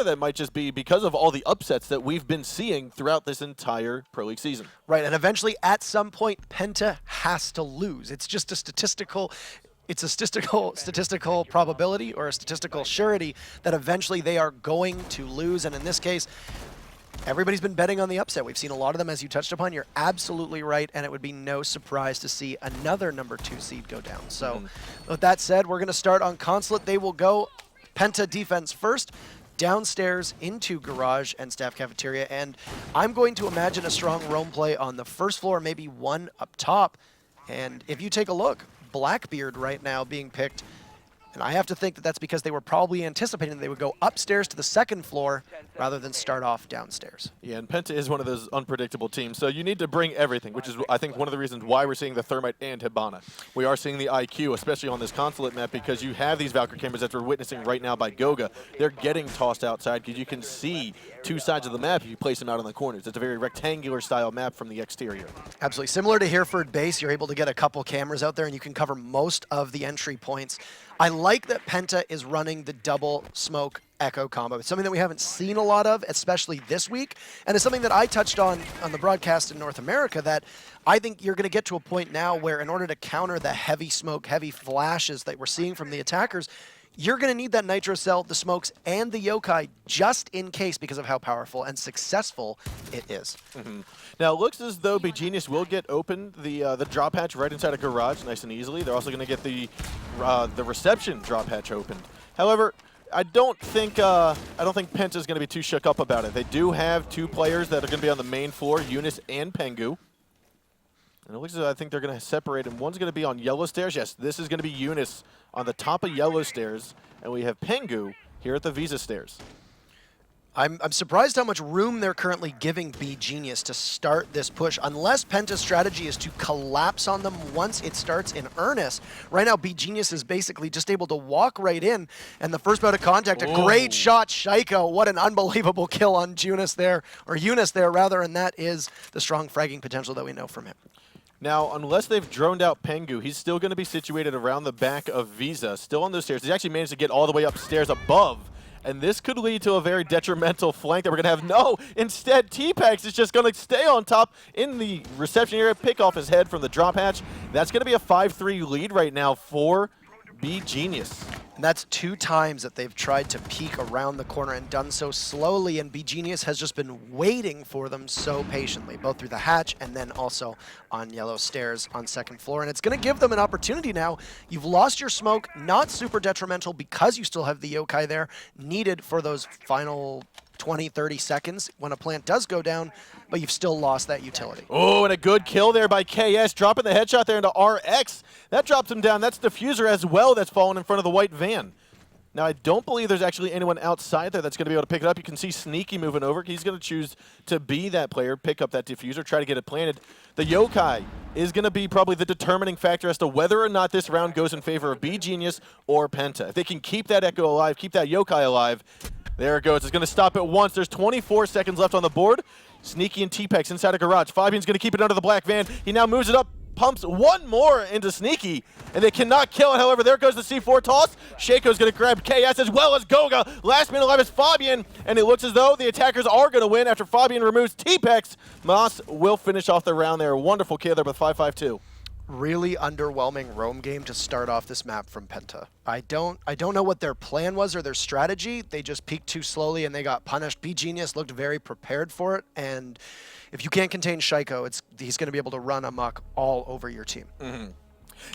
of that might just be because of all the upsets that we've been seeing throughout this entire Pro League season. Right, and eventually, at some point, Penta has to lose. It's just a statistical probability or a statistical surety that eventually they are going to lose. And in this case, everybody's been betting on the upset. We've seen a lot of them, as you touched upon. You're absolutely right, and it would be no surprise to see another #2 seed go down. So with that said, we're going to start on Consulate. They will go Penta defense first, downstairs into Garage and Staff Cafeteria, and I'm going to imagine a strong roam play on the first floor, maybe one up top. And if you take a look, Blackbeard right now being picked, and I have to think that that's because they were probably anticipating they would go upstairs to the second floor rather than start off downstairs. Yeah, and Penta is one of those unpredictable teams, so you need to bring everything, which is, I think, one of the reasons why we're seeing the Thermite and Hibana. We are seeing the IQ, especially on this Consulate map, because you have these Valkyrie cameras that we're witnessing right now by Goga. They're getting tossed outside because you can see two sides of the map if you place them out on the corners. It's a very rectangular style map from the exterior. Absolutely. Similar to Hereford Base, you're able to get a couple cameras out there and you can cover most of the entry points. I like that Penta is running the double smoke echo combo. It's something that we haven't seen a lot of, especially this week, and it's something that I touched on the broadcast in North America, that I think you're going to get to a point now where in order to counter the heavy smoke, heavy flashes that we're seeing from the attackers, you're going to need that Nitro Cell, the smokes, and the yokai just in case because of how powerful and successful it is. Now, it looks as though beGenius will get open the drop hatch right inside a Garage nice and easily. They're also going to get the reception drop hatch opened. However, I don't think Penta's going to be too shook up about it. They do have two players that are going to be on the main floor, Eunice and Pengu. And it looks as though I think they're going to separate, and one's going to be on yellow stairs. Yes, this is going to be Eunice on the top of yellow stairs, and we have Pengu here at the Visa stairs. I'm surprised how much room they're currently giving beGenius to start this push, unless Penta's strategy is to collapse on them once it starts in earnest. Right now, beGenius is basically just able to walk right in, and the first bout of contact, a great shot, Shaiko. What an unbelievable kill on Eunice there, rather, and that is the strong fragging potential that we know from him. Now, unless they've droned out Pengu, he's still going to be situated around the back of Visa, still on those stairs. He's actually managed to get all the way upstairs above, and this could lead to a very detrimental flank that we're going to have. No, instead, T-Pex is just going to stay on top in the reception area, pick off his head from the drop hatch. That's going to be a 5-3 lead right now for beGenius. And that's 2 times that they've tried to peek around the corner and done so slowly, and beGenius has just been waiting for them so patiently, both through the hatch and then also on yellow stairs on second floor. And it's going to give them an opportunity now. You've lost your smoke, not super detrimental because you still have the yokai there, needed for those final 20, 30 seconds when a plant does go down, but you've still lost that utility. Oh, and a good kill there by KS, dropping the headshot there into RX. That drops him down. That's Diffuser as well that's fallen in front of the white van. Now, I don't believe there's actually anyone outside there that's going to be able to pick it up. You can see Sneaky moving over. He's going to choose to be that player, pick up that Diffuser, try to get it planted. The yokai is going to be probably the determining factor as to whether or not this round goes in favor of beGenius or Penta. If they can keep that Echo alive, keep that yokai alive, there it goes. It's going to stop at once. There's 24 seconds left on the board. Sneaky and T-Pex inside a Garage. Fabian's going to keep it under the black van. He now moves it up, pumps one more into Sneaky, and they cannot kill it. However, there goes the C4 toss. Shaco's going to grab KS as well as Goga. Last man alive is Fabian, and it looks as though the attackers are going to win after Fabian removes T-Pex. Moss will finish off the round there. Wonderful kill there with 5-5-2. Really underwhelming roam game to start off this map from Penta. I don't know what their plan was or their strategy. They just peaked too slowly and they got punished. beGenius looked very prepared for it, and if you can't contain Shaiko, he's going to be able to run amok all over your team.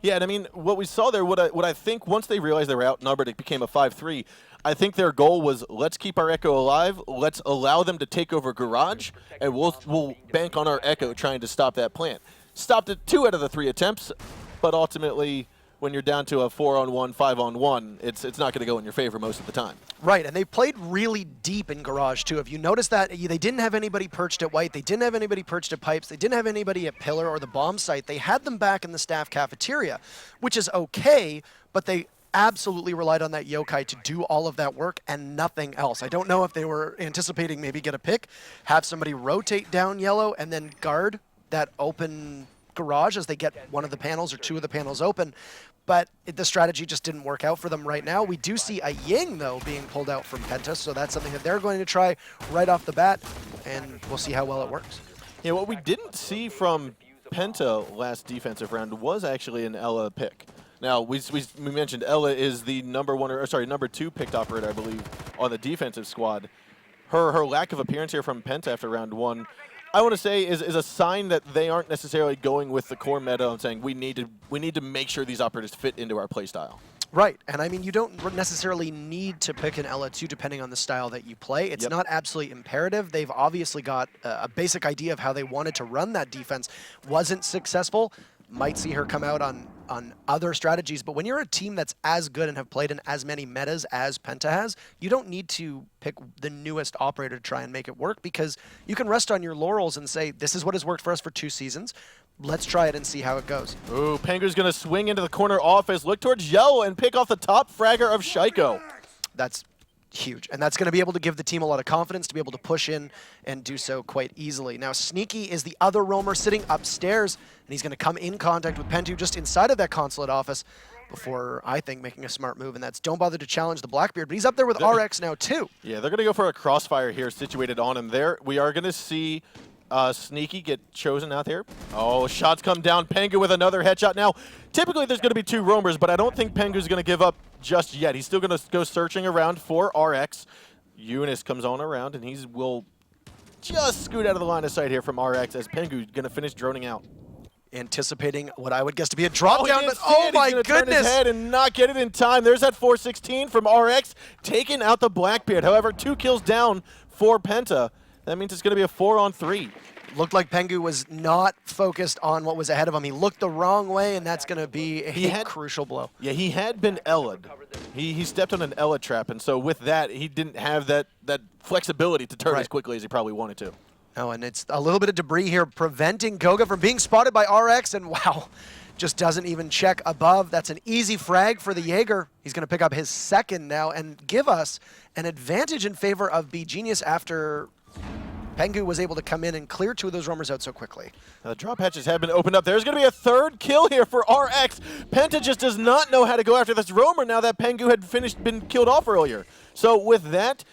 Yeah, and I mean, what we saw there, what I think once they realized they were outnumbered, it became a 5-3. I think their goal was, let's keep our Echo alive, let's allow them to take over Garage, and we'll bank on our Echo trying to stop that plant. Stopped at 2 out of the 3 attempts, but ultimately, when you're down to a 4-on-1, 5-on-1, it's not going to go in your favor most of the time. Right, and they played really deep in Garage, too. If you notice that, they didn't have anybody perched at White, they didn't have anybody perched at Pipes, they didn't have anybody at Pillar or the bomb site. They had them back in the staff cafeteria, which is okay, but they absolutely relied on that yokai to do all of that work and nothing else. I don't know if they were anticipating maybe get a pick, have somebody rotate down yellow, and then guard that open Garage as they get one of the panels or 2 of the panels open. but the strategy just didn't work out for them right now. We do see a Ying, though, being pulled out from Penta, so that's something that they're going to try right off the bat, and we'll see how well it works. Yeah, what we didn't see from Penta last defensive round was actually an Ella pick. Now, we mentioned Ella is the number 2 picked operator, I believe, on the defensive squad. Her lack of appearance here from Penta after round 1, I want to say is a sign that they aren't necessarily going with the core meta and saying we need to make sure these operators fit into our playstyle. Right, and I mean, you don't necessarily need to pick an Ella 2 depending on the style that you play. It's not absolutely imperative. They've obviously got a basic idea of how they wanted to run that defense. Wasn't successful. Might see her come out on other strategies, but when you're a team that's as good and have played in as many metas as Penta has, you don't need to pick the newest operator to try and make it work, because you can rest on your laurels and say, this is what has worked for us for 2 seasons. Let's try it and see how it goes. Ooh, Pengu's going to swing into the corner office, look towards yellow, and pick off the top fragger of Shaiko. That's huge, and that's going to be able to give the team a lot of confidence to be able to push in and do so quite easily. Now, Sneaky is the other roamer sitting upstairs, and he's going to come in contact with Pentu just inside of that Consulate office before, I think, making a smart move, and that's don't bother to challenge the Blackbeard, but he's up there with RX now, too. Yeah, they're going to go for a crossfire here situated on him there. We are going to see Sneaky get chosen out there. Oh, shots come down. Pengu with another headshot. Now, typically there's going to be 2 roamers, but I don't think Pengu's going to give up just yet. He's still going to go searching around for RX. Eunice comes on around, and he will just scoot out of the line of sight here from RX as Pengu going to finish droning out. Anticipating what I would guess to be a drop down, but oh my goodness! Turn his head and not get it in time. There's that 416 from RX, taking out the Blackbeard. However, 2 kills down for Penta. That means it's going to be a 4-on-3. Looked like Pengu was not focused on what was ahead of him. He looked the wrong way, and that's going to be a crucial blow. Yeah, he had been Ella'd. He stepped on an Ella trap, and so with that, he didn't have that flexibility to turn as quickly as he probably wanted to. Oh, and it's a little bit of debris here preventing Goga from being spotted by RX, and wow, just doesn't even check above. That's an easy frag for the Jaeger. He's going to pick up his 2nd now and give us an advantage in favor of beGenius after Pengu was able to come in and clear 2 of those roamers out so quickly. The drop hatches have been opened up. There's going to be a 3rd kill here for RX. Penta just does not know how to go after this roamer now that Pengu had been killed off earlier. So with that,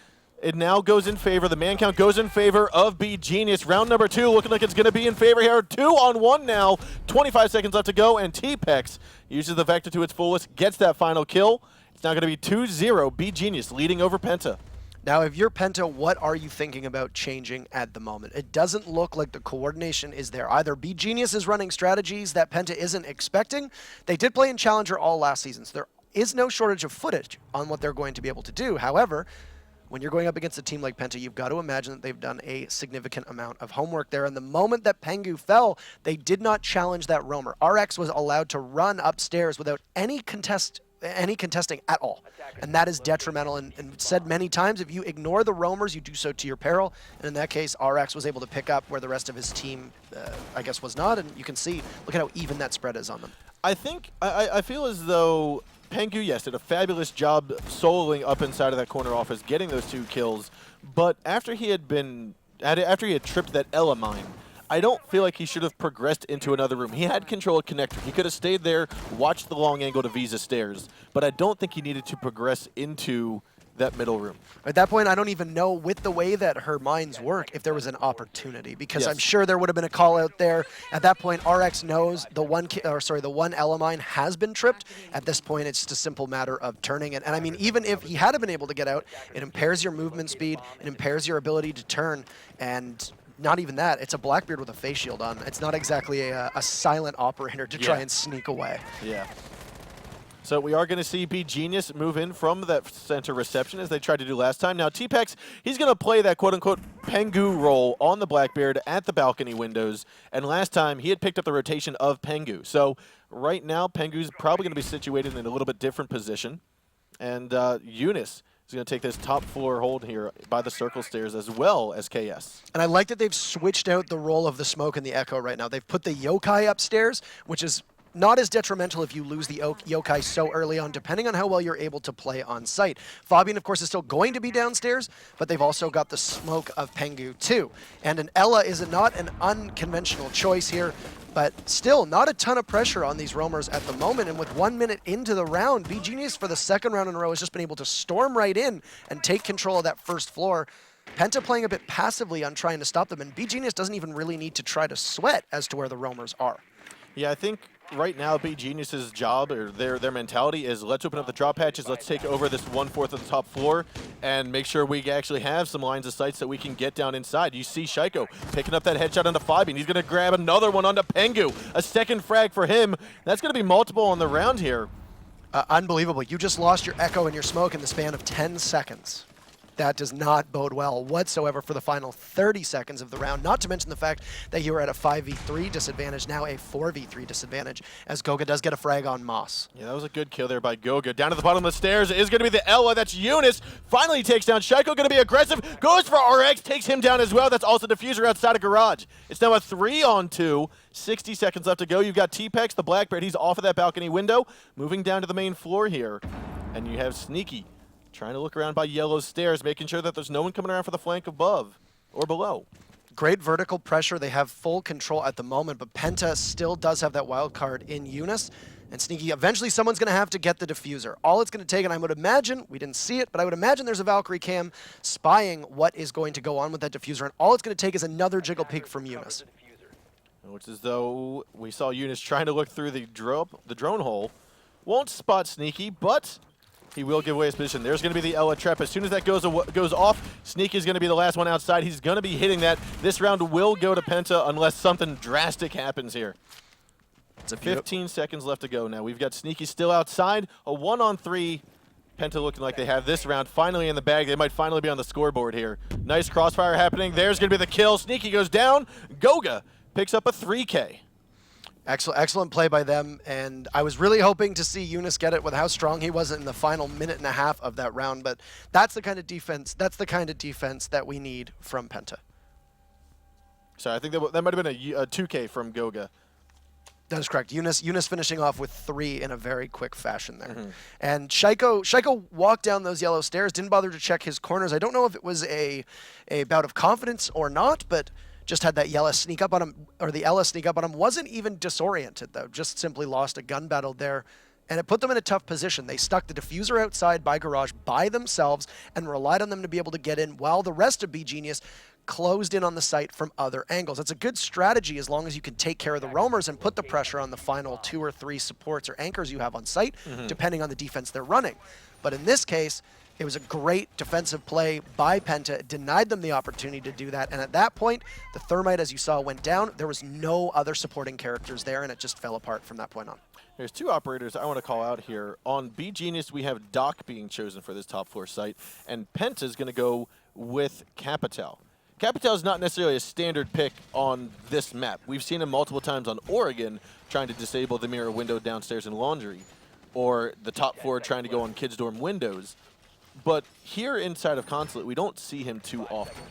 it now goes in favor. The man count goes in favor of beGenius. Round number 2 looking like it's going to be in favor here. 2-on-1 now. 25 seconds left to go, and T-Pex uses the Vector to its fullest, gets that final kill. It's now going to be 2-0. beGenius leading over Penta. Now, if you're Penta, what are you thinking about changing at the moment? It doesn't look like the coordination is there. Either beGenius is running strategies that Penta isn't expecting. They did play in Challenger all last season, so there is no shortage of footage on what they're going to be able to do. However, when you're going up against a team like Penta, you've got to imagine that they've done a significant amount of homework there. And the moment that Pengu fell, they did not challenge that roamer. RX was allowed to run upstairs without any contesting at all. And that is detrimental, and said many times, if you ignore the roamers, you do so to your peril. And in that case, RX was able to pick up where the rest of his team, I guess, was not. And you can see, look at how even that spread is on them. I feel as though Pengu, yes, did a fabulous job soloing up inside of that corner office, getting those 2 kills. But after he had tripped that Ella mine, I don't feel like he should have progressed into another room. He had control of connector. He could have stayed there, watched the long angle to Visa stairs, but I don't think he needed to progress into that middle room. At that point, I don't even know, with the way that her mines work, if there was an opportunity, because I'm sure there would have been a call out there. At that point, RX knows the one Ella mine has been tripped. At this point, it's just a simple matter of turning it. And I mean, even if he had been able to get out, it impairs your movement speed, it impairs your ability to turn, and not even that, it's a Blackbeard with a face shield on. It's not exactly a silent operator to try and sneak away. Yeah. So we are going to see beGenius move in from that center reception as they tried to do last time. Now T-Pex, he's going to play that quote-unquote Pengu role on the Blackbeard at the balcony windows. And last time he had picked up the rotation of Pengu. So right now Pengu's probably going to be situated in a little bit different position. And Eunice is going to take this top floor hold here by the circle stairs as well as KS. And I like that they've switched out the role of the smoke and the echo right now. They've put the yokai upstairs, which is not as detrimental if you lose the yokai so early on, depending on how well you're able to play on site. Fabian, of course, is still going to be downstairs, but they've also got the smoke of Pengu too. And an Ella is not an unconventional choice here, but still not a ton of pressure on these roamers at the moment. And with 1 minute into the round, beGenius for the second round in a row has just been able to storm right in and take control of that first floor. Penta playing a bit passively on trying to stop them, and beGenius doesn't even really need to try to sweat as to where the roamers are. Yeah, I think right now beGenius's job, or their mentality, is let's open up the drop hatches, let's take over this 1/4 of the top floor, and make sure we actually have some lines of sights that we can get down inside. You see Shaiko picking up that headshot onto Fabian. He's going to grab another one onto Pengu. A second frag for him. That's going to be multiple on the round here. Unbelievable. You just lost your echo and your smoke in the span of 10 seconds. That does not bode well whatsoever for the final 30 seconds of the round, not to mention the fact that you were at a 5v3 disadvantage, now a 4v3 disadvantage, as Goga does get a frag on Moss. Yeah, that was a good kill there by Goga. Down to the bottom of the stairs is going to be the Ella. That's Eunice. Finally takes down Shaiko, going to be aggressive. Goes for RX, takes him down as well. That's also Diffuser outside of Garage. It's now a 3-on-2. 60 seconds left to go. You've got T-Pex, the Blackbeard. He's off of that balcony window, moving down to the main floor here. And you have Sneaky trying to look around by Yellow's stairs, making sure that there's no one coming around for the flank above or below. Great vertical pressure. They have full control at the moment, but Penta still does have that wild card in Eunice. And Sneaky, eventually someone's going to have to get the diffuser. All it's going to take, and I would imagine, we didn't see it, but I would imagine there's a Valkyrie cam spying what is going to go on with that diffuser, and all it's going to take is another jiggle peek from Eunice. Which is though we saw Eunice trying to look through the drone hole. Won't spot Sneaky, but he will give away his position. There's going to be the Ella trap. As soon as that goes off, Sneaky is going to be the last one outside. He's going to be hitting that. This round will go to Penta unless something drastic happens here. It's 15 seconds left to go now. We've got Sneaky still outside. A 1-on-3. Penta looking like they have this round finally in the bag. They might finally be on the scoreboard here. Nice crossfire happening. There's going to be the kill. Sneaky goes down. Goga picks up a 3K. Excellent play by them, and I was really hoping to see Eunice get it with how strong he was in the final minute and a half of that round, but that's the kind of defense that we need from Penta. So I think that might have been a 2K from Goga. That is correct. Eunice finishing off with 3 in a very quick fashion there. And Shaiko walked down those yellow stairs, didn't bother to check his corners. I don't know if it was a bout of confidence or not, but just had that Ella sneak up on him, or the Ella sneak up on him. Wasn't even disoriented though, just simply lost a gun battle there. And it put them in a tough position. They stuck the diffuser outside by Garage by themselves and relied on them to be able to get in while the rest of beGenius closed in on the site from other angles. That's a good strategy as long as you can take care of the roamers and put the pressure on the final 2 or 3 supports or anchors you have on site, depending on the defense they're running. But in this case, it was a great defensive play by Penta. It denied them the opportunity to do that. And at that point, the Thermite, as you saw, went down. There was no other supporting characters there, and it just fell apart from that point on. There's 2 operators I want to call out here. On beGenius, we have Doc being chosen for this top floor site, and Penta is going to go with Capital. Capital is not necessarily a standard pick on this map. We've seen him multiple times on Oregon trying to disable the mirror window downstairs in Laundry, or the top floor trying to go on kids' dorm windows. But here inside of Consulate, we don't see him too often.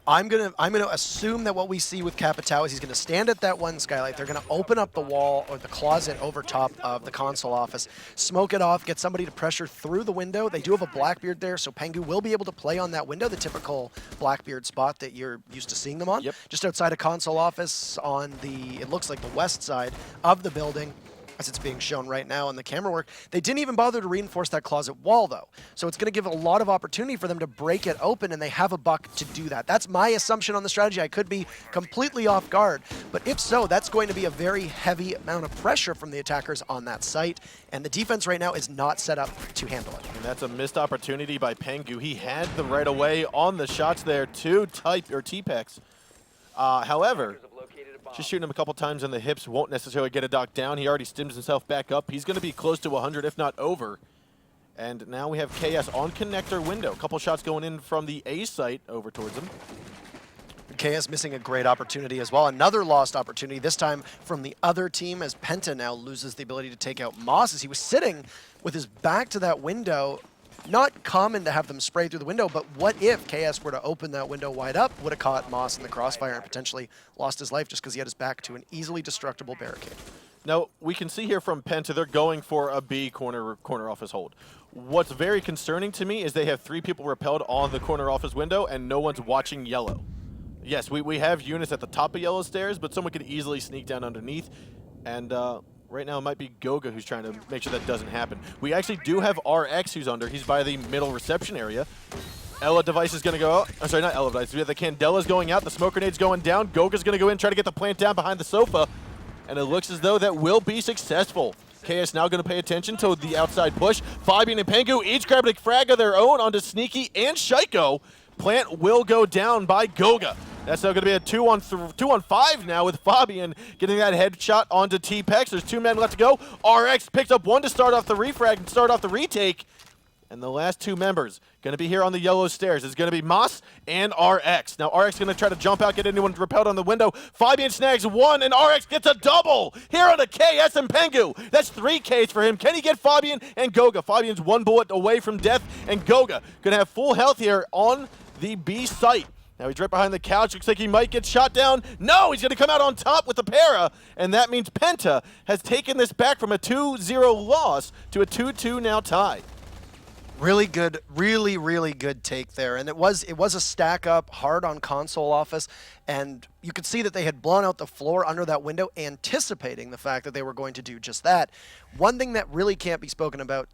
I'm gonna assume that what we see with Capitao is he's gonna stand at that one skylight. They're gonna open up the wall or the closet over top of the console office, smoke it off, get somebody to pressure through the window. They do have a Blackbeard there, so Pengu will be able to play on that window, the typical Blackbeard spot that you're used to seeing them on. Yep. Just outside of console office on the, it looks like the west side of the building, as it's being shown right now in the camera work. They didn't even bother to reinforce that closet wall, though. So it's going to give a lot of opportunity for them to break it open, and they have a buck to do that. That's my assumption on the strategy. I could be completely off guard, but if so, that's going to be a very heavy amount of pressure from the attackers on that site, and the defense right now is not set up to handle it. And that's a missed opportunity by Pengu. He had the right away on the shots there to T-Pex. However, just shooting him a couple times in the hips won't necessarily get a Doc down. He already stims himself back up. He's going to be close to 100, if not over. And now we have KS on connector window. A couple shots going in from the A site over towards him. KS missing a great opportunity as well. Another lost opportunity, this time from the other team, as Penta now loses the ability to take out Moss as he was sitting with his back to that window. Not common to have them spray through the window, but what if KS were to open that window wide up, would have caught Moss in the crossfire and potentially lost his life just because he had his back to an easily destructible barricade. Now, we can see here from Penta, they're going for a B corner office hold. What's very concerning to me is they have 3 people repelled on the corner office window, and no one's watching yellow. Yes, we have Eunice at the top of yellow stairs, but someone could easily sneak down underneath. And right now it might be Goga who's trying to make sure that doesn't happen. We actually do have RX who's under. He's by the middle reception area. Ella device is going to go out. I'm sorry, not Ella device. We have the Candela's going out. The smoke grenade's going down. Goga's going to go in, try to get the plant down behind the sofa. And it looks as though that will be successful. KS now going to pay attention to the outside push. Fabian and Pengu each grabbing a frag of their own onto Sneaky and Shaiko. Plant will go down by Goga. That's now going to be a 2-on-5 now with Fabian getting that headshot onto T-Pex. There's 2 men left to go. RX picked up 1 to start off the refrag and start off the retake. And the last 2 members going to be here on the yellow stairs. It's going to be Moss and RX. Now RX going to try to jump out, get anyone repelled on the window. Fabian snags 1, and RX gets a double here on the KS and Pengu. That's 3 Ks for him. Can he get Fabian and Goga? Fabian's 1 bullet away from death, and Goga going to have full health here on the B site. Now he's right behind the couch. Looks like he might get shot down. No, he's going to come out on top with the para, and that means Penta has taken this back from a 2-0 loss to a 2-2 now tie. Really good, really good take there. And it was a stack up hard on console office, and you could see that they had blown out the floor under that window, anticipating the fact that they were going to do just that. One thing that really can't be spoken about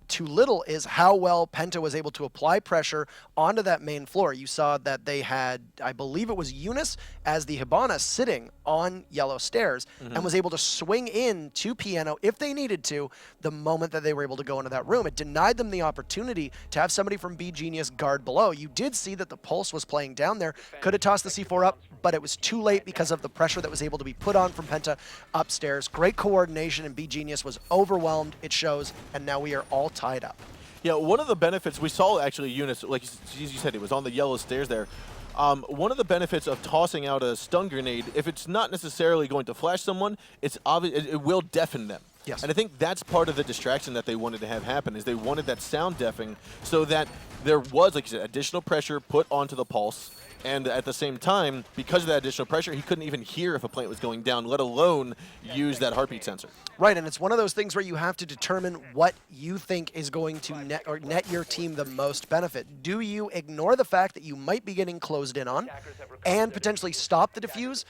too little is how well Penta was able to apply pressure onto that main floor. You saw that they had, I believe it was Eunice as the Hibana sitting on yellow stairs and was able to swing in to Piano if they needed to the moment that they were able to go into that room. It denied them the opportunity to have somebody from beGenius guard below. You did see that the Pulse was playing down there, could have tossed the C4 up, but it was too late because of the pressure that was able to be put on from Penta upstairs. Great coordination, and beGenius was overwhelmed, it shows, and now we are all tied up. Yeah, one of the benefits, we saw actually Eunice, like you said, it was on the yellow stairs there. One of the benefits of tossing out a stun grenade, if it's not necessarily going to flash someone, it's obvious, it will deafen them. Yes. And I think that's part of the distraction that they wanted to have happen, is they wanted that sound deafening so that there was, like you said, additional pressure put onto the Pulse. And at the same time, because of that additional pressure, he couldn't even hear if a plant was going down, let alone use that heartbeat sensor. Right, and it's one of those things where you have to determine what you think is going to net your team the most benefit. Do you ignore the fact that you might be getting closed in on and potentially stop the defuse,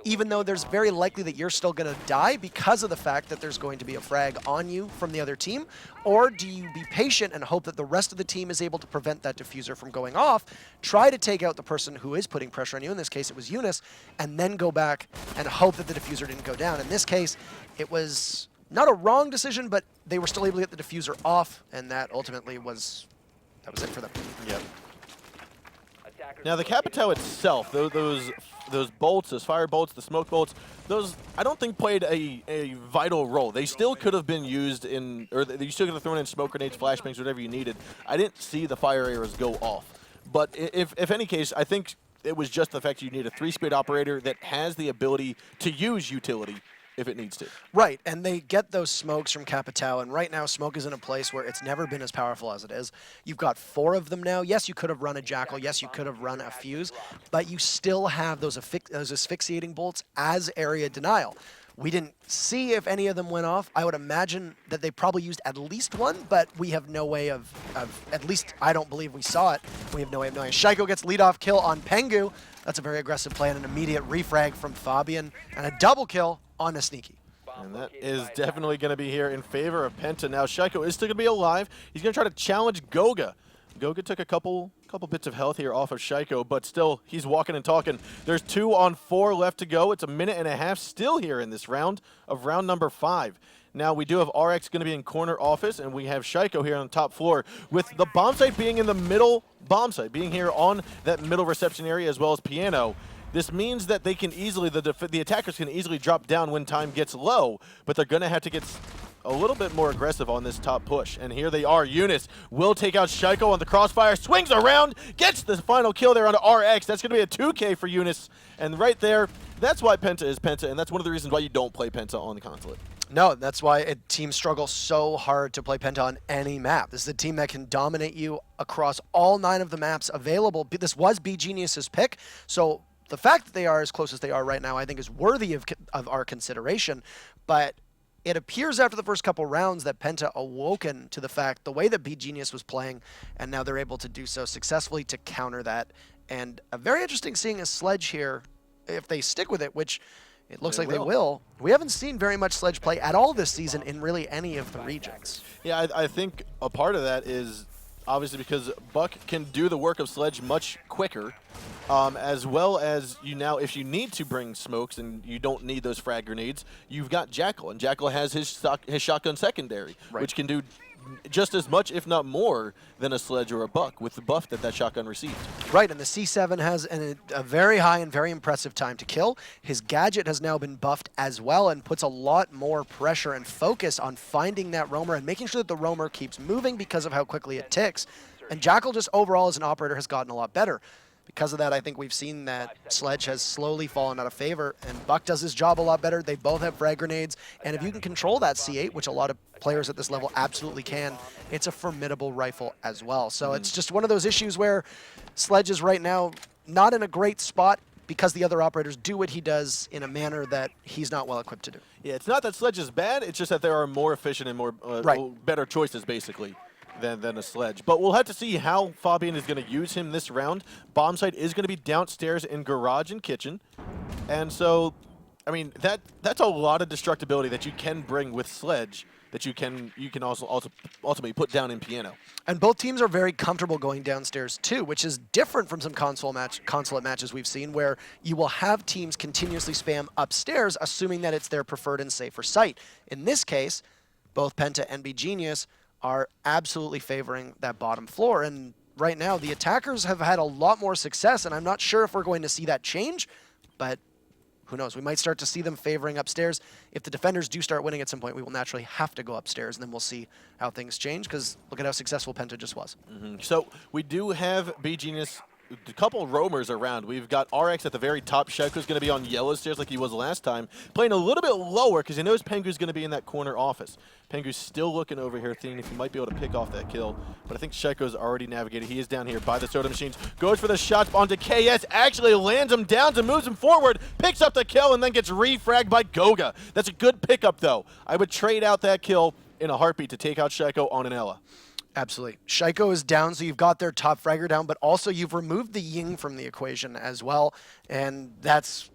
even though there's very likely that you're still going to die because of the fact that there's going to be a frag on you from the other team? Or do you be patient and hope that the rest of the team is able to prevent that diffuser from going off, try to take out the person who is putting pressure on you, in this case it was Eunice, and then go back and hope that the diffuser didn't go down? In this case, it was not a wrong decision, but they were still able to get the diffuser off, and that ultimately was it for them. Yep. Now the Capitao itself, those bolts, those fire bolts, the smoke bolts, those I don't think played a vital role. They still could have been used in, or you still could have thrown in smoke grenades, flashbangs, whatever you needed. I didn't see the fire arrows go off. But if any case, I think it was just the fact you need a 3-speed operator that has the ability to use utility if it needs to. Right, and they get those smokes from Capitao, and right now smoke is in a place where it's never been as powerful as it is. You've got 4 of them now. Yes, you could have run a Jackal. Yes, you could have run a Fuse, but you still have those asphyxiating bolts as area denial. We didn't see if any of them went off. I would imagine that they probably used at least one, but we have no way of at least I don't believe we saw it. We have no way of knowing. Shaiko gets leadoff kill on Pengu. That's a very aggressive play and an immediate refrag from Fabian, and a double kill on a Sneaky. And that is definitely going to be here in favor of Penta. Now Shaiko is still going to be alive. He's going to try to challenge Goga. Goga took a couple bits of health here off of Shaiko, but still, he's walking and talking. There's 2 on 4 left to go. It's a minute and a half still here in this round of round number 5. Now, we do have RX going to be in corner office, and we have Shaiko here on the top floor, with the bomb site being in the middle bomb site, being here on that middle reception area as well as Piano. This means that they can easily, the attackers can easily drop down when time gets low, but they're going to have to get a little bit more aggressive on this top push. And here they are. Eunice will take out Shaiko on the crossfire, swings around, gets the final kill there on RX. That's going to be a 2K for Eunice. And right there, that's why Penta is Penta, and that's one of the reasons why you don't play Penta on the Consulate. No, that's why teams struggle so hard to play Penta on any map. This is a team that can dominate you across all 9 of the maps available. This was beGenius's pick, so the fact that they are as close as they are right now, I think, is worthy of our consideration. But it appears after the first couple rounds that Penta awoken to the fact, the way that beGenius was playing, and now they're able to do so successfully to counter that. And very interesting seeing a Sledge here, if they stick with it, which it looks like they will. We haven't seen very much Sledge play at all this season in really any of the regions. Yeah, I think a part of that is obviously because Buck can do the work of Sledge much quicker, as well as if you need to bring smokes and you don't need those frag grenades, you've got Jackal, and Jackal has his shotgun secondary, which can do just as much, if not more, than a Sledge or a Buck with the buff that shotgun receives. Right, and the C7 has a very high and very impressive time to kill. His gadget has now been buffed as well and puts a lot more pressure and focus on finding that roamer and making sure that the roamer keeps moving because of how quickly it ticks. And Jackal just overall as an operator has gotten a lot better. Because of that, I think we've seen that Sledge has slowly fallen out of favor, and Buck does his job a lot better. They both have frag grenades, and if you can control that C8, which a lot of players at this level absolutely can, it's a formidable rifle as well. So it's just one of those issues where Sledge is right now not in a great spot because the other operators do what he does in a manner that he's not well equipped to do. Yeah, it's not that Sledge is bad, it's just that there are more efficient and more better choices, basically, than a Sledge. But we'll have to see how Fabian is going to use him this round. Bomb site is going to be downstairs in garage and kitchen. And so, I mean, that's a lot of destructibility that you can bring with Sledge that you can also ultimately put down in piano. And both teams are very comfortable going downstairs too, which is different from some Consulate matches we've seen where you will have teams continuously spam upstairs, assuming that it's their preferred and safer site. In this case, both Penta and beGenius are absolutely favoring that bottom floor. And right now, the attackers have had a lot more success, and I'm not sure if we're going to see that change, but who knows? We might start to see them favoring upstairs. If the defenders do start winning at some point, we will naturally have to go upstairs, and then we'll see how things change, because look at how successful Penta just was. So we do have beGenius, a couple roamers around. We've got RX at the very top. Sheiko's going to be on yellow stairs like he was last time, playing a little bit lower because he knows Pengu's going to be in that corner office. Pengu's still looking over here, thinking if he might be able to pick off that kill, but I think Sheiko's already navigated. He is down here by the soda machines, goes for the shots onto KS, actually lands him down and moves him forward, picks up the kill, and then gets refragged by Goga. That's a good pickup, though. I would trade out that kill in a heartbeat to take out Sheiko on an Ela. Absolutely. Sheiko is down, so you've got their top fragger down, but also you've removed the Ying from the equation as well, and that's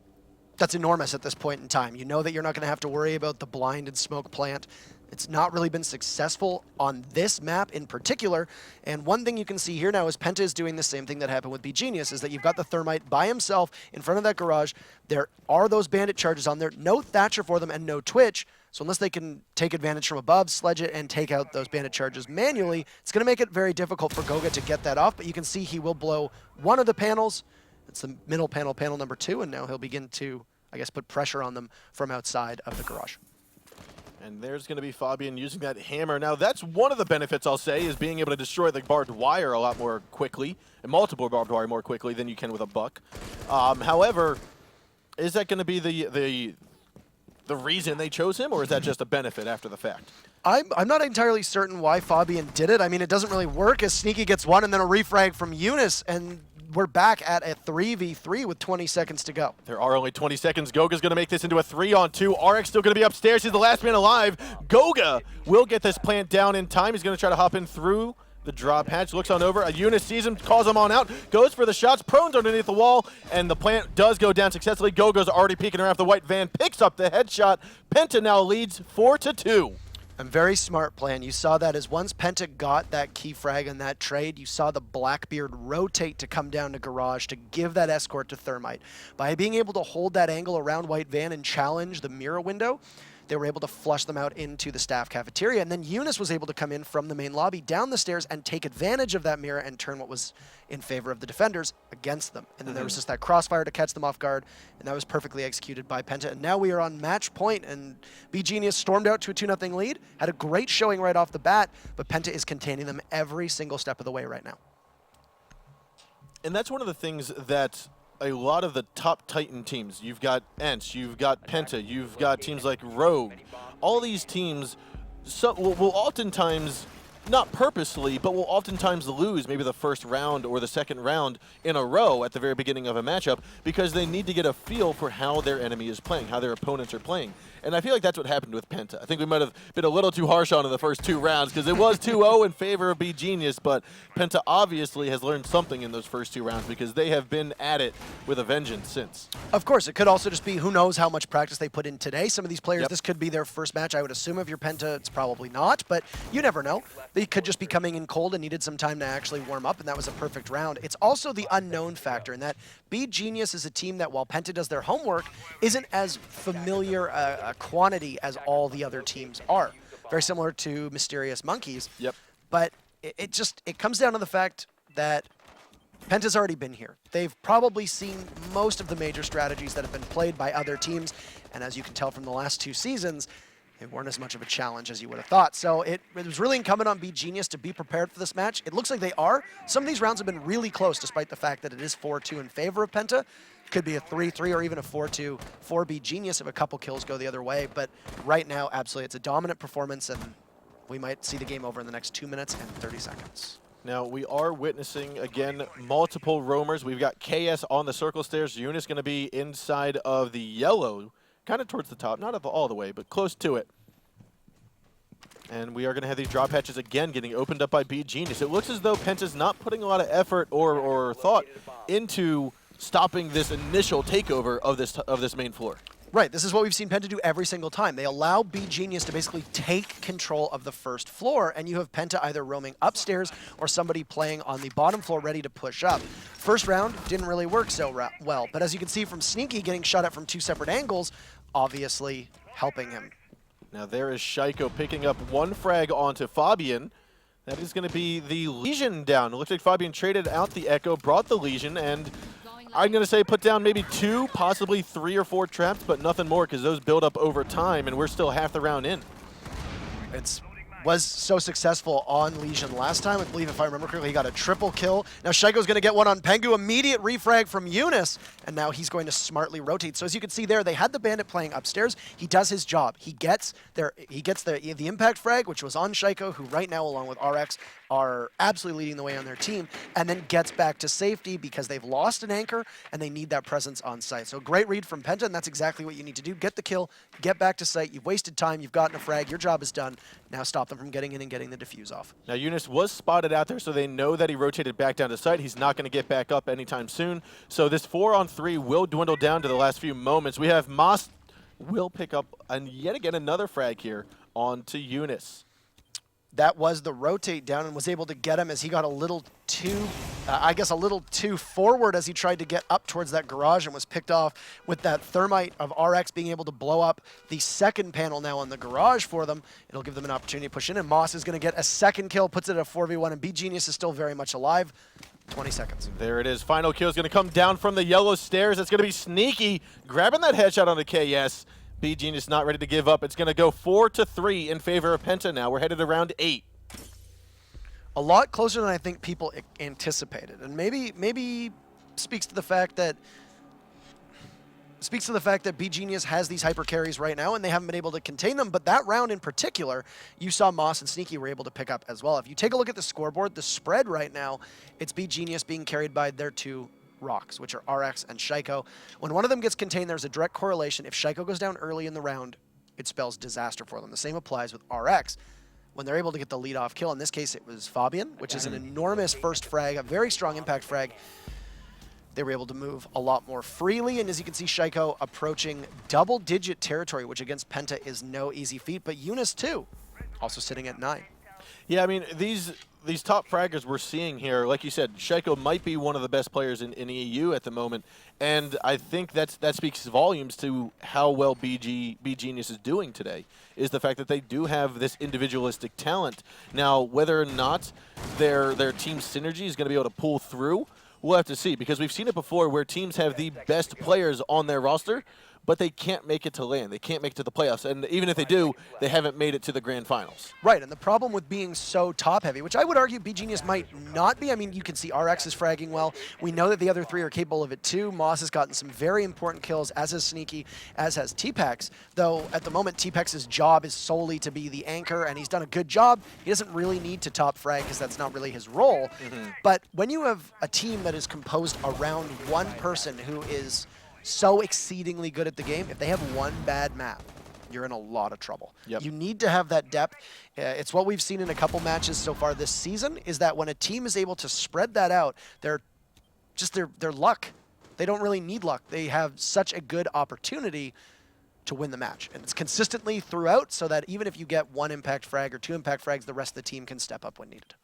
enormous at this point in time. You know that you're not going to have to worry about the blind and smoke plant. It's not really been successful on this map in particular, and one thing you can see here now is Penta is doing the same thing that happened with beGenius, is that you've got the Thermite by himself in front of that garage. There are those bandit charges on there, no Thatcher for them and no Twitch, so unless they can take advantage from above, sledge it, and take out those bandit charges manually, it's going to make it very difficult for Goga to get that off, but you can see he will blow one of the panels. It's the middle panel, panel number 2, and now he'll begin to, I guess, put pressure on them from outside of the garage. And there's going to be Fabian using that hammer. Now, that's one of the benefits, I'll say, is being able to destroy the barbed wire a lot more quickly, and multiple barbed wire more quickly than you can with a buck. However, is that going to be the reason they chose him, or is that just a benefit after the fact? I'm not entirely certain why Fabian did it. I mean, it doesn't really work as Sneaky gets one and then a refrag from Eunice, and we're back at a 3v3 with 20 seconds to go. There are only 20 seconds. Goga's going to make this into a 3-on-2. RX still going to be upstairs. He's the last man alive. Goga will get this plant down in time. He's going to try to hop in through the drop hatch. Looks on over. A Eunice sees him, calls him on out, goes for the shots, prones underneath the wall, and the plant does go down successfully. Goga's already peeking around the white van, picks up the headshot. Penta now leads 4-2. A very smart plan. You saw that as once Penta got that key frag in that trade, you saw the Blackbeard rotate to come down to garage to give that escort to Thermite. By being able to hold that angle around white van and challenge the mirror window, they were able to flush them out into the staff cafeteria. And then Eunice was able to come in from the main lobby down the stairs and take advantage of that mirror and turn what was in favor of the defenders against them. And then there was just that crossfire to catch them off guard, and that was perfectly executed by Penta. And now we are on match point, and beGenius stormed out to a 2-0 lead, had a great showing right off the bat, but Penta is containing them every single step of the way right now. And that's one of the things that a lot of the top Titan teams, you've got ENCE, you've got Penta, you've got teams like Rogue, all these teams will oftentimes not purposely, but will oftentimes lose maybe the first round or the second round in a row at the very beginning of a matchup because they need to get a feel for how their enemy is playing, how their opponents are playing. And I feel like that's what happened with Penta. I think we might have been a little too harsh on in the first 2 rounds because it was 2-0 in favor of beGenius, but Penta obviously has learned something in those first 2 rounds because they have been at it with a vengeance since. Of course, it could also just be who knows how much practice they put in today. Some of these players, Yep. this could be their first match. I would assume if you're Penta, it's probably not, but you never know. They could just be coming in cold and needed some time to actually warm up, and that was a perfect round. It's also the unknown factor in that beGenius is a team that, while Penta does their homework, isn't as familiar a quantity as all the other teams are. Very similar to Mysterious Monkeys. Yep. But it comes down to the fact that Penta's already been here. They've probably seen most of the major strategies that have been played by other teams, and as you can tell from the last 2 seasons, they weren't as much of a challenge as you would have thought. So it was really incumbent on beGenius to be prepared for this match. It looks like they are. Some of these rounds have been really close, despite the fact that it is 4-2 in favor of Penta. Could be a 3-3 or even a 4-2 for beGenius if a couple kills go the other way. But right now, absolutely, it's a dominant performance, and we might see the game over in the next 2 minutes and 30 seconds. Now, we are witnessing, again, multiple roamers. We've got KS on the circle stairs. Eunice going to be inside of the yellow, kind of towards the top. Not all the way, but close to it. And we are going to have these drop hatches again getting opened up by beGenius. It looks as though Penta's not putting a lot of effort or thought into stopping this initial takeover of this main floor. Right, this is what we've seen Penta do every single time. They allow beGenius to basically take control of the first floor, and you have Penta either roaming upstairs or somebody playing on the bottom floor ready to push up. First round didn't really work so well, but as you can see from Sneaky getting shot at from 2 separate angles, obviously helping him. Now there is Shaiko picking up 1 frag onto Fabian. That is going to be the Legion down. It looks like Fabian traded out the Echo, brought the Legion, and I'm going to say put down maybe 2, possibly 3 or 4 traps, but nothing more because those build up over time, and we're still half the round in. It was so successful on Legion last time. I believe, if I remember correctly, he got a triple kill. Now Shaiko's going to get one on Pengu, immediate refrag from Eunice, and now he's going to smartly rotate. So as you can see there, they had the Bandit playing upstairs. He does his job. He gets the impact frag, which was on Shaiko, who right now, along with RX, are absolutely leading the way on their team, and then gets back to safety because they've lost an anchor and they need that presence on site. So great read from Penta, and that's exactly what you need to do. Get the kill, get back to site. You've wasted time, you've gotten a frag, your job is done. Now stop them from getting in and getting the defuse off. Now Eunice was spotted out there, so they know that he rotated back down to site. He's not going to get back up anytime soon. So this 4-on-3 will dwindle down to the last few moments. We have Moss will pick up, and yet again, another frag here onto Eunice. That was the rotate down and was able to get him as he got a little too, I guess, a little too forward as he tried to get up towards that garage and was picked off with that thermite of RX being able to blow up the second panel now on the garage for them. It'll give them an opportunity to push in, and Moss is going to get a second kill, puts it at a 4v1, and beGenius is still very much alive. 20 seconds. There it is. Final kill is going to come down from the yellow stairs. It's going to be Sneaky grabbing that headshot onto KS. beGenius not ready to give up. It's going to go 4-3 in favor of Penta now. We're headed to round 8. A lot closer than I think people anticipated, and maybe speaks to the fact that beGenius has these hyper carries right now, and they haven't been able to contain them. But that round in particular, you saw Moss and Sneaky were able to pick up as well. If you take a look at the scoreboard, the spread right now, it's beGenius being carried by their 2 rocks, which are RX and Shaiko. When one of them gets contained, there's a direct correlation. If Shaiko goes down early in the round, it spells disaster for them. The same applies with RX. When they're able to get the lead-off kill, in this case it was Fabian, which is an enormous first frag, a very strong impact frag. They were able to move a lot more freely, and as you can see, Shaiko approaching double-digit territory, which against Penta is no easy feat, but Eunice too, also sitting at 9. Yeah, I mean, these top fraggers we're seeing here, like you said, Shaiko might be one of the best players in EU at the moment, and I think that speaks volumes to how well beGenius is doing today, is the fact that they do have this individualistic talent. Now, whether or not their team synergy is going to be able to pull through, we'll have to see, because we've seen it before where teams have the best players on their roster, but they can't make it to land. They can't make it to the playoffs. And even if they do, they haven't made it to the grand finals. Right, and the problem with being so top-heavy, which I would argue beGenius might not be. I mean, you can see RX is fragging well. We know that the other three are capable of it too. Moss has gotten some very important kills, as has Sneaky, as has T-Pex. Though, at the moment, T-Pex's job is solely to be the anchor, and he's done a good job. He doesn't really need to top frag because that's not really his role. But when you have a team that is composed around one person who is so exceedingly good at the game, if they have one bad map, you're in a lot of trouble. Yep. You need to have that depth. It's what we've seen in a couple matches so far this season, is that when a team is able to spread that out, they're luck. They don't really need luck. They have such a good opportunity to win the match. And it's consistently throughout, so that even if you get one impact frag or two impact frags, the rest of the team can step up when needed.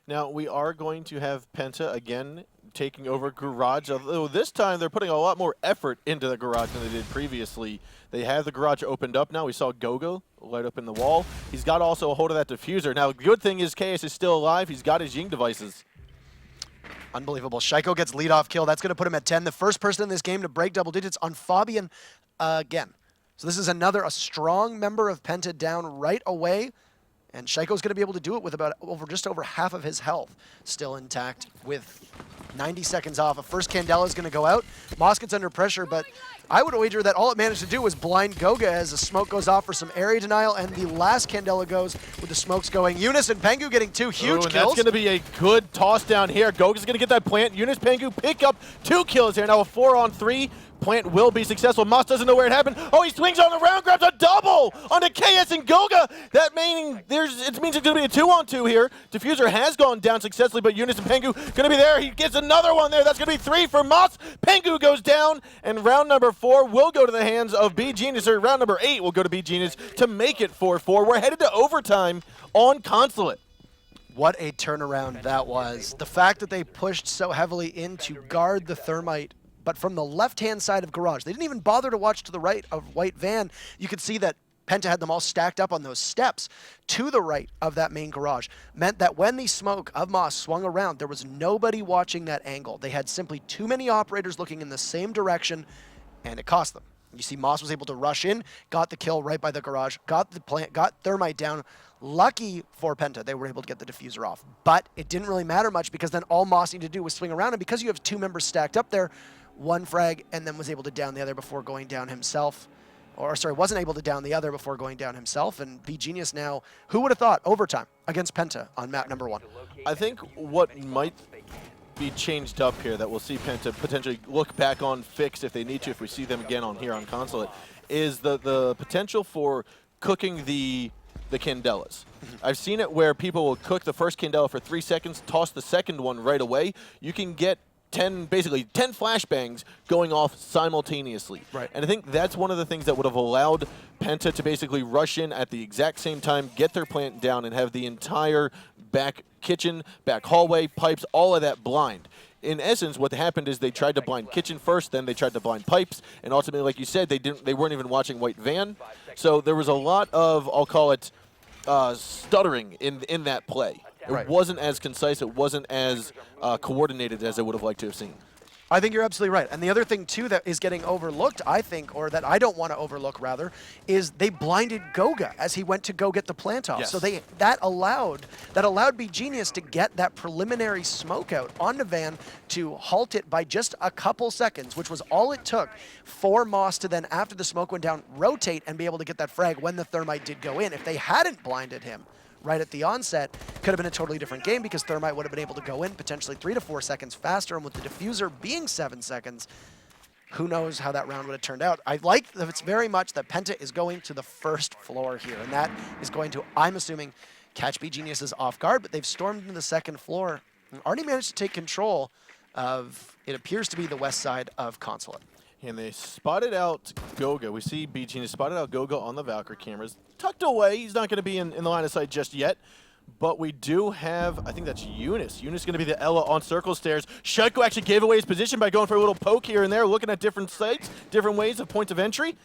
Now, we are going to have Penta again taking over Garage, although this time they're putting a lot more effort into the Garage than they did previously. They have the Garage opened up now. We saw Gogo light up in the wall. He's got also a hold of that diffuser. Now, the good thing is KS is still alive. He's got his Ying devices. Unbelievable. Shaiko gets lead-off kill. That's going to put him at 10. The first person in this game to break double digits on Fabian again. So this is a strong member of Penta down right away. And Shaiko's going to be able to do it with just over half of his health still intact with 90 seconds off. A first Candela is going to go out. Moss gets under pressure, but I would wager that all it managed to do was blind Goga as the smoke goes off for some area denial, and the last Candela goes with the smokes going. Eunice and Pengu getting two huge kills. That's going to be a good toss down here. Goga's going to get that plant. Eunice, Pengu pick up 2 kills here. Now a 4-on-3. Plant will be successful. Moss doesn't know where it happened. Oh, he swings on the round, grabs a double onto KS and Goga. That means it means it's going to be a 2-on-2 here. Diffuser has gone down successfully, but Eunice and Pengu going to be there. He gets another one there. That's going to be 3 for Moss. Pengu goes down, and round number 4 will go to the hands of beGenius, or round number 8 will go to beGenius to make it 4-4. We're headed to overtime on Consulate. What a turnaround that was. The fact that they pushed so heavily in to guard the Thermite, but from the left-hand side of Garage. They didn't even bother to watch to the right of White Van. You could see that Penta had them all stacked up on those steps to the right of that main Garage. Meant that when the smoke of Moss swung around, there was nobody watching that angle. They had simply too many operators looking in the same direction, and it cost them. You see Moss was able to rush in, got the kill right by the Garage, got the plant, got Thermite down. Lucky for Penta, they were able to get the diffuser off. But it didn't really matter much, because then all Moss needed to do was swing around, and because you have 2 members stacked up there, one frag, and then was able to down the other before going down himself. Or, sorry, wasn't able to down the other before going down himself. And beGenius now, who would have thought, overtime against Penta on map number 1. I think what might be changed up here that we'll see Penta potentially look back on, fix if they need to, if we see them again on here on Consulate, is the potential for cooking the Candelas. I've seen it where people will cook the first Candela for 3 seconds, toss the second one right away. You can get basically 10 flashbangs going off simultaneously. Right. And I think that's one of the things that would have allowed Penta to basically rush in at the exact same time, get their plant down, and have the entire back kitchen, back hallway, pipes, all of that blind. In essence, what happened is they tried to blind kitchen first, then they tried to blind pipes, and ultimately, like you said, they weren't even watching White Van. So there was a lot of, I'll call it, stuttering in that play. It wasn't as concise, it wasn't as coordinated as I would have liked to have seen. I think you're absolutely right. And the other thing, too, that is getting overlooked, I think, or that I don't want to overlook, rather, is they blinded Goga as he went to go get the plant off. Yes. So that allowed beGenius to get that preliminary smoke out onto Van to halt it by just a couple seconds, which was all it took for Moss to then, after the smoke went down, rotate and be able to get that frag when the Thermite did go in. If they hadn't blinded him right at the onset, could have been a totally different game, because Thermite would have been able to go in potentially 3 to 4 seconds faster, and with the diffuser being 7 seconds, who knows how that round would have turned out. I like it's very much that Penta is going to the first floor here, and that is going to, I'm assuming, catch beGenius off guard, but they've stormed into the second floor and already managed to take control of, it appears to be the west side of Consulate. And they spotted out Goga. We see beGenius spotted out Goga on the Valkyrie cameras. Tucked away. He's not going to be in the line of sight just yet. But we do have, I think that's Eunice. Eunice going to be the Ella on circle stairs. Shaiko actually gave away his position by going for a little poke here and there, looking at different sites, different ways of points of entry.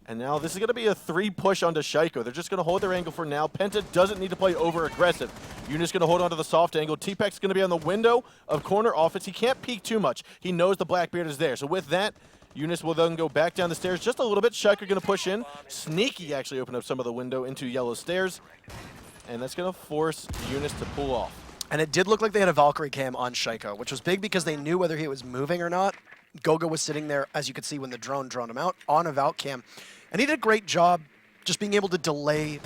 And now this is going to be a 3 push onto Shaiko. They're just going to hold their angle for now. Penta doesn't need to play over-aggressive. Eunice going to hold onto the soft angle. T-Pex is going to be on the window of corner offense. He can't peek too much. He knows the Blackbeard is there. So with that, Eunice will then go back down the stairs just a little bit. Shaika going to push in. Sneaky actually open up some of the window into yellow stairs. And that's going to force Eunice to pull off. And it did look like they had a Valkyrie cam on Shaiko, which was big because they knew whether he was moving or not. Goga was sitting there, as you could see when the drone droned him out, on a Valk cam. And he did a great job just being able to delay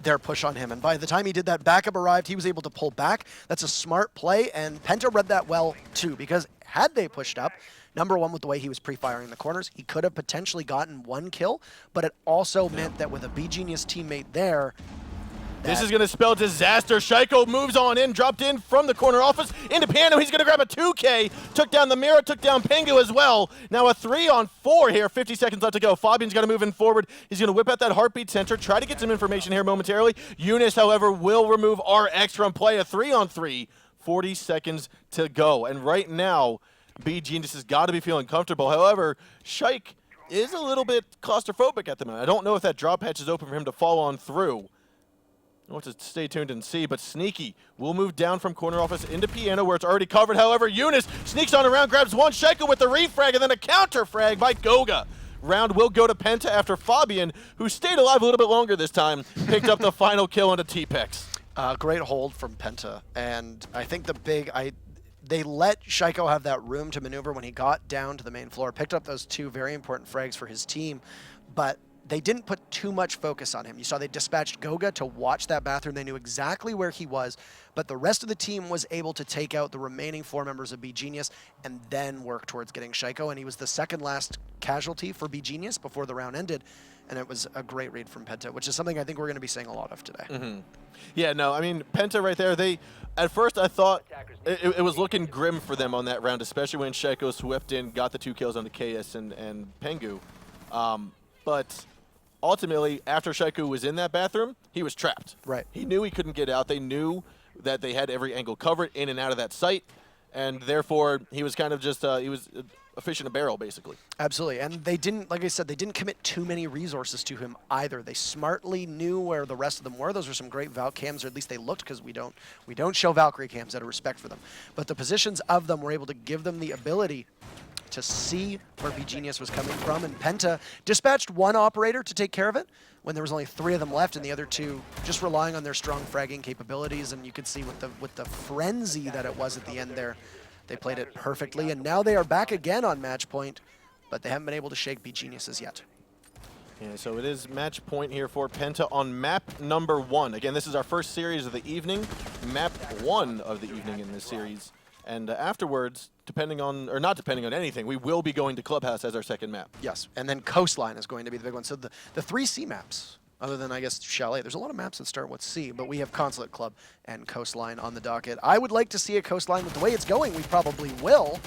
their push on him. And by the time he did that, backup arrived, he was able to pull back. That's a smart play, and Penta read that well too, because had they pushed up, number one, with the way he was pre-firing the corners, he could have potentially gotten one kill, but it also meant that with a beGenius teammate there, this is going to spell disaster. Shaiko moves on in, dropped in from the corner office into Piano. He's going to grab a 2K. Took down the Mira, took down Pengu as well. Now a 3-on-4 here, 50 seconds left to go. Fabian's got to move in forward. He's going to whip out that heartbeat sensor, try to get some information here momentarily. Eunice, however, will remove RX from play. A 3-on-3, 40 seconds to go. And right now, beGenius has got to be feeling comfortable. However, Shaik is a little bit claustrophobic at the moment. I don't know if that drop hatch is open for him to fall on through. We'll have to stay tuned and see, but Sneaky will move down from corner office into Piano where it's already covered. However, Eunice sneaks on around, grabs one, Shaiko with the refrag, and then a counter frag by Goga. Round will go to Penta after Fabian, who stayed alive a little bit longer this time, picked up the final kill onto T-Pex. Great hold from Penta, and I think they let Shaiko have that room to maneuver when he got down to the main floor, picked up those two very important frags for his team, but they didn't put too much focus on him. You saw they dispatched Goga to watch that bathroom. They knew exactly where he was, but the rest of the team was able to take out the remaining 4 members of beGenius and then work towards getting Shaiko, and he was the second last casualty for beGenius before the round ended, and it was a great read from Penta, which is something I think we're going to be seeing a lot of today. Mm-hmm. Yeah, no, I mean, Penta right there, at first I thought it was looking grim for them on that round, especially when Shaiko swept in, got the 2 kills on the KS and Pengu. But ultimately, after Shaiko was in that bathroom, he was trapped. Right. He knew he couldn't get out. They knew that they had every angle covered in and out of that site, and therefore he was kind of just he was a fish in a barrel, basically. Absolutely, and they didn't, like I said, they didn't commit too many resources to him either. They smartly knew where the rest of them were. Those were some great Valk cams, or at least they looked, because we don't show Valkyrie cams out of respect for them. But the positions of them were able to give them the ability to see where beGenius was coming from, and Penta dispatched one operator to take care of it when there was only 3 of them left, and the other 2 just relying on their strong fragging capabilities. And you could see with the frenzy that it was at the end there, they played it perfectly, and now they are back again on match point, but they haven't been able to shake beGenius as yet. Yeah, so it is match point here for Penta on map number 1. Again, this is our first series of the evening, map 1 of the evening in this series. And afterwards, depending on, or not depending on anything, we will be going to Clubhouse as our second map. Yes, and then Coastline is going to be the big one. So the 3 C maps, other than, I guess, Chalet, there's a lot of maps that start with C, but we have Consulate Club and Coastline on the docket. I would like to see a Coastline. With the way it's going, we probably will,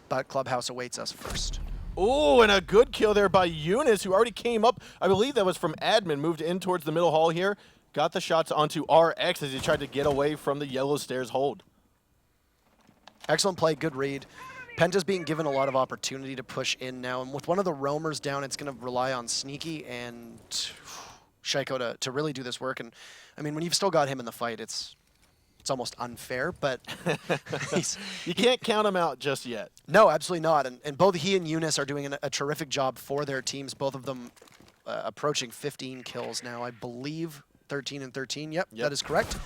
but Clubhouse awaits us first. Oh, and a good kill there by Eunice, who already came up. I believe that was from admin, moved in towards the middle hall here, got the shots onto RX as he tried to get away from the yellow stairs hold. Excellent play, good read. Penta's being given a lot of opportunity to push in now, and with one of the roamers down, it's going to rely on Sneaky and Shaiko to really do this work. And I mean, when you've still got him in the fight, it's almost unfair, but you can't count him out just yet. No, absolutely not. And both he and Eunice are doing a terrific job for their teams, both of them approaching 15 kills now, I believe. 13 and 13, yep. That is correct.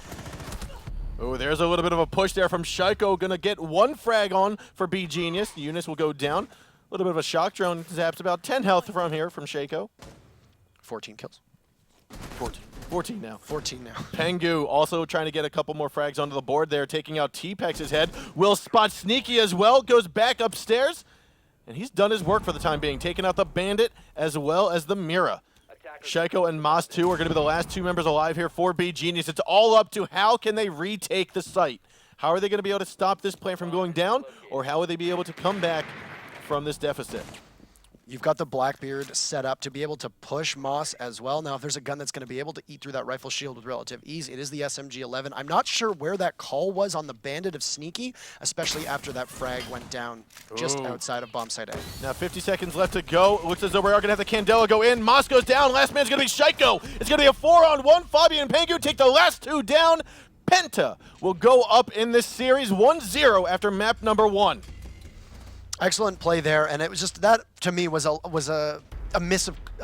Oh, there's a little bit of a push there from Shaiko. Gonna get 1 frag on for beGenius. Eunice will go down. A little bit of a shock drone zaps about 10 health from here from Shaiko. 14 kills. 14 now. 14 now. Pengu also trying to get a couple more frags onto the board there, taking out T-Pex's head. Will spot Sneaky as well, goes back upstairs, and he's done his work for the time being, taking out the Bandit as well as the Mira. Shaiko and Mas 2 are going to be the last 2 members alive here for beGenius. It's all up to how can they retake the site. How are they going to be able to stop this plan from going down, or how will they be able to come back from this deficit? You've got the Blackbeard set up to be able to push Moss as well. Now, if there's a gun that's going to be able to eat through that rifle shield with relative ease, it is the SMG-11. I'm not sure where that call was on the Bandit of Sneaky, especially after that frag went down just outside of bomb site A. Now 50 seconds left to go. It looks as though we are going to have the Candela go in. Moss goes down. Last man's going to be Shaiko. It's going to be a 4-on-1. Fabian and Pengu take the last 2 down. Penta will go up in this series 1-0 after map number 1. Excellent play there, and it was just that to me was a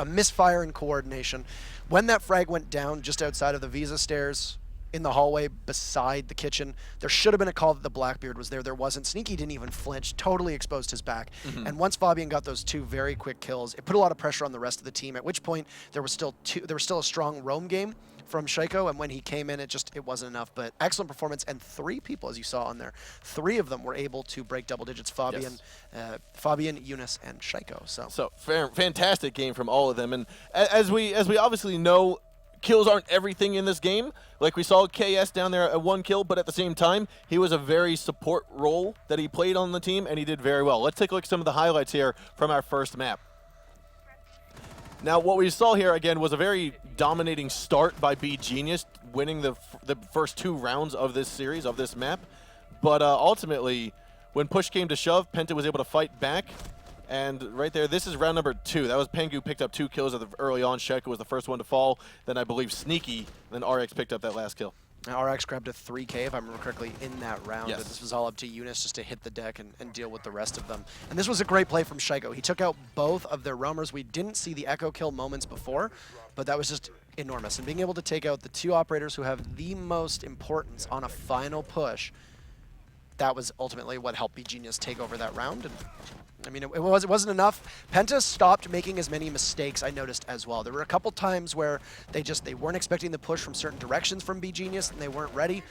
misfire in coordination. When that frag went down just outside of the Visa stairs in the hallway beside the kitchen, there should have been a call that the Blackbeard was there. There wasn't. Sneaky didn't even flinch, totally exposed his back. And once Fabian got those 2 very quick kills, it put a lot of pressure on the rest of the team, at which point there was still a strong roam game from Shaiko, and when he came in, it wasn't enough. But excellent performance, and 3 people, as you saw on there, 3 of them were able to break double digits. Fabian, Eunice, and Shaiko. So fantastic game from all of them, and as we obviously know, kills aren't everything in this game. Like we saw KS down there at 1 kill, but at the same time, he was a very support role that he played on the team, and he did very well. Let's take a look at some of the highlights here from our first map. Now, what we saw here, again, was a very dominating start by beGenius, winning the first 2 rounds of this series, of this map. But ultimately, when push came to shove, Penta was able to fight back. And right there, this is round number 2. That was Pengu picked up 2 kills early on. Shaiko was the first one to fall. Then I believe Sneaky, then RX picked up that last kill. RX grabbed a 3K, if I remember correctly, in that round. Yes. But this was all up to Eunice just to hit the deck and deal with the rest of them. And this was a great play from Shaiko. He took out both of their roamers. We didn't see the echo kill moments before, but that was just enormous. And being able to take out the 2 operators who have the most importance on a final push, that was ultimately what helped beGenius take over that round. And I mean, it wasn't enough. Penta stopped making as many mistakes, I noticed as well. There were a couple times where they weren't expecting the push from certain directions from beGenius, and they weren't ready,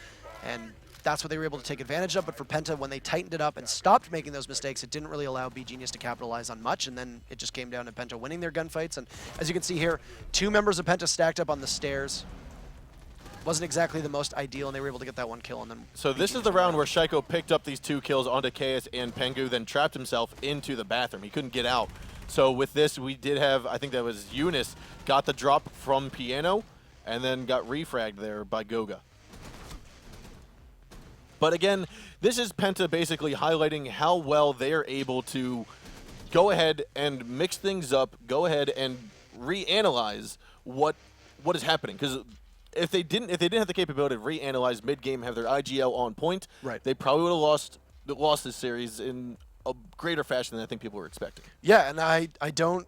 and that's what they were able to take advantage of. But for Penta, when they tightened it up and stopped making those mistakes, it didn't really allow beGenius to capitalize on much, and then it just came down to Penta winning their gunfights. And as you can see here, 2 members of Penta stacked up on the stairs. Wasn't exactly the most ideal, and they were able to get that 1 kill. And then so this is the round where Shaiko picked up these 2 kills onto KS and Pengu, then trapped himself into the bathroom. He couldn't get out. So with this, we did have, I think that was Eunice, got the drop from Piano, and then got refragged there by Goga. But again, this is Penta basically highlighting how well they are able to go ahead and mix things up, go ahead and reanalyze what is happening. Because if they didn't have the capability to reanalyze mid-game, have their IGL on point, right, they probably would have lost this series in a greater fashion than I think people were expecting. Yeah, and I don't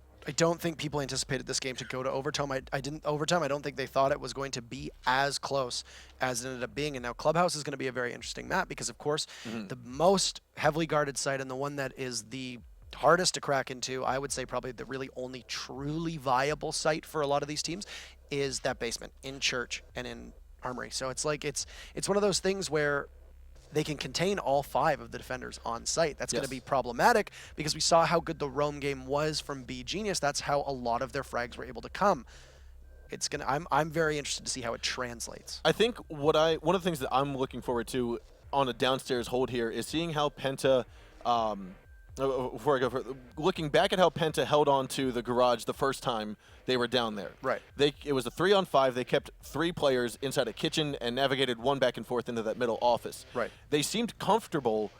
think people anticipated this game to go to overtime. I don't think they thought it was going to be as close as it ended up being. And now Clubhouse is going to be a very interesting map because, of course, the most heavily guarded site and the one that is the hardest to crack into, I would say probably the really only truly viable site for a lot of these teams, is that basement in Church and in Armory. So it's like it's one of those things where they can contain all 5 of the defenders on site. That's going to be problematic because we saw how good the roam game was from beGenius. That's how a lot of their frags were able to come. It's gonna. I'm very interested to see how it translates. I think one of the things that I'm looking forward to on a downstairs hold here is seeing how Penta. Before I go further, looking back at how Penta held on to the garage the first time they were down there. Right. It was a 3-on-5. They kept 3 players inside a kitchen and navigated 1 back and forth into that middle office. Right. They seemed comfortable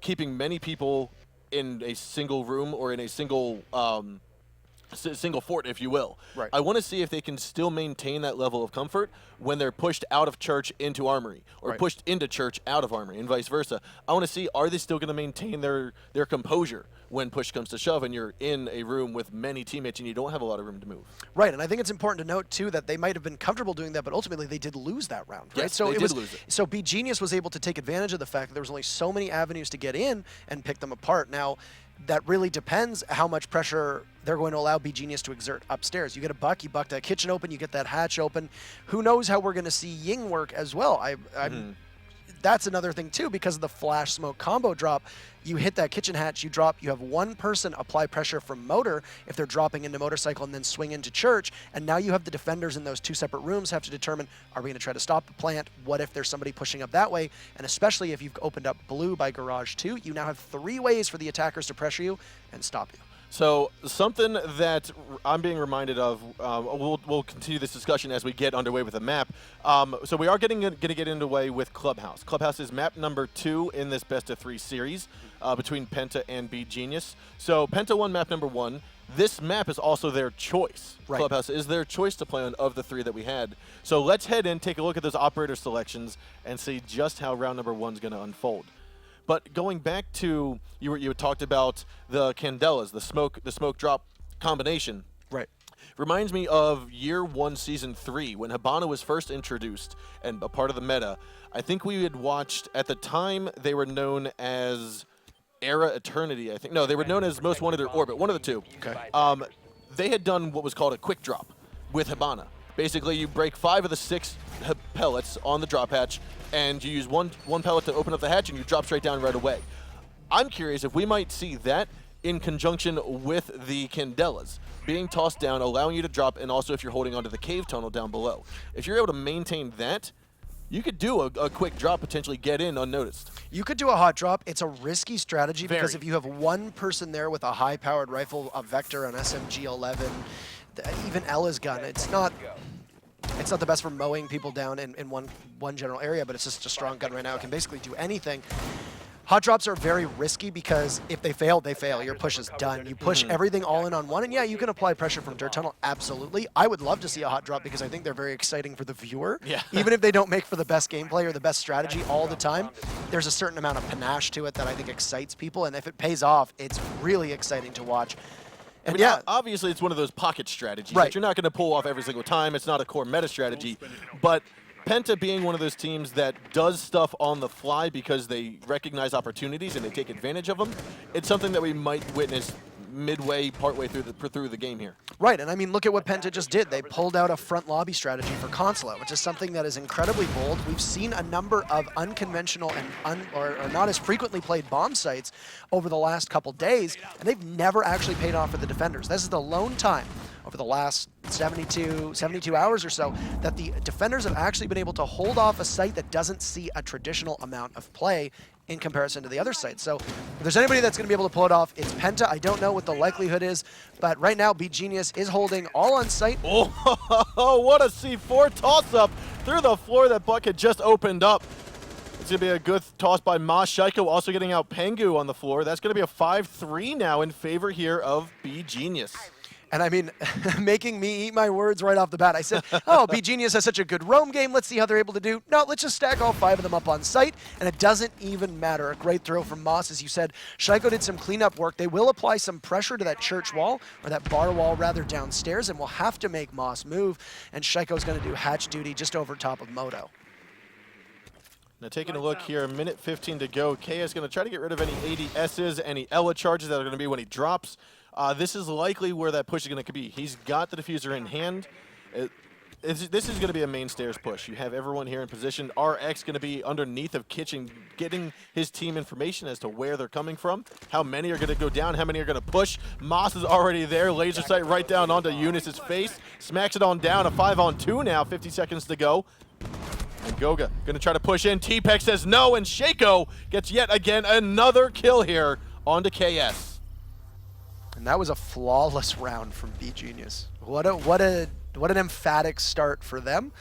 keeping many people in a single room or in a single fort, if you will. Right. I want to see if they can still maintain that level of comfort when they're pushed out of Church into Armory, or pushed into Church out of Armory, and vice versa. I want to see, are they still going to maintain their composure when push comes to shove and you're in a room with many teammates and you don't have a lot of room to move. Right, and I think it's important to note, too, that they might have been comfortable doing that, but ultimately they did lose that round, right? Yes, So they did lose it. So beGenius was able to take advantage of the fact that there was only so many avenues to get in and pick them apart. Now, that really depends how much pressure they're going to allow beGenius to exert upstairs. You get a buck, you buck that kitchen open, you get that hatch open. Who knows how we're going to see Ying work as well. That's another thing, too, because of the flash smoke combo drop. You hit that kitchen hatch, you drop, you have 1 person apply pressure from motor if they're dropping into motorcycle and then swing into Church, and now you have the defenders in those 2 separate rooms have to determine, are we going to try to stop the plant? What if there's somebody pushing up that way? And especially if you've opened up blue by garage 2, you now have 3 ways for the attackers to pressure you and stop you. So something that I'm being reminded of, we'll continue this discussion as we get underway with the map. So we are going to get underway with Clubhouse. Clubhouse is map number 2 in this best-of-3 series between Penta and beGenius. So Penta won map number 1. This map is also their choice. Right. Clubhouse is their choice to play on of the 3 that we had. So let's head in, take a look at those operator selections, and see just how round number 1 is going to unfold. But going back to, you had talked about the Candelas, the smoke drop combination. Right. Reminds me of Year 1, Season 3, when Hibana was first introduced and a part of the meta. I think we had watched, at the time, they were known as Era Eternity, I think. No, they were known as Most Wanted or Orbit, one of the two. Okay. They had done what was called a quick drop with Hibana. Basically, you break 5 of the 6 pellets on the drop hatch, and you use one pellet to open up the hatch, and you drop straight down right away. I'm curious if we might see that in conjunction with the Candelas being tossed down, allowing you to drop, and also if you're holding onto the cave tunnel down below. If you're able to maintain that, you could do a quick drop, potentially get in unnoticed. You could do a hot drop. It's a risky strategy Very. because if you have one person there with a high-powered rifle, a Vector, an SMG-11, even Ella's gun, it's not the best for mowing people down in one general area, but it's just a strong gun right now. It can basically do anything. Hot drops are very risky because if they fail, they fail. Your push is done. You push everything all in on one, and yeah, you can apply pressure from dirt tunnel, absolutely. I would love to see a hot drop because I think they're very exciting for the viewer. Yeah. Even if they don't make for the best gameplay or the best strategy all the time, there's a certain amount of panache to it that I think excites people, and if it pays off, it's really exciting to watch. And I mean, yeah, obviously it's one of those pocket strategies Right. that you're not going to pull off every single time. It's not a core meta strategy, but Penta being one of those teams that does stuff on the fly because they recognize opportunities and they take advantage of them, it's something that we might witness midway, partway through the game here. right, and I mean, look at what Penta just did. They pulled out a front lobby strategy for Consulate, which is something that is incredibly bold. We've seen a number of unconventional and or not as frequently played bomb sites over the last couple days, and they've never actually paid off for the defenders. This is the lone time over the last 72 hours or so that the defenders have actually been able to hold off a site that doesn't see a traditional amount of play in comparison to the other sites. So if there's anybody that's going to be able to pull it off, it's Penta. I don't know what the likelihood is, but right now beGenius is holding all on site. Oh, what a C4 toss-up through the floor that Buck had just opened up. It's going to be a good toss by Ma. Shaiko also getting out Pengu on the floor. That's going to be a 5-3 now in favor here of beGenius. And I mean, making me eat my words right off the bat. I said, oh, beGenius has such a good roam game. Let's see how they're able to do. No, let's just stack all 5 of them up on site, and it doesn't even matter. A great throw from Moss, as you said. Shaiko did some cleanup work. They will apply some pressure to that church wall, or that bar wall, rather, downstairs, and will have to make Moss move. And Shaiko's going to do hatch duty just over top of Moto. Now taking a look here, a minute 15 to go. KS is going to try to get rid of any ADSs, any Ella charges that are going to be when he drops. This is likely where that push is going to be. He's got the diffuser in hand. This is going to be a main stairs push. You have everyone here in position. RX going to be underneath of Kitchen, getting his team information as to where they're coming from, how many are going to go down, how many are going to push. Moss is already there. Laser sight right down onto Eunice's face. Smacks it on down. A 5-on-2 now. 50 seconds to go. And Goga going to try to push in. T-Peck says no, and Shaiko gets yet again another kill here onto KS. And that was a flawless round from beGenius. What an emphatic start for them.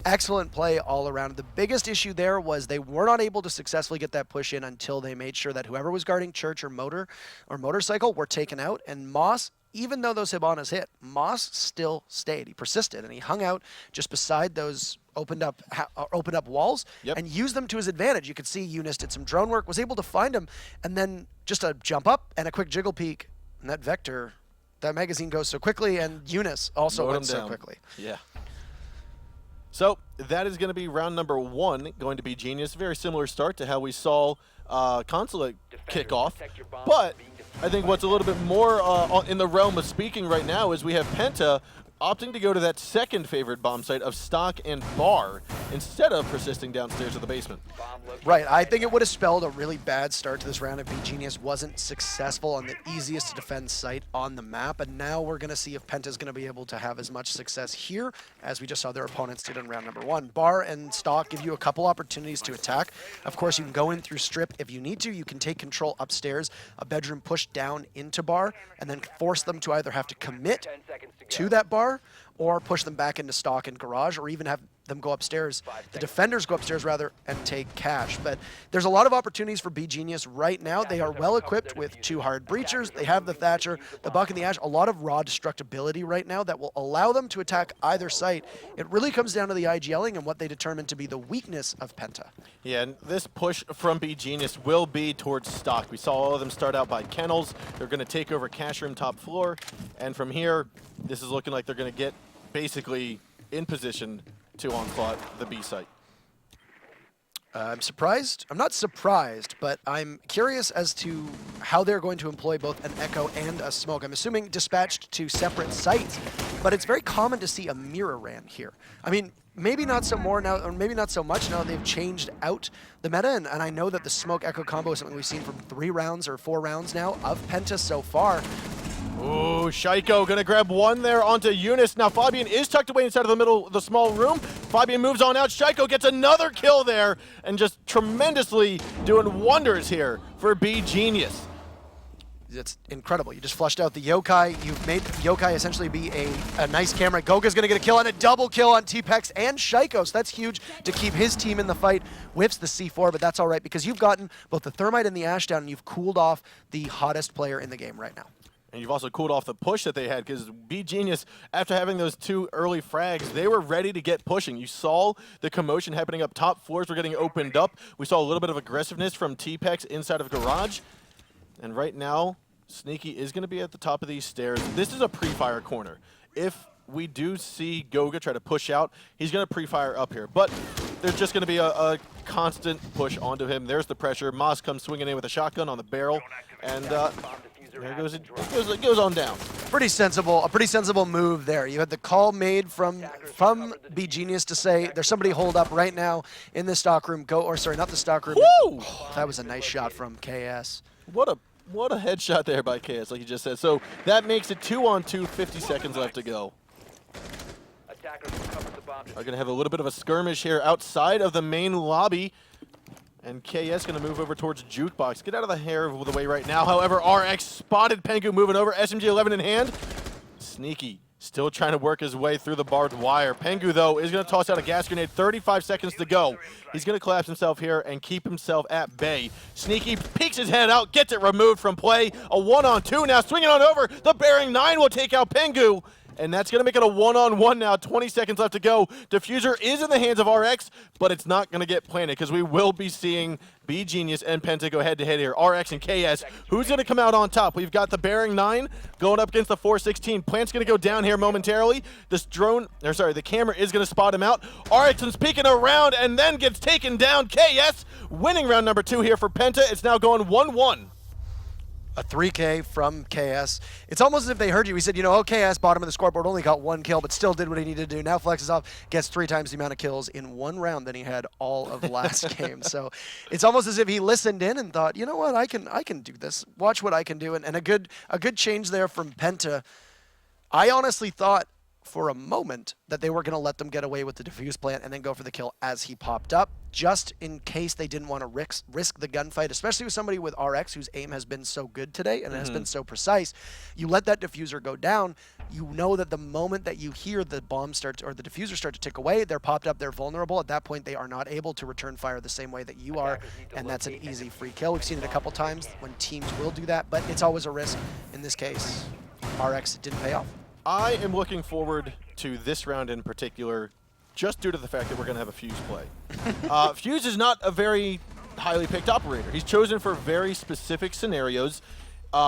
Excellent play all around. The biggest issue there was they were not able to successfully get that push in until they made sure that whoever was guarding church or motorcycle were taken out. And Moss, even though those Hibanas hit, Moss still stayed. He persisted, and he hung out just beside those opened up walls and used them to his advantage. You could see Eunice did some drone work, was able to find him, and then just a jump up and a quick jiggle peek. And that Vector, that magazine goes so quickly, and Eunice also went so quickly. Yeah. So that is going to be round number 1, going to beGenius. Very similar start to how we saw Consulate kick off. But I think what's a little bit more in the realm of speaking right now is we have Penta opting to go to that second favorite bomb site of Stock and Bar instead of persisting downstairs to the basement. Right, I think it would have spelled a really bad start to this round if beGenius wasn't successful on the easiest to defend site on the map, and now we're going to see if Penta's going to be able to have as much success here as we just saw their opponents did in round number 1. Bar and Stock give you a couple opportunities to attack. Of course, you can go in through strip if you need to. You can take control upstairs, a bedroom push down into Bar, and then force them to either have to commit to that Bar or push them back into Stock and Garage, or even have them go upstairs, the defenders go upstairs rather, and take cash. But there's a lot of opportunities for beGenius right now. They are well equipped with 2 hard breachers. They have the Thatcher, the Buck, and the Ash. A lot of raw destructibility right now that will allow them to attack either site. It really comes down to the IGLing and what they determine to be the weakness of Penta. Yeah, and this push from beGenius will be towards stock. We saw all of them start out by kennels. They're going to take over cash room top floor. And from here, this is looking like they're going to get basically in position to onslaught the B site. I'm surprised. I'm not surprised, but I'm curious as to how they're going to employ both an Echo and a Smoke. I'm assuming dispatched to separate sites, but it's very common to see a mirror ran here. I mean, maybe not so more now, or maybe not so much now that they've changed out the meta, and I know that the Smoke Echo combo is something we've seen from 3 rounds or 4 rounds now of Penta so far. Ooh, Shaiko gonna grab one there onto Eunice. Now Fabian is tucked away inside of the middle of the small room. Fabian moves on out. Shaiko gets another kill there and just tremendously doing wonders here for beGenius. It's incredible. You just flushed out the Yokai. You've made Yokai essentially be a nice camera. Goga's going to get a kill and a double kill on T-Pex and Shaiko, so that's huge to keep his team in the fight. Whiffs the C4, but that's all right because you've gotten both the Thermite and the Ash down, and you've cooled off the hottest player in the game right now. And you've also cooled off the push that they had because beGenius, after having those 2 early frags, they were ready to get pushing. You saw the commotion happening up top. Floors were getting opened up. We saw a little bit of aggressiveness from T-Pex inside of Garage. And right now, Sneaky is going to be at the top of these stairs. This is a pre-fire corner. If we do see Goga try to push out, he's going to pre-fire up here. But there's just going to be a constant push onto him. There's the pressure. Moss comes swinging in with a shotgun on the barrel. And there it goes on down. A pretty sensible move there. You had the call made from beGenius to say there's somebody holed up right now in the stock room. Sorry, not the stock room. Oh, that was a nice shot from KS. What a headshot there by KS, like you just said. So that makes it 2-on-2, 50 seconds left to go. Are going to have a little bit of a skirmish here outside of the main lobby. And KS going to move over towards Jukebox. Get out of the hair of the way right now. However, RX spotted Pengu moving over. SMG-11 in hand. Sneaky still trying to work his way through the barbed wire. Pengu, though, is going to toss out a gas grenade. 35 seconds to go. He's going to collapse himself here and keep himself at bay. Sneaky peeks his head out, gets it removed from play. A 1-on-2 now, swinging on over. The Bearing 9 will take out Pengu. And that's going to make it a 1-on-1 now. 20 seconds left to go. Diffuser is in the hands of RX, but it's not going to get planted because we will be seeing beGenius and Penta go head-to-head here. RX and KS. Who's going to come out on top? We've got the Bearing 9 going up against the 416. Plant's going to go down here momentarily. The camera is going to spot him out. RX is peeking around and then gets taken down. KS winning round number 2 here for Penta. It's now going 1-1. A 3K from KS. It's almost as if they heard you. He said, you know, KS, bottom of the scoreboard, only got 1 kill, but still did what he needed to do. Now flexes off, gets 3 times the amount of kills in 1 round than he had all of last game. So it's almost as if he listened in and thought, you know what, I can do this. Watch what I can do. And a good change there from Penta. I honestly thought for a moment that they were going to let them get away with the defuse plant and then go for the kill as he popped up, just in case they didn't want to risk the gunfight, especially with somebody with RX whose aim has been so good today and has been so precise. You let that diffuser go down, you know that the moment that you hear the bomb start or the diffuser start to tick away, they're popped up, they're vulnerable. At that point, they are not able to return fire the same way that you are, and that's an easy free kill. We've seen it a couple times when teams will do that, but it's always a risk. In this case, RX didn't pay off. I am looking forward to this round in particular, just due to the fact that we're going to have a Fuse play. Fuse is not a very highly picked operator. He's chosen for very specific scenarios,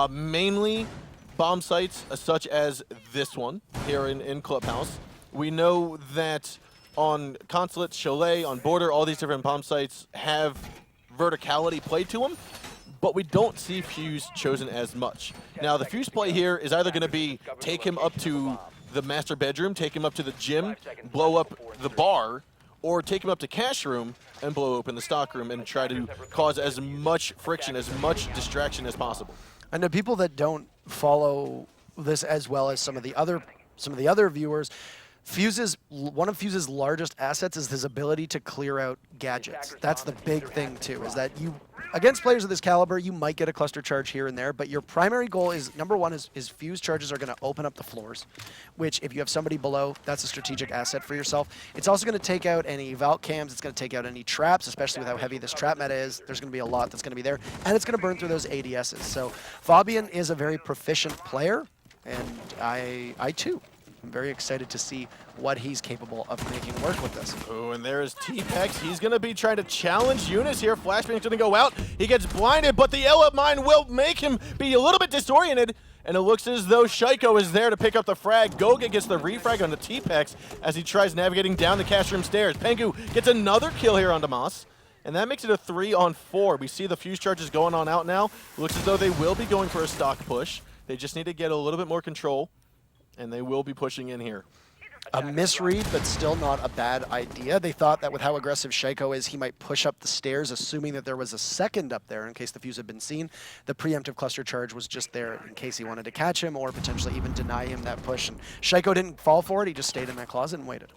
mainly bomb sites such as this one here in Clubhouse. We know that on Consulate, Chalet, on Border, all these different bomb sites have verticality played to them, but we don't see Fuse chosen as much. Now, the Fuse play here is either going to be take him up to the master bedroom, take him up to the gym, blow up the bar, or take him up to cash room and blow open the stock room and try to cause as much friction, as much distraction as possible. And the people that don't follow this as well as some of the other viewers, one of Fuse's largest assets is his ability to clear out gadgets. That's the big thing too, is that against players of this caliber, you might get a cluster charge here and there, but your primary goal is, number one, is fuse charges are going to open up the floors, which if you have somebody below, that's a strategic asset for yourself. It's also going to take out any vault cams. It's going to take out any traps, especially with how heavy this trap meta is. There's going to be a lot that's going to be there, and it's going to burn through those ADSs. So Fabian is a very proficient player, and I too am very excited to see what he's capable of making work with this. Oh, and there is T-Pex. He's going to be trying to challenge Eunice here. Flashbang's going to go out. He gets blinded, but the Ella Mine will make him be a little bit disoriented. And it looks as though Shaiko is there to pick up the frag. Goga gets the refrag on the T-Pex as he tries navigating down the cash room stairs. Pengu gets another kill here on Damas. And that makes it a 3-on-4. We see the fuse charges going on out now. Looks as though they will be going for a stock push. They just need to get a little bit more control. And they will be pushing in here. A misread, but still not a bad idea. They thought that with how aggressive Shaiko is, he might push up the stairs, assuming that there was a second up there in case the fuse had been seen. The preemptive cluster charge was just there in case he wanted to catch him or potentially even deny him that push. And Shaiko didn't fall for it. He just stayed in that closet and waited.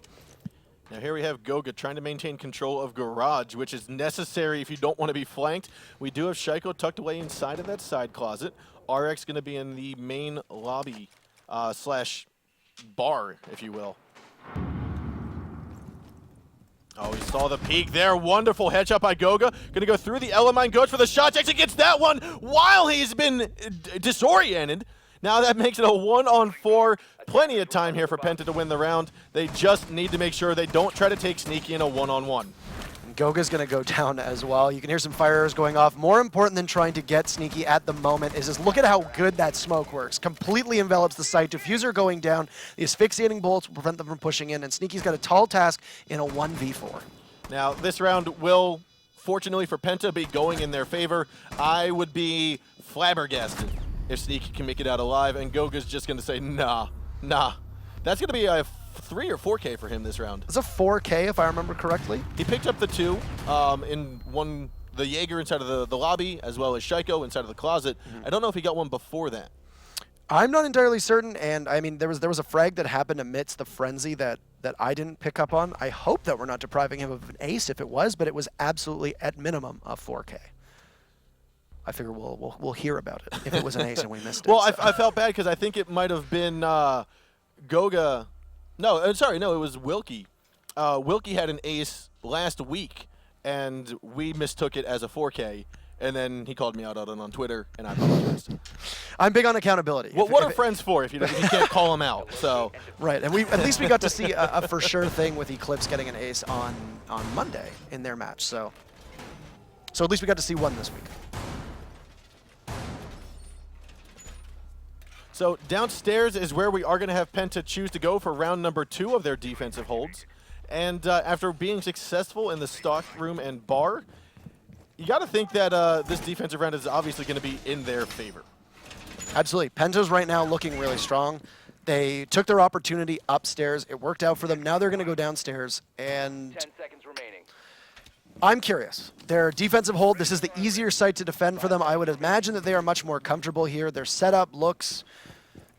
Now here we have Goga trying to maintain control of Garage, which is necessary if you don't want to be flanked. We do have Shaiko tucked away inside of that side closet. RX going to be in the main lobby slash bar, if you will. Oh, we saw the peek there. Wonderful headshot by Goga. Going to go through the Elamine, goes for the shot. Actually gets that one while he's been disoriented. Now that makes it a 1-on-4. Plenty of time here for Penta to win the round. They just need to make sure they don't try to take Sneaky in a 1-on-1. Goga's going to go down as well. You can hear some fire arrows going off. More important than trying to get Sneaky at the moment is just look at how good that smoke works. Completely envelops the site. Diffuser going down. The asphyxiating bullets will prevent them from pushing in, and Sneaky's got a tall task in a 1v4. Now, this round will, fortunately for Penta, be going in their favor. I would be flabbergasted if Sneaky can make it out alive, and Goga's just going to say, nah. That's going to be a 3 or 4K for him this round. It's a 4K, if I remember correctly. He picked up the 2 in one, the Jaeger inside of the lobby, as well as Shaiko inside of the closet. I don't know if he got one before that. I'm not entirely certain, and I mean, there was a frag that happened amidst the frenzy that I didn't pick up on. I hope that we're not depriving him of an ace if it was, but it was absolutely, at minimum, a 4K. I figure we'll hear about it if it was an ace and we missed it. Well, so. I felt bad because I think it might have been Goga. No, sorry, no, it was Wilkie. Wilkie had an ace last week, and we mistook it as a 4K. And then he called me out on Twitter, and I apologized. I'm big on accountability. What are friends for if you can't call them out? So right, and at least we got to see a for sure thing with Eclipse getting an ace on Monday in their match. So at least we got to see one this week. So downstairs is where we are going to have Penta choose to go for round number 2 of their defensive holds. And after being successful in the stock room and bar, you got to think that this defensive round is obviously going to be in their favor. Absolutely. Penta's right now looking really strong. They took their opportunity upstairs. It worked out for them. Now they're going to go downstairs. And 10 seconds remaining. I'm curious. Their defensive hold, this is the easier site to defend for them. I would imagine that they are much more comfortable here. Their setup looks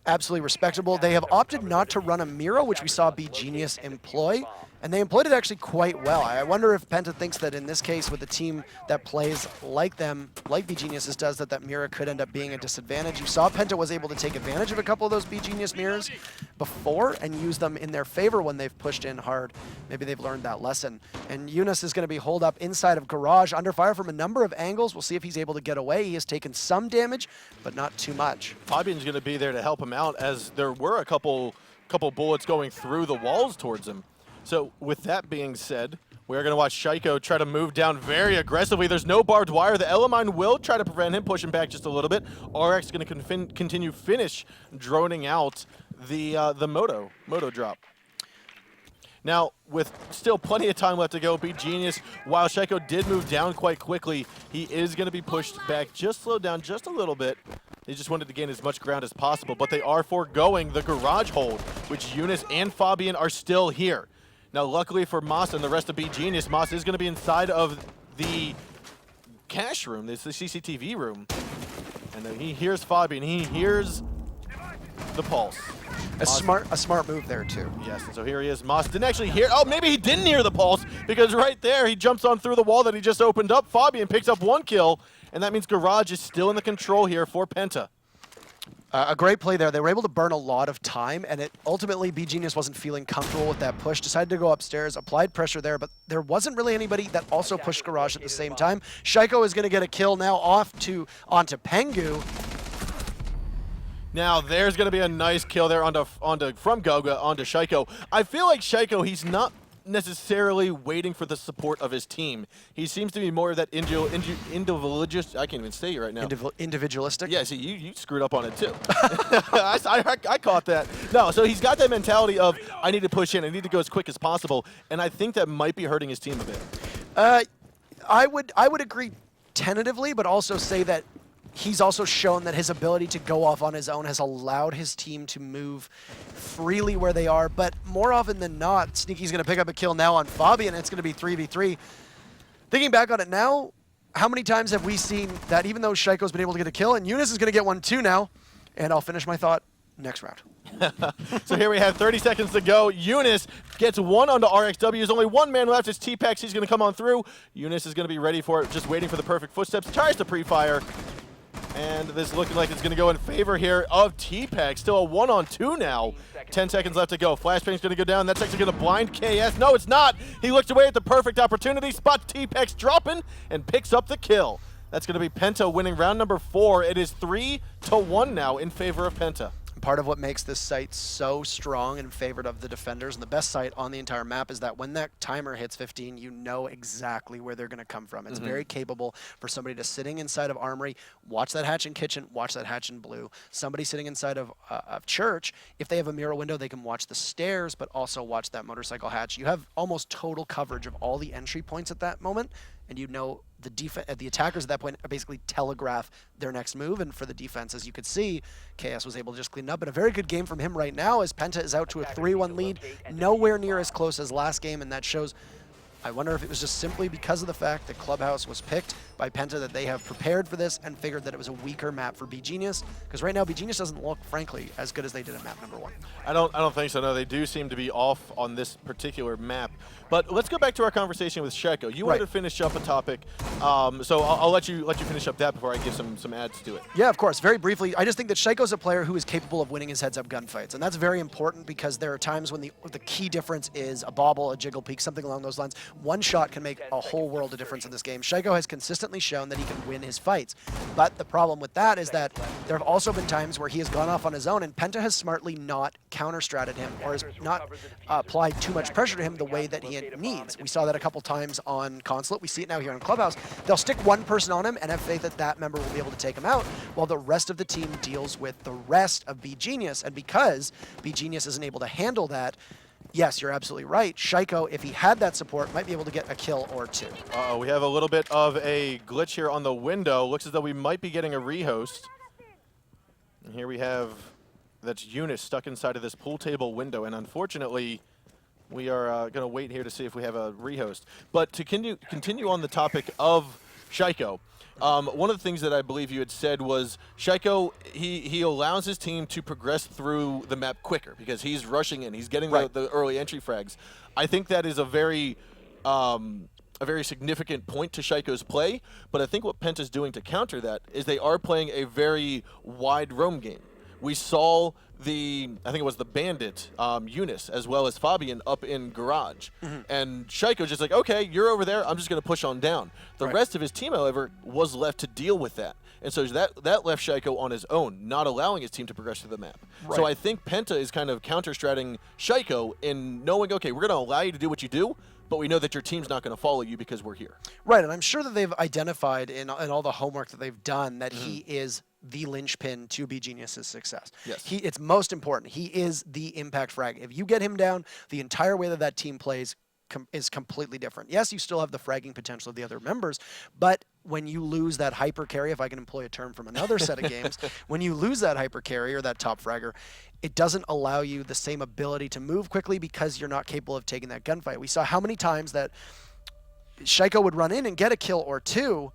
absolutely respectable. They have opted not to run a Miro, which we saw beGenius employ, and they employed it actually quite well. I wonder if Penta thinks that in this case, with a team that plays like them, like beGenius's does, that Mira could end up being a disadvantage. You saw Penta was able to take advantage of a couple of those beGenius mirrors before and use them in their favor when they've pushed in hard. Maybe they've learned that lesson. And Eunice is going to be holed up inside of Garage, under fire from a number of angles. We'll see if he's able to get away. He has taken some damage, but not too much. Fabian's going to be there to help him out, as there were a couple bullets going through the walls towards him. So with that being said, we're going to watch Shaiko try to move down very aggressively. There's no barbed wire. The Elamine will try to prevent him, push him back just a little bit. RX is going to continue finish droning out the Moto drop. Now, with still plenty of time left to go, beGenius, while Shaiko did move down quite quickly, he is going to be pushed back, just slowed down just a little bit. They just wanted to gain as much ground as possible, but they are foregoing the Garage hold, which Eunice and Fabian are still here. Now, luckily for Moss and the rest of beGenius, Moss is going to be inside of the cash room, this is the CCTV room. And then he hears Fabian, he hears the pulse. A smart move there, too. Yes, and so here he is. Moss didn't actually hear. Oh, maybe he didn't hear the pulse because right there he jumps on through the wall that he just opened up. Fabian picks up 1 kill, and that means Garage is still in the control here for Penta. A great play there. They were able to burn a lot of time, and ultimately beGenius wasn't feeling comfortable with that push, decided to go upstairs, applied pressure there, but there wasn't really anybody that also pushed Garage at the same time. Shaiko is going to get a kill now onto Pengu. Now there's going to be a nice kill there from Goga onto Shaiko. I feel like Shaiko, he's not necessarily waiting for the support of his team. He seems to be more of that individualist. I can't even say it right now. Individualistic? Yeah, see, you screwed up on it too. I caught that. No, so he's got that mentality of, I need to push in, I need to go as quick as possible, and I think that might be hurting his team a bit. I would agree tentatively, but also say that he's also shown that his ability to go off on his own has allowed his team to move freely where they are, but more often than not, Sneaky's going to pick up a kill now on Fabian, and it's going to be 3v3. Thinking back on it now, how many times have we seen that even though Shaiko's been able to get a kill, and Eunice is going to get one too now, and I'll finish my thought next round. So here we have 30 seconds to go. Eunice gets 1 onto RXW. There's only 1 man left. It's T-Pex. He's going to come on through. Eunice is going to be ready for it, just waiting for the perfect footsteps. Tries to pre-fire. And this is looking like it's going to go in favor here of T-Pex. Still a 1-on-2 now. 10 seconds left to go. Flashbang's going to go down. That's actually going to blind KS. No, it's not. He looks away at the perfect opportunity. Spots T-Pex dropping and picks up the kill. That's going to be Penta winning round number 4. It is 3-1 now in favor of Penta. Part of what makes this site so strong in favor of the defenders and the best site on the entire map is that when that timer hits 15, you know exactly where they're going to come from. It's very capable for somebody to sitting inside of Armory, watch that hatch in Kitchen, watch that hatch in Blue. Somebody sitting inside of Church, if they have a mirror window, they can watch the stairs, but also watch that motorcycle hatch. You have almost total coverage of all the entry points at that moment, and you know the attackers at that point basically telegraph their next move, and for the defense, as you could see, KS was able to just clean up. But a very good game from him right now as Penta is out to a 3-1 lead, nowhere near as close as last game, and that shows. I wonder if it was just simply because of the fact that Clubhouse was picked by Penta, that they have prepared for this and figured that it was a weaker map for beGenius, because right now beGenius doesn't look, frankly, as good as they did at map number 1. I don't think so. No, they do seem to be off on this particular map. But let's go back to our conversation with Shaiko. You wanted to finish up a topic, so I'll let you finish up that before I give some ads to it. Yeah, of course. Very briefly, I just think that Shaiko's a player who is capable of winning his heads-up gunfights, and that's very important because there are times when the key difference is a bobble, a jiggle peek, something along those lines. One shot can make a whole world of difference in this game. Shaiko has consistently shown that he can win his fights, but the problem with that is that there have also been times where he has gone off on his own, and Penta has smartly not counter-stratted him or has not applied too much pressure to him the way that he needs. We saw that a couple times on Consulate. We see it now here on Clubhouse. They'll stick one person on him and have faith that that member will be able to take him out, while the rest of the team deals with the rest of beGenius. And because beGenius isn't able to handle that, yes, you're absolutely right. Shaiko, if he had that support, might be able to get a kill or 2. We have a little bit of a glitch here on the window. Looks as though we might be getting a rehost. And here we have, that's Eunice stuck inside of this pool table window, and unfortunately, we are going to wait here to see if we have a rehost. But to continue on the topic of Shaiko, one of the things that I believe you had said was Shaiko, he allows his team to progress through the map quicker because he's rushing in. He's getting the early entry frags. I think that is a very significant point to Shaiko's play, but I think what Penta's doing to counter that is they are playing a very wide roam game. We saw I think it was the Bandit, Eunice, as well as Fabian up in Garage. And Shaiko's just like, okay, you're over there, I'm just going to push on down. The rest of his team, however, was left to deal with that. And so that left Shaiko on his own, not allowing his team to progress through the map. So I think Penta is kind of counter-stratting Shaiko in knowing, okay, we're going to allow you to do what you do, but we know that your team's not going to follow you because we're here. Right, and I'm sure that they've identified in all the homework that they've done that he is the linchpin to beGenius's success. Yes. It's most important. He is the impact frag. If you get him down, the entire way that team plays is completely different. Yes, you still have the fragging potential of the other members, but when you lose that hyper carry, if I can employ a term from another set of games, when you lose that hyper carry or that top fragger, it doesn't allow you the same ability to move quickly because you're not capable of taking that gunfight. We saw how many times that Shaiko would run in and get a kill or 2,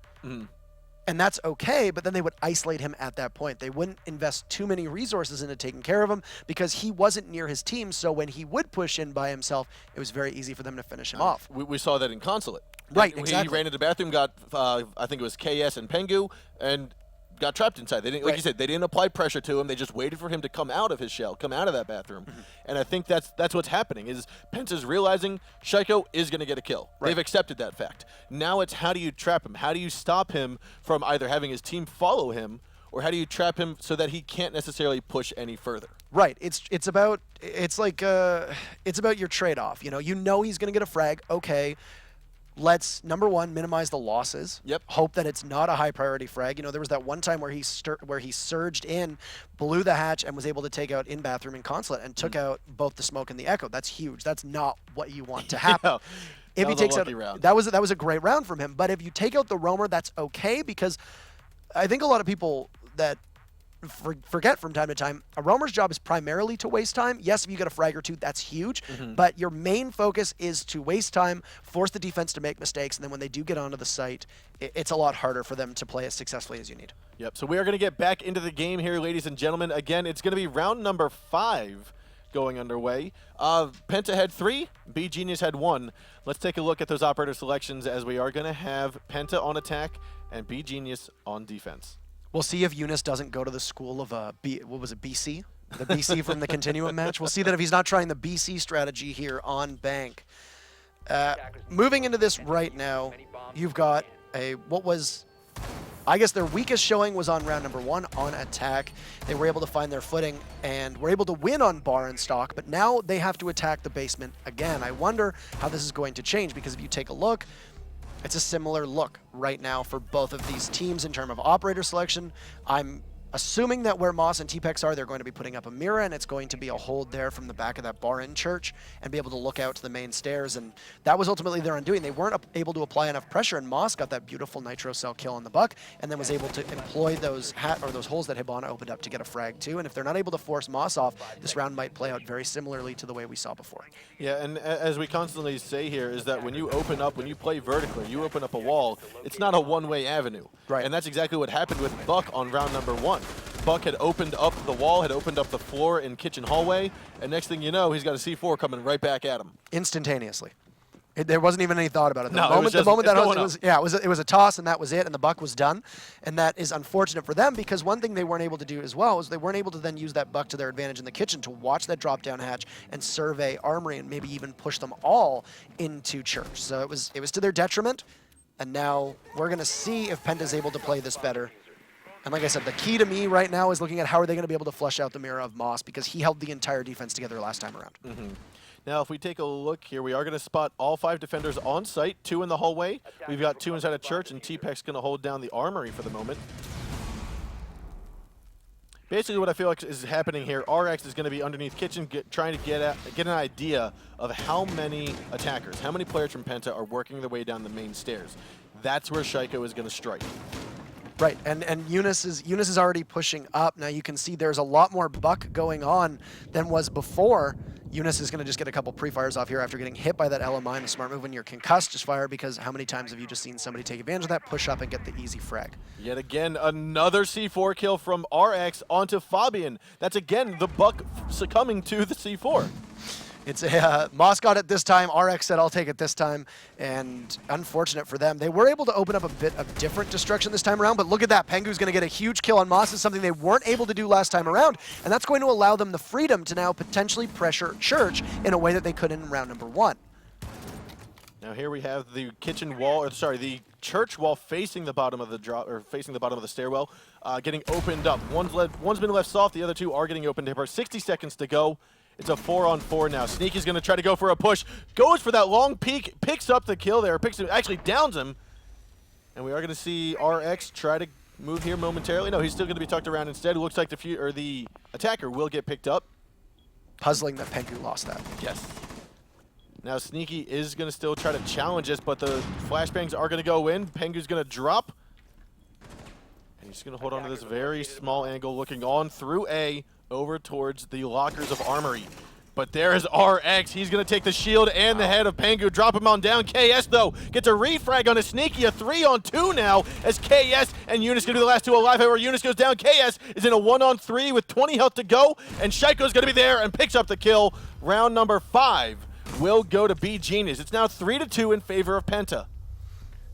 And that's okay, but then they would isolate him at that point. They wouldn't invest too many resources into taking care of him because he wasn't near his team. So when he would push in by himself, it was very easy for them to finish him off. We saw that in Consulate. Right, He exactly. ran into the bathroom, got, I think it was KS and Pengu, and got trapped inside. They didn't, like you said, they didn't apply pressure to him. They just waited for him to come out of his shell, come out of that bathroom. And I think that's what's happening, is Penta's realizing Shaiko is going to get a kill. Right. They've accepted that fact. Now it's how do you trap him? How do you stop him from either having his team follow him, or how do you trap him so that he can't necessarily push any further? Right. It's about your trade-off. You know he's going to get a frag. Okay. Let's, number one, minimize the losses. Yep. Hope that it's not a high priority frag. There was that one time where he surged in, blew the hatch, and was able to take out in bathroom and Consulate and took out both the smoke and the echo. That's huge. That's not what you want to happen. Yeah. If he takes out, round. that was a great round from him. But if you take out the roamer, that's okay, because I think a lot of people that forget from time to time, a roamer's job is primarily to waste time. Yes, if you get a frag or two, that's huge, but your main focus is to waste time, force the defense to make mistakes, and then when they do get onto the site, it's a lot harder for them to play as successfully as you need. Yep, so we are going to get back into the game here, ladies and gentlemen. Again, it's going to be round number 5 going underway. Penta had 3, beGenius had 1. Let's take a look at those operator selections, as we are going to have Penta on attack and beGenius on defense. We'll see if Eunice doesn't go to the school of BC? The BC from the Continuum match. We'll see that if he's not trying the BC strategy here on Bank. Moving into this right now, you've got I guess their weakest showing was on round number 1 on attack. They were able to find their footing and were able to win on bar and stock, but now they have to attack the basement again. I wonder how this is going to change, because if you take a look, it's a similar look right now for both of these teams in terms of operator selection. I'm assuming that where Moss and T-Pex are, they're going to be putting up a mirror, and it's going to be a hold there from the back of that bar in church and be able to look out to the main stairs. And that was ultimately their undoing. They weren't able to apply enough pressure, and Moss got that beautiful nitro cell kill on the buck, and then was able to employ those holes that Hibana opened up to get a frag too. And if they're not able to force Moss off, this round might play out very similarly to the way we saw before. Yeah, and as we constantly say here, is that when you open up, when you play vertically, you open up a wall, it's not a one-way avenue. Right. And that's exactly what happened with Buck on round number 1. Buck had opened up the wall, had opened up the floor in kitchen hallway, and next thing you know, he's got a C4 coming right back at him. Instantaneously. There wasn't even any thought about it. The moment it was a toss, and that was it, and the buck was done. And that is unfortunate for them, because one thing they weren't able to do as well is they weren't able to then use that buck to their advantage in the kitchen to watch that drop-down hatch and survey armory and maybe even push them all into church. So it was to their detriment, and now we're going to see if Penta's able to play this better. And like I said, the key to me right now is looking at how are they going to be able to flush out the mirror of Moss, because he held the entire defense together last time around. Now, if we take a look here, we are going to spot all 5 defenders on site, 2 in the hallway. We've got 2 inside a church, and T-Pex going to hold down the armory for the moment. Basically, what I feel like is happening here, RX is going to be underneath kitchen, trying to get an idea of how many attackers, how many players from Penta are working their way down the main stairs. That's where Shaiko is going to strike. Right, and Eunice is already pushing up. Now you can see there's a lot more buck going on than was before. Eunice is going to just get a couple pre-fires off here after getting hit by that LMI. And a smart move when you're concussed, just fire, because how many times have you just seen somebody take advantage of that, push up, and get the easy frag? Yet again, another C4 kill from RX onto Fabian. That's again the buck succumbing to the C4. It's Moss got it this time. RX said, I'll take it this time. And unfortunate for them, they were able to open up a bit of different destruction this time around. But look at that. Pengu's going to get a huge kill on Moss. It's something they weren't able to do last time around. And that's going to allow them the freedom to now potentially pressure Church in a way that they couldn't in round number 1. Now here we have the kitchen wall, or sorry, the church wall facing the bottom of the facing the bottom of the stairwell, getting opened up. One's been left soft. The other 2 are getting opened up. 60 seconds to go. It's a 4-on-4 now. Sneaky's going to try to go for a push. Goes for that long peek. Picks up the kill there. Actually downs him. And we are going to see RX try to move here momentarily. No, he's still going to be tucked around instead. It looks like the attacker will get picked up. Puzzling that Pengu lost that. Yes. Now Sneaky is going to still try to challenge this, but the flashbangs are going to go in. Pengu's going to drop. And he's going to hold on to this very small angle, looking on through A, over towards the lockers of Armory. But there is RX. He's going to take the shield and the head of Pengu, drop him on down. KS, though, gets a refrag on a sneaky, a 3-on-2 now, as KS and Eunice going to be the last two alive. However, Eunice goes down. KS is in a 1-on-3 with 20 health to go, and Shaiko's going to be there and picks up the kill. Round number 5 will go to beGenius. It's now 3-2 in favor of Penta.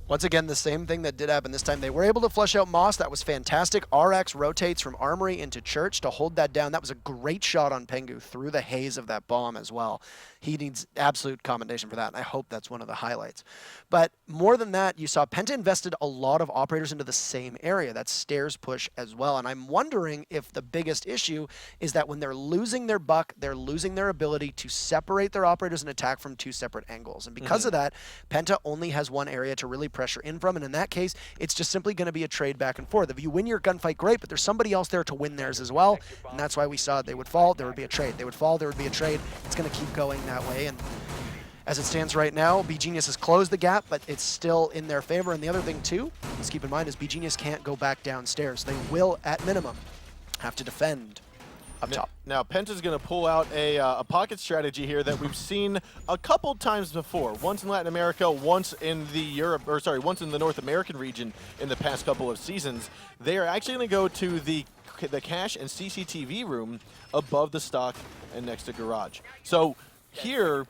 Once again, the same thing that did happen this time. They were able to flush out Moss. That was fantastic. RX rotates from Armory into Church to hold that down. That was a great shot on Pengu through the haze of that bomb as well. He needs absolute commendation for that, and I hope that's one of the highlights. But more than that, you saw Penta invested a lot of operators into the same area. That's stairs push as well. And I'm wondering if the biggest issue is that when they're losing their buck, they're losing their ability to separate their operators and attack from 2 separate angles. And because of that, Penta only has one area to really pressure in from, and in that case, it's just simply going to be a trade back and forth. If you win your gunfight, great, but there's somebody else there to win theirs as well, and that's why we saw they would fall, there would be a trade. They would fall, there would be a trade. It's going to keep going that way, and as it stands right now, beGenius has closed the gap, but it's still in their favor. And the other thing, too, let's keep in mind, is beGenius can't go back downstairs. They will, at minimum, have to defend up top. Now, Penta's going to pull out a pocket strategy here that we've seen a couple times before. Once in Latin America, once in the once in the North American region in the past couple of seasons. They are actually going to go to the cache and CCTV room above the stock and next to garage. So here,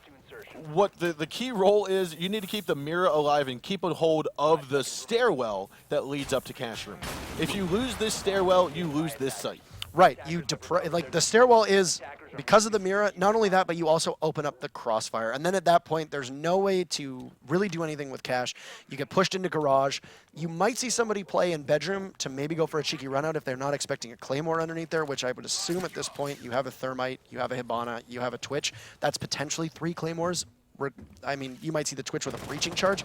what the key role is, you need to keep the mirror alive and keep a hold of the stairwell that leads up to cache room. If you lose this stairwell, you lose this site. Right, like the stairwell is, because of the mirror, not only that, but you also open up the crossfire. And then at that point, there's no way to really do anything with cache. You get pushed into garage. You might see somebody play in bedroom to maybe go for a cheeky run out if they're not expecting a claymore underneath there, which I would assume at this point you have a thermite, you have a Hibana, you have a Twitch. That's potentially 3 claymores. I mean, you might see the Twitch with a breaching charge,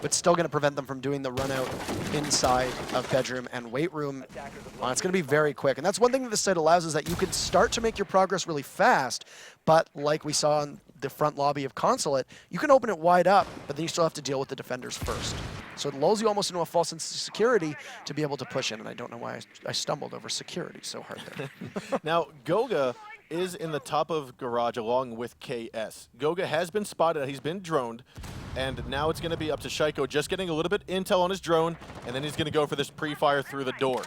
but still going to prevent them from doing the run out inside of bedroom and weight room. It's going to be very quick. And that's one thing that this site allows, is that you can start to make your progress really fast, but like we saw in the front lobby of Consulate, you can open it wide up, but then you still have to deal with the defenders first. So it lulls you almost into a false sense of security to be able to push in, and I don't know why I stumbled over security so hard there. Now, Goga is in the top of garage along with KS. Goga has been spotted, he's been droned, and now it's going to be up to Shaiko just getting a little bit intel on his drone, and then he's going to go for this pre-fire through the door.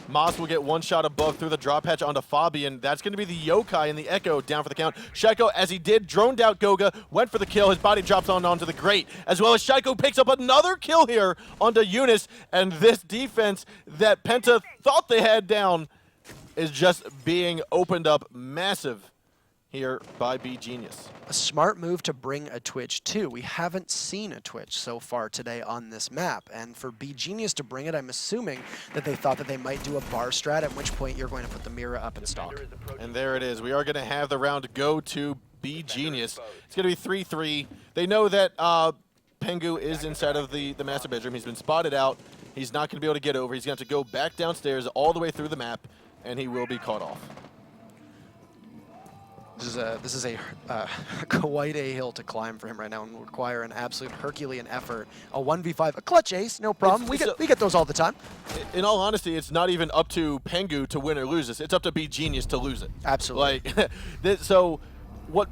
Moss will get one shot above through the drop hatch onto Fabian. That's going to be the Yokai and the Echo down for the count. Shaiko, as he did, droned out Goga, went for the kill. His body drops onto the grate, as well as Shaiko picks up another kill here onto Eunice, and this defense that Penta thought they had down is just being opened up massive here by beGenius. A smart move to bring a Twitch too. We haven't seen a Twitch so far today on this map, and for beGenius to bring it, I'm assuming that they thought that they might do a bar strat, at which point you're going to put the mirror up in stock. And there it is. We are going to have the round go to beGenius. It's going to be 3-3. They know that Pengu is inside of the master bedroom. He's been spotted out. He's not going to be able to get over. He's going to have to go back downstairs all the way through the map, and he will be caught off. This is quite a hill to climb for him right now, and will require an absolute Herculean effort. A 1v5, a clutch ace, no problem. We get those all the time. In all honesty, it's not even up to Pengu to win or lose this. It's up to beGenius to lose it. Absolutely. Like, so what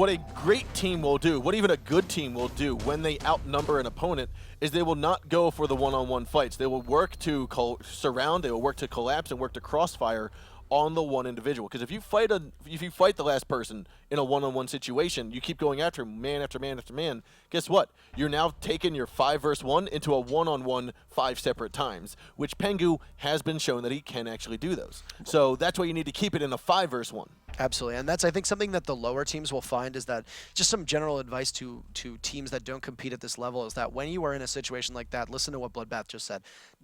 a great team will do, what even a good team will do when they outnumber an opponent, is they will not go for the one-on-one fights. They will work to surround, they will work to collapse and work to crossfire on the one individual. Because if you fight the last person in a one-on-one situation, you keep going after him, man after man after man, guess what? You're now taking your 5 versus 1 into a one-on-1 5 separate times, which Pengu has been shown that he can actually do those. So that's why you need to keep it in a 5 versus 1. Absolutely, and that's, I think, something that the lower teams will find, is that just some general advice to teams that don't compete at this level is that when you are in a situation like that, listen to what Bloodbath just said.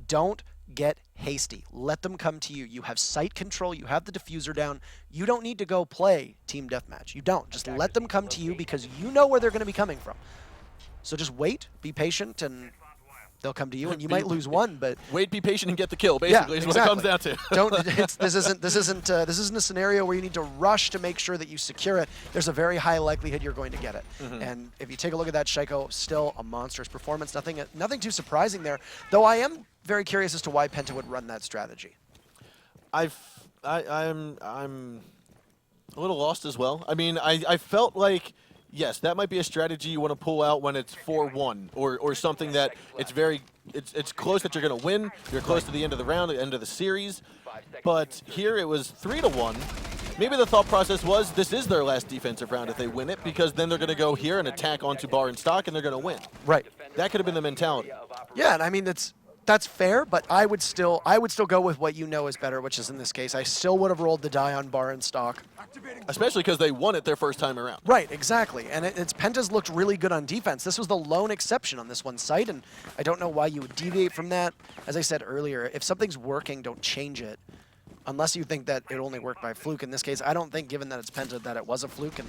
Don't get hasty. Let them come to you. You have site control. You have the diffuser down. You don't need to go play team deathmatch. You don't. Just let them come to you, because you know where they're going to be coming from. So just wait, be patient, and they'll come to you, and you might lose one, but wait, be patient, and get the kill. Basically, is what it comes down to. This isn't a scenario where you need to rush to make sure that you secure it. There's a very high likelihood you're going to get it. And if you take a look at that, Shaiko, still a monstrous performance. Nothing too surprising there. Though I am very curious as to why Penta would run that strategy. I'm A little lost as well. I mean, I felt like, yes, that might be a strategy you want to pull out when it's 4-1 or something that it's close that you're going to win. You're close to the end of the round, the end of the series. But here it was 3-1. Maybe the thought process was this is their last defensive round if they win it, because then they're going to go here and attack onto bar and stock and they're going to win. Right. That could have been the mentality. Yeah, and I mean that's fair, but I would still go with what you know is better, which is in this case, I still would have rolled the die on bar and stock. Especially because they won it their first time around. Right, exactly. And it's Penta's looked really good on defense. This was the lone exception on this one site, and I don't know why you would deviate from that. As I said earlier, if something's working, don't change it. Unless you think that it only worked by fluke. In this case, I don't think, given that it's Penta, that it was a fluke, and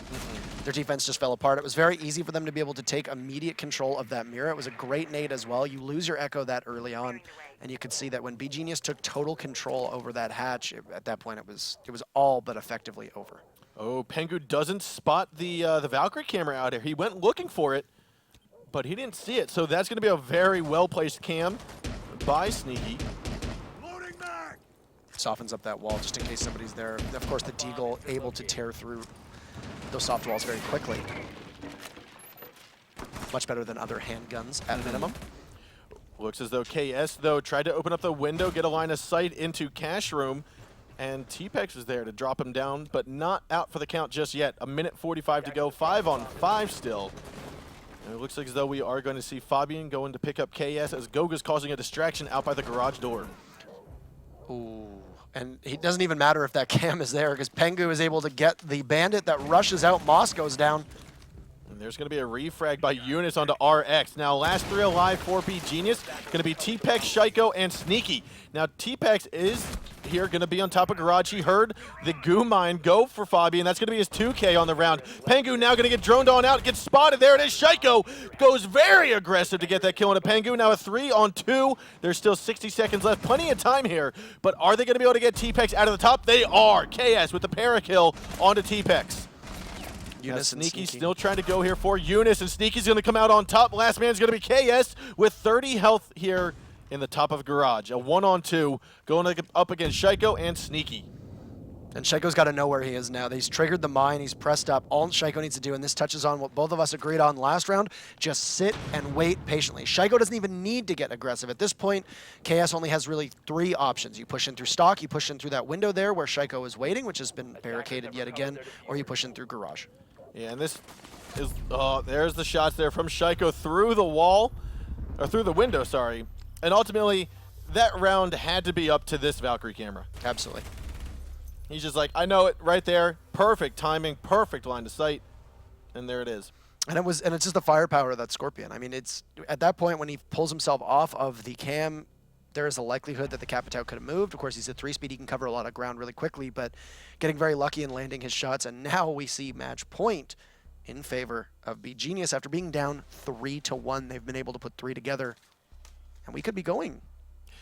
their defense just fell apart. It was very easy for them to be able to take immediate control of that mirror. It was a great nade as well. You lose your echo that early on, and you could see that when beGenius took total control over that hatch, at that point it was all but effectively over. Oh, Pengu doesn't spot the Valkyrie camera out here. He went looking for it, but he didn't see it. So that's going to be a very well-placed cam by Sneaky. Softens up that wall just in case somebody's there. Of course, the Deagle able to tear through those soft walls very quickly. Much better than other handguns at minimum. Looks as though KS, though, tried to open up the window, get a line of sight into Cash Room, and T-Pex is there to drop him down, but not out for the count just yet. A minute 45 to go, 5 on 5 still. And it looks like as though we are going to see Fabian going to pick up KS as Goga's causing a distraction out by the garage door. Ooh. And it doesn't even matter if that cam is there because Pengu is able to get the bandit that rushes out. Moss goes down. And there's going to be a refrag by Eunice onto RX. Now, last 3 alive for beGenius. Going to be T-Pex, Shaiko, and Sneaky. Now, T-Pex is here, going to be on top of Garage. He heard the Goo Mine go for Fabian. That's going to be his 2K on the round. Pengu now going to get droned on out, gets spotted. There it is. Shaiko goes very aggressive to get that kill on a Pengu. Now a 3 on 2. There's still 60 seconds left. Plenty of time here. But are they going to be able to get T-Pex out of the top? They are. KS with the para-kill onto T-Pex. Eunice and Sneaky's Sneaky. still trying to go here for Eunice, and Sneaky's going to come out on top. Last man's going to be KS with 30 health here in the top of Garage. A 1-on-2 going up against Shaiko and Sneaky. And Shaiko's got to know where he is now. He's triggered the mine. He's pressed up. All Shaiko needs to do, and this touches on what both of us agreed on last round, just sit and wait patiently. Shaiko doesn't even need to get aggressive. At this point, KS only has really 3 options. You push in through stock, you push in through that window there where Shaiko is waiting, which has been barricaded yet again, or you push in through Garage. Yeah, and this is, there's the shots there from Shaiko through the wall, or through the window, sorry. And ultimately, that round had to be up to this Valkyrie camera. Absolutely. He's just like, I know it right there. Perfect timing, perfect line of sight. And there it is. And it's just the firepower of that Scorpion. I mean, it's at that point when he pulls himself off of the cam, there is a likelihood that the Capitao could have moved. Of course, he's at 3-speed. He can cover a lot of ground really quickly, but getting very lucky in landing his shots. And now we see match point in favor of beGenius. After being down 3-1, they've been able to put 3 together. And we could be going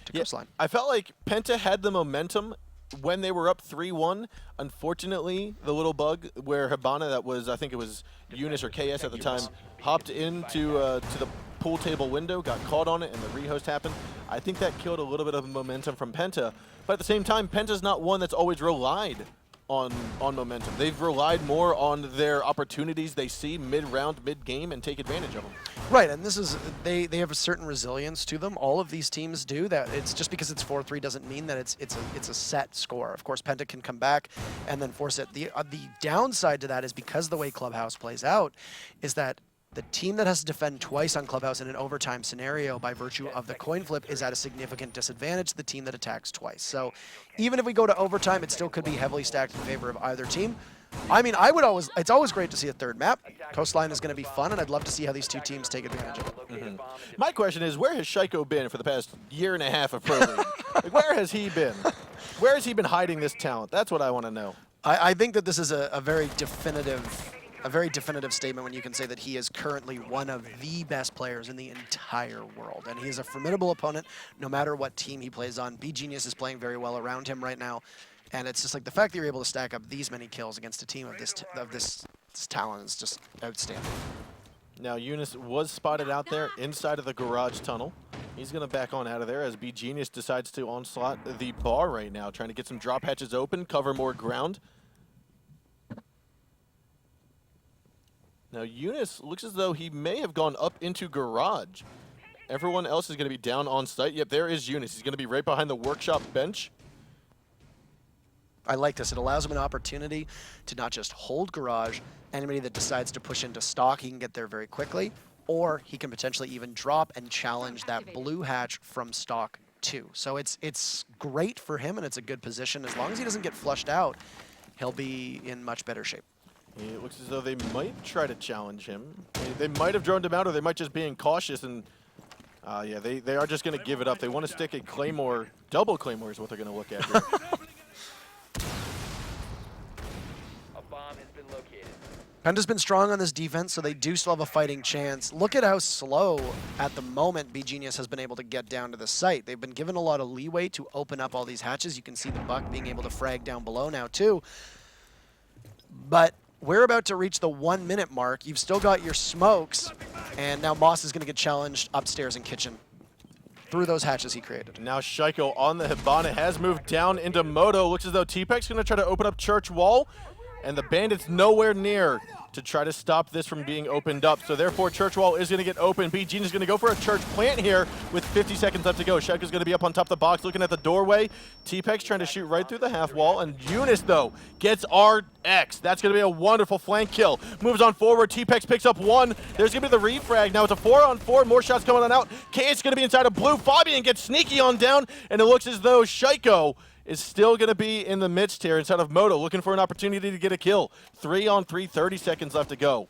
to Coastline. I felt like Penta had the momentum when they were up 3-1. Unfortunately, the little bug where Hibana, that was, I think it was Eunice or KS at the time, hopped into to the pool table window, got caught on it, and the rehost happened. I think that killed a little bit of momentum from Penta. But at the same time, Penta's not one that's always relied on momentum. They've relied more on their opportunities they see mid-round, mid-game, and take advantage of them. Right, and this is they have a certain resilience to them. All of these teams do that. It's just because it's 4-3 doesn't mean that it's a set score. Of course, Penta can come back and then force it. The downside to that is because the way Clubhouse plays out is that the team that has to defend twice on Clubhouse in an overtime scenario by virtue of the coin flip is at a significant disadvantage to the team that attacks twice. So even if we go to overtime, it still could be heavily stacked in favor of either team. I mean, it's always great to see a third map. Coastline is going to be fun, and I'd love to see how these two teams take advantage of it. My question is, where has Shaiko been for the past year and a half of Pro League? Like, where has he been? Where has he been hiding this talent? That's what I want to know. I think that this is a very definitive statement when you can say that he is currently one of the best players in the entire world. And he is a formidable opponent no matter what team he plays on. beGenius is playing very well around him right now. And it's just like the fact that you're able to stack up these many kills against a team of this talent is just outstanding. Now, Eunice was spotted out there inside of the garage tunnel. He's going to back on out of there as beGenius decides to onslaught the bar right now, trying to get some drop hatches open, cover more ground. Now, Eunice looks as though he may have gone up into garage. Everyone else is going to be down on site. Yep, there is Eunice. He's going to be right behind the workshop bench. I like this. It allows him an opportunity to not just hold garage. Anybody that decides to push into stock, he can get there very quickly, or he can potentially even drop and challenge that blue hatch from stock too. So it's great for him, and it's a good position. As long as he doesn't get flushed out, he'll be in much better shape. It looks as though they might try to challenge him. They might have droned him out, or they might just be cautious, and yeah, they are just going to give it up. They want to stick a Claymore, double Claymore is what they're going to look at here. Penta's been strong on this defense, so they do still have a fighting chance. Look at how slow, at the moment, beGenius has been able to get down to the site. They've been given a lot of leeway to open up all these hatches. You can see the Buck being able to frag down below now, too. But we're about to reach the 1 minute mark. You've still got your smokes, and now Moss is going to get challenged upstairs in kitchen through those hatches he created. Now Shaiko on the Hibana has moved down into Moto. Looks as though T-Pex's going to try to open up Church Wall, and the Bandits nowhere near to try to stop this from being opened up. So therefore, Church Wall is going to get open. beGenius is going to go for a Church Plant here with 50 seconds left to go. Shaiko's going to be up on top of the box looking at the doorway. T-Pex trying to shoot right through the half wall, and Eunice, though, gets RX. That's going to be a wonderful flank kill. Moves on forward. T-Pex picks up one. There's going to be the refrag. Now it's a 4-on-4. More shots coming on out. KS going to be inside of blue. Fabian gets sneaky on down, and it looks as though Shaiko is still going to be in the midst here inside of Moto, looking for an opportunity to get a kill. 3-on-3, 30 seconds left to go.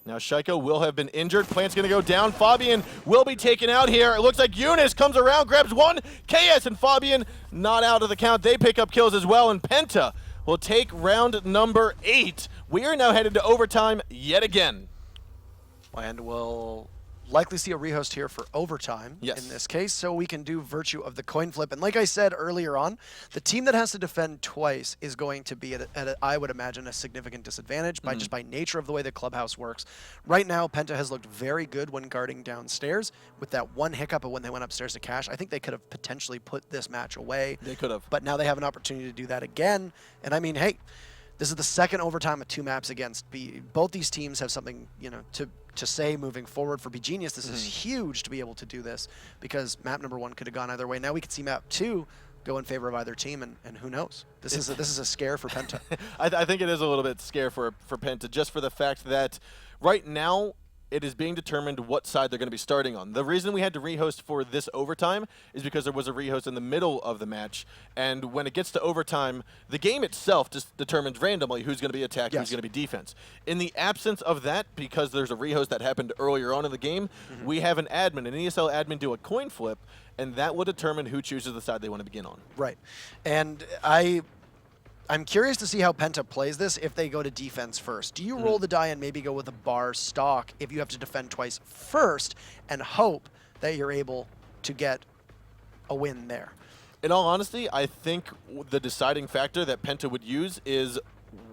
Now Shaiko will have been injured. Plant's going to go down. Fabian will be taken out here. It looks like Eunice comes around, grabs one. KS and Fabian not out of the count. They pick up kills as well, and Penta will take round number 8. We are now headed to overtime yet again. And we'll likely see a rehost here for overtime yes. in this case, so we can do virtue of the coin flip. And like I said earlier on, the team that has to defend twice is going to be I would imagine, a significant disadvantage just by nature of the way the clubhouse works. Right now, Penta has looked very good when guarding downstairs. With that one hiccup of when they went upstairs to cash, I think they could have potentially put this match away. They could have. But now they have an opportunity to do that again. And I mean, hey, this is the second overtime of 2 maps against both these teams have something, to say moving forward for beGenius. This is huge to be able to do this, because map number 1 could have gone either way. Now we can see map 2 go in favor of either team, and who knows? This is a scare for Penta. I think it is a little bit scare for Penta, just for the fact that right now it is being determined what side they're going to be starting on. The reason we had to rehost for this overtime is because there was a rehost in the middle of the match, and when it gets to overtime, the game itself just determines randomly who's going to be attack, who's going to be defense. In the absence of that, because there's a rehost that happened earlier on in the game, we have an admin, an ESL admin, do a coin flip, and that will determine who chooses the side they want to begin on. Right. And I'm curious to see how Penta plays this if they go to defense first. Do you roll the die and maybe go with a bar stock if you have to defend twice first and hope that you're able to get a win there? In all honesty, I think the deciding factor that Penta would use is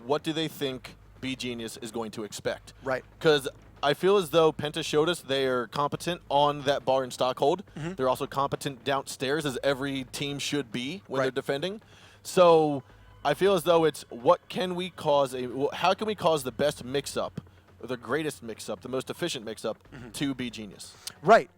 what do they think beGenius is going to expect. Right. Because I feel as though Penta showed us they are competent on that bar and stock hold. They're also competent downstairs, as every team should be when they're defending. So I feel as though it's how can we cause the best mix-up, or the greatest mix-up, the most efficient mix-up to beGenius. Right.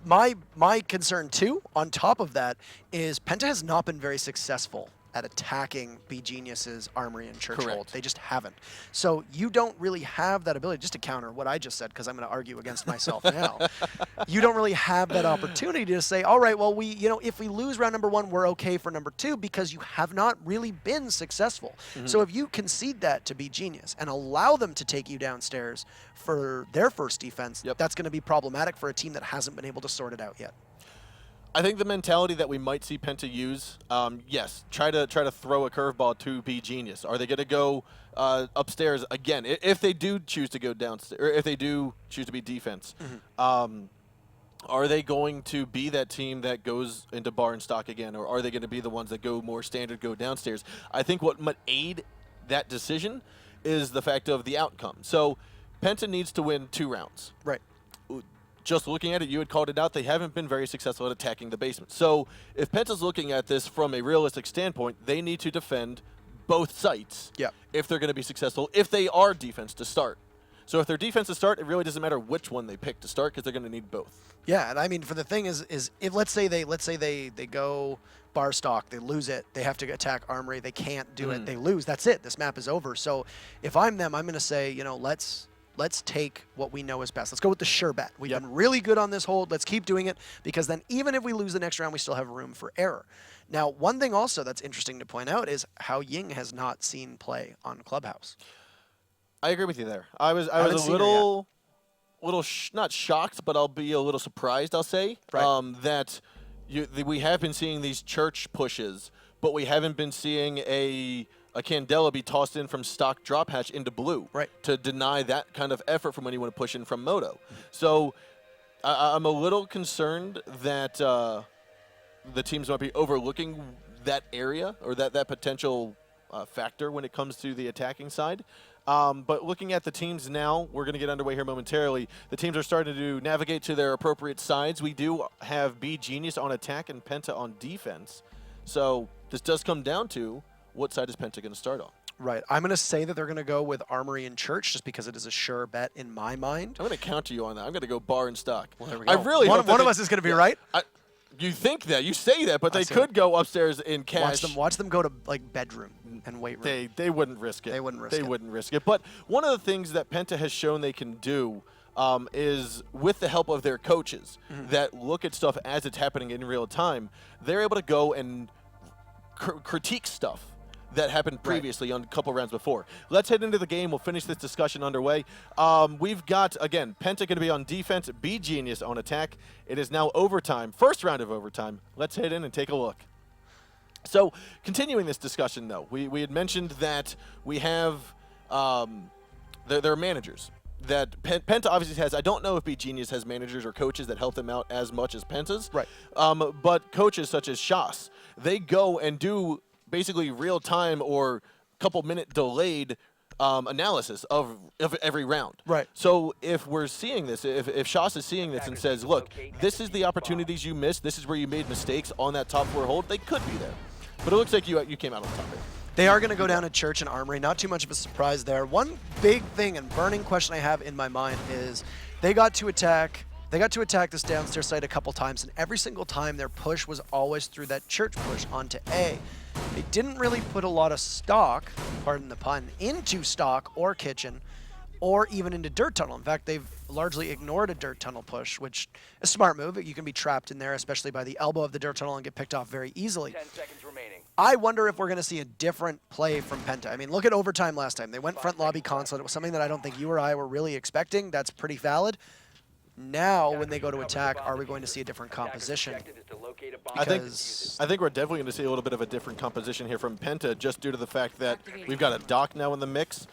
My concern too, on top of that, is Penta has not been very successful at attacking beGenius's armory and church hold. They just haven't. So you don't really have that ability, just to counter what I just said, because I'm going to argue against myself now. You don't really have that opportunity to say, all right, well, if we lose round number 1, we're okay for number 2, because you have not really been successful. So if you concede that to beGenius and allow them to take you downstairs for their first defense, that's going to be problematic for a team that hasn't been able to sort it out yet. I think the mentality that we might see Penta use, yes, try to throw a curveball to beGenius. Are they going to go upstairs again? If they do choose to go downstairs, or if they do choose to be defense, are they going to be that team that goes into bar and stock again, or are they going to be the ones that go more standard, go downstairs? I think what might aid that decision is the fact of the outcome. So Penta needs to win 2 rounds. Right. Just looking at it, you had called it out, they haven't been very successful at attacking the basement. So if Penta's looking at this from a realistic standpoint, they need to defend both sites if they're going to be successful, if they are defense to start. So if their defenses start, it really doesn't matter which one they pick to start because they're going to need both. Yeah, and I mean, for the thing is if let's say they go bar stock, they lose it, they have to attack armory, they can't do it, they lose. That's it. This map is over. So if I'm them, I'm going to say, you know, let's take what we know is best. Let's go with the sure bet. We've been really good on this hold. Let's keep doing it because then even if we lose the next round, we still have room for error. Now, one thing also that's interesting to point out is how Ying has not seen play on Clubhouse. I agree with you there. I was a little not shocked, but I'll be a little surprised, I'll say, that we have been seeing these church pushes, but we haven't been seeing a Candela be tossed in from stock drop hatch into blue to deny that kind of effort from anyone to push in from Moto. So I'm a little concerned that the teams might be overlooking that area or that potential factor when it comes to the attacking side. But looking at the teams now, we're going to get underway here momentarily. The teams are starting to navigate to their appropriate sides. We do have beGenius on attack and Penta on defense. So this does come down to what side is Penta going to start on. Right. I'm going to say that they're going to go with Armory and Church just because it is a sure bet in my mind. I'm going to counter you on that. I'm going to go bar and stock. Well, there we go. I really one of us is going to be right. You think that. You say that, but they could go upstairs in cash. Watch them go to like bedroom and weight room. They wouldn't risk it. They wouldn't risk it. But one of the things that Penta has shown they can do is with the help of their coaches that look at stuff as it's happening in real time, they're able to go and critique stuff that happened previously on a couple rounds before. Let's head into the game. We'll finish this discussion underway. We've got, again, Penta going to be on defense, beGenius on attack. It is now overtime, first round of overtime. Let's head in and take a look. So, continuing this discussion, though, we had mentioned that we have there are managers that Penta obviously has. I don't know if beGenius has managers or coaches that help them out as much as Penta's. Right. But coaches such as Shas, they go and do basically real-time or couple-minute delayed analysis of every round. Right. So if we're seeing this, if Shas is seeing this and says, look, this is the opportunities you missed, this is where you made mistakes on that top 4 hold, they could be there. But it looks like you came out on top there. They are going to go down to Church and Armory. Not too much of a surprise there. One big thing and burning question I have in my mind is they got to attack this downstairs site a couple times, and every single time their push was always through that Church push onto A. They didn't really put a lot of stock, pardon the pun, into stock or kitchen or even into dirt tunnel. In fact, they've largely ignored a dirt tunnel push, which is a smart move. You can be trapped in there, especially by the elbow of the dirt tunnel, and get picked off very easily. 10 seconds remaining. I wonder if we're going to see a different play from Penta. I mean, look at overtime last time. They went front lobby Consulate. It was something that I don't think you or I were really expecting. That's pretty valid. Now, when they go to attack, are we going to see a different composition? I think we're definitely going to see a little bit of a different composition here from Penta, just due to the fact that we've got a Doc now in the mix.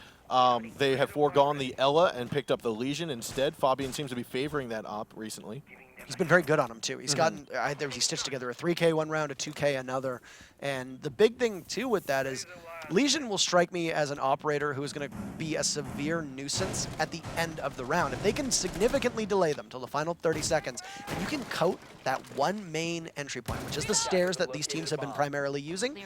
They have foregone the Ella and picked up the Legion instead. Fabian seems to be favoring that op recently. He's been very good on him, too. He's gotten, he stitched together a 3K one round, a 2K another. And the big thing, too, with that is Legion will strike me as an operator who is going to be a severe nuisance at the end of the round. If they can significantly delay them till the final 30 seconds, and you can coat that one main entry point, which is the stairs that these teams have been primarily using,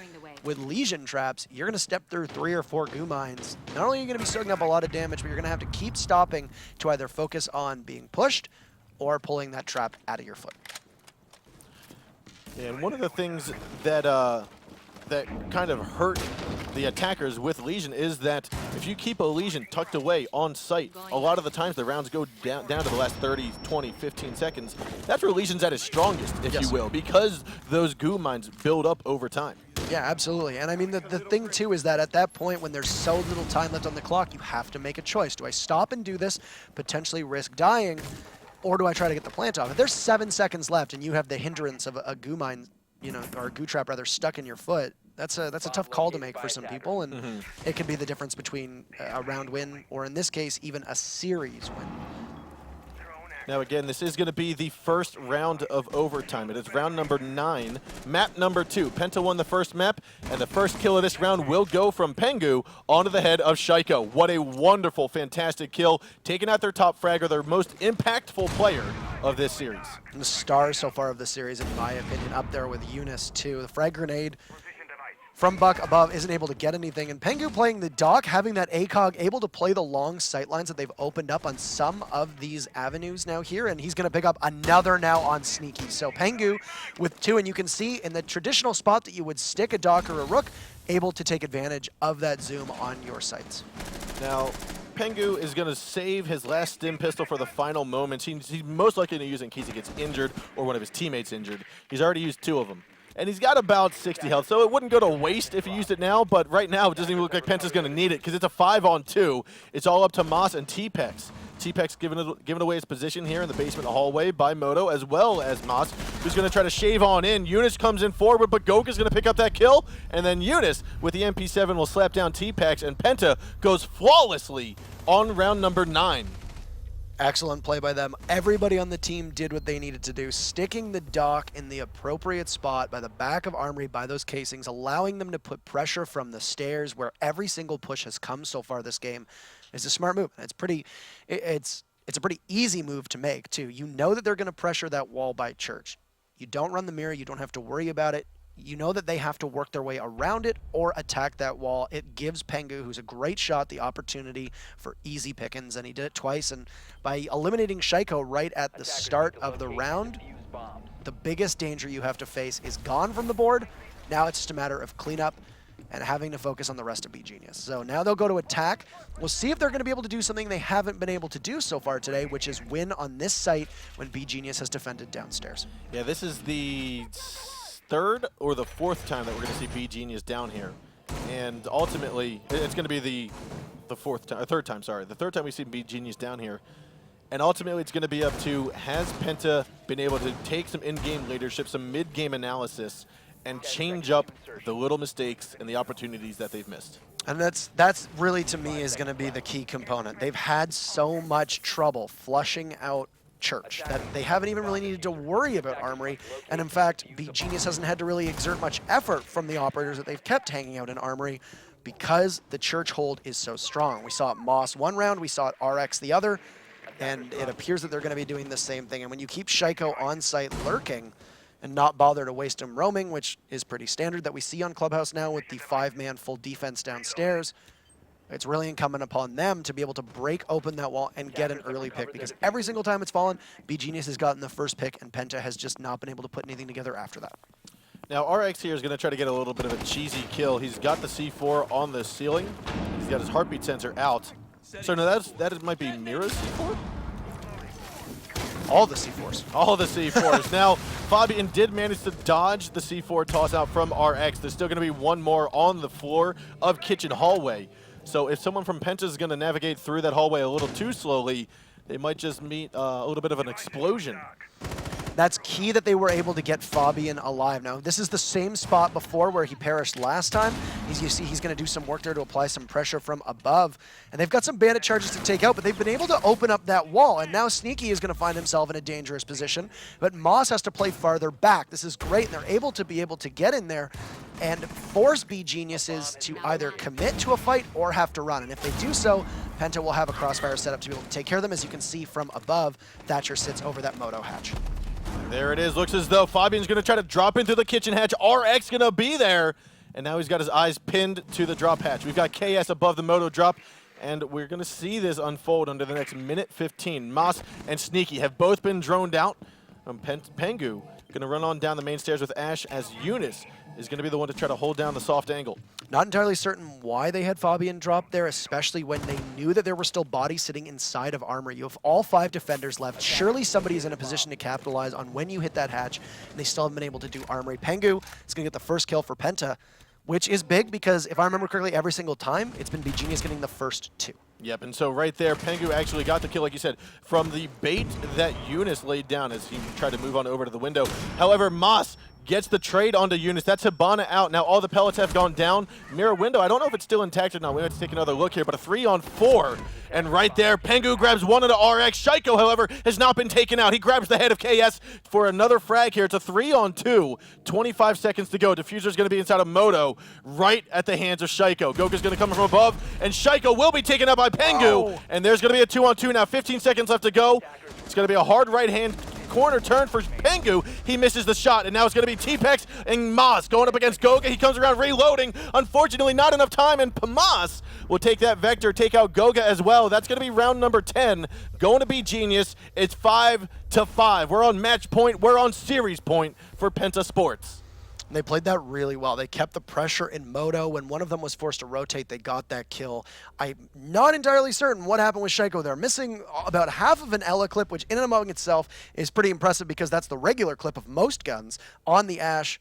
with Legion traps, you're going to step through 3 or 4 goo mines. Not only are you going to be soaking up a lot of damage, but you're going to have to keep stopping to either focus on being pushed or pulling that trap out of your foot. Yeah, and one of the things that that kind of hurt the attackers with Legion is that if you keep a Legion tucked away on site, a lot of the times the rounds go down to the last 30, 20, 15 seconds. That's where Legion's at its strongest, if you will, because those goo mines build up over time. Yeah, absolutely. And I mean, the thing, too, is that at that point, when there's so little time left on the clock, you have to make a choice. Do I stop and do this, potentially risk dying, or do I try to get the plant off? If there's 7 seconds left and you have the hindrance of a goo mine, or a goo trap rather, stuck in your foot, that's a tough call to make for some people, and it can be the difference between a round win or, in this case, even a series win. Now again, this is going to be the first round of overtime. It is round number 9, map number 2. Penta won the first map, and the first kill of this round will go from Pengu onto the head of Shaiko. What a wonderful, fantastic kill, taking out their top fragger, their most impactful player of this series. And the star so far of the series, in my opinion, up there with Eunice, too. The frag grenade from Buck above isn't able to get anything. And Pengu playing the Doc, having that ACOG, able to play the long sight lines that they've opened up on some of these avenues now here. And he's going to pick up another now on Sneaky. So Pengu with 2, and you can see in the traditional spot that you would stick a Doc or a Rook, able to take advantage of that zoom on your sights. Now, Pengu is going to save his last stim pistol for the final moments. He's most likely to use it in case he gets injured or one of his teammates injured. He's already used 2 of them. And he's got about 60 health, so it wouldn't go to waste if he used it now, but right now it doesn't even look like Penta's going to need it because it's a 5-on-2. It's all up to Moss and T-Pex. T-Pex giving away his position here in the basement hallway by Moto, as well as Moss, who's going to try to shave on in. Eunice comes in forward, but Goka's going to pick up that kill, and then Eunice with the MP7 will slap down T-Pex, and Penta goes flawlessly on round number 9. Excellent play by them. Everybody on the team did what they needed to do, sticking the Doc in the appropriate spot by the back of Armory, by those casings, allowing them to put pressure from the stairs where every single push has come so far this game. Is a smart move. It's a pretty easy move to make, too. You know that they're going to pressure that wall by Church. You don't run the mirror. You don't have to worry about it. You know that they have to work their way around it or attack that wall. It gives Pengu, who's a great shot, the opportunity for easy pickings, and he did it twice. And by eliminating Shaiko right at the start of the round, the biggest danger you have to face is gone from the board. Now it's just a matter of cleanup and having to focus on the rest of beGenius. So now they'll go to attack. We'll see if they're going to be able to do something they haven't been able to do so far today, which is win on this site when beGenius has defended downstairs. Yeah, this is the 3rd or the 4th time that we're going to see beGenius down here. And ultimately, it's going to be the 3rd time, sorry. The 3rd time we've seen beGenius down here. And ultimately, it's going to be up to, has Penta been able to take some in-game leadership, some mid-game analysis, and change up the little mistakes and the opportunities that they've missed. And that's really, to me, is going to be the key component. They've had so much trouble flushing out Church that they haven't even really needed to worry about Armory. And in fact, beGenius hasn't had to really exert much effort from the operators that they've kept hanging out in Armory because the Church hold is so strong. We saw it Moss one round, we saw it RX the other, and it appears that they're going to be doing the same thing. And when you keep Shaiko on site lurking, and not bother to waste him roaming, which is pretty standard that we see on Clubhouse now with the 5-man full defense downstairs. It's really incumbent upon them to be able to break open that wall and get an early pick, because every single time it's fallen, beGenius has gotten the first pick, and Penta has just not been able to put anything together after that. Now, RX here is going to try to get a little bit of a cheesy kill. He's got the C4 on the ceiling. He's got his heartbeat sensor out. So no, that might be Mira's C4? All the C4s. All the C4s. Now, Fabian did manage to dodge the C4 toss out from RX. There's still going to be one more on the floor of Kitchen Hallway. So if someone from Penta is going to navigate through that hallway a little too slowly, they might just meet a little bit of an explosion. That's key that they were able to get Fabian alive. Now, this is the same spot before where he perished last time. You see he's going to do some work there to apply some pressure from above. And they've got some bandit charges to take out, but they've been able to open up that wall. And now Sneaky is going to find himself in a dangerous position. But Moss has to play farther back. This is great, and they're able to get in there and force beGeniuses to either commit to a fight or have to run. And if they do so, Penta will have a crossfire set up to be able to take care of them. As you can see from above, Thatcher sits over that Moto hatch. There it is. Looks as though Fabian's going to try to drop into the kitchen hatch. RX going to be there. And now he's got his eyes pinned to the drop hatch. We've got KS above the Moto drop. And we're going to see this unfold under the next minute 15. Moss and Sneaky have both been droned out. Pengu going to run on down the main stairs with Ash, as Eunice is going to be the one to try to hold down the soft angle. Not entirely certain why they had Fabian drop there, especially when they knew that there were still bodies sitting inside of armor. You have all 5 defenders left. Surely somebody is in a position to capitalize on when you hit that hatch, and they still haven't been able to do armory. Pengu is going to get the first kill for Penta, which is big because, if I remember correctly, every single time it's been beGenius getting the first 2. Yep, and so right there, Pengu actually got the kill, like you said, from the bait that Eunice laid down as he tried to move on over to the window. However, Moss gets the trade onto Eunice. That's Hibana out. Now all the pellets have gone down. Mirror window, I don't know if it's still intact or not. We have to take another look here, but a 3-on-4. And right there, Pengu grabs one of the RX. Shaiko, however, has not been taken out. He grabs the head of KS for another frag here. It's a 3-on-2. 25 seconds to go. Diffuser's going to be inside of Moto, right at the hands of Shaiko. Goka's going to come from above, and Shaiko will be taken out by Pengu. Oh. And there's going to be a 2-on-2 now. 15 seconds left to go. It's going to be a hard right hand corner turn for Pengu. He misses the shot, and now it's going to be T-Pex and Moss going up against Goga. He comes around reloading. Unfortunately, not enough time, and Moss will take that Vector, take out Goga as well. That's going to be round number 10. Going to beGenius. It's 5-5. We're on match point. We're on series point for Penta Sports. They played that really well. They kept the pressure in Moto. When one of them was forced to rotate, they got that kill. I'm not entirely certain what happened with Shaiko. They're missing about half of an Ela clip, which in and among itself is pretty impressive because that's the regular clip of most guns on the Ash.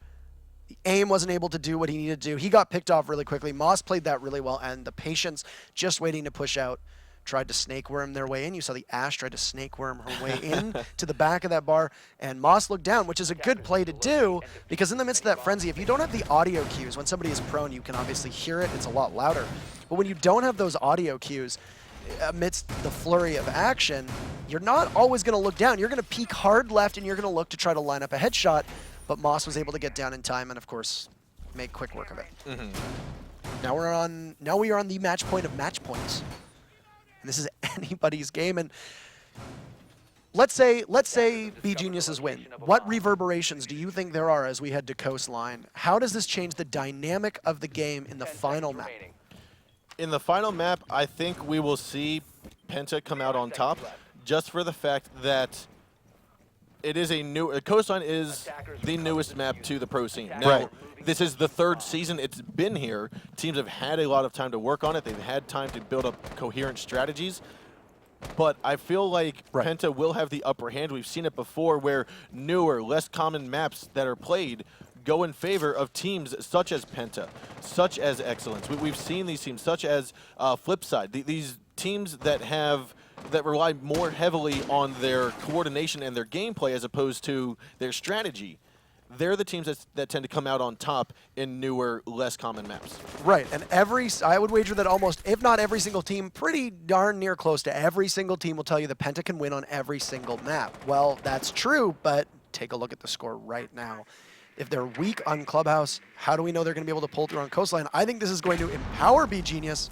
AIM wasn't able to do what he needed to do. He got picked off really quickly. Moss played that really well, and the Patience just waiting to push out tried to snake worm their way in. You saw the Ash tried to snake worm her way in to the back of that bar, and Moss looked down, which is a good play to do because in the midst of that frenzy, if you don't have the audio cues, when somebody is prone, you can obviously hear it. It's a lot louder. But when you don't have those audio cues, amidst the flurry of action, you're not always going to look down. You're going to peek hard left, and you're going to look to try to line up a headshot, but Moss was able to get down in time and, of course, make quick work of it. Now we are on the match point of match points. And this is anybody's game, and let's say beGenius's win. What reverberations do you think there are as we head to Coastline? How does this change the dynamic of the game in the final map? In the final map, I think we will see Penta come out on top, just for the fact that it is a new Coastline is the newest map to the pro scene. Now, this is the third season it's been here. Teams have had a lot of time to work on it. They've had time to build up coherent strategies. But I feel like Penta will have the upper hand. We've seen it before where newer, less common maps that are played go in favor of teams such as Penta, such as Excellence. We've seen these teams such as Flipside. These teams that rely more heavily on their coordination and their gameplay as opposed to their strategy. They're the teams that tend to come out on top in newer, less common maps. Right, and I would wager that almost, if not every single team, pretty darn near close to every single team will tell you that Penta can win on every single map. Well, that's true, but take a look at the score right now. If they're weak on Clubhouse, how do we know they're going to be able to pull through on Coastline? I think this is going to empower beGenius,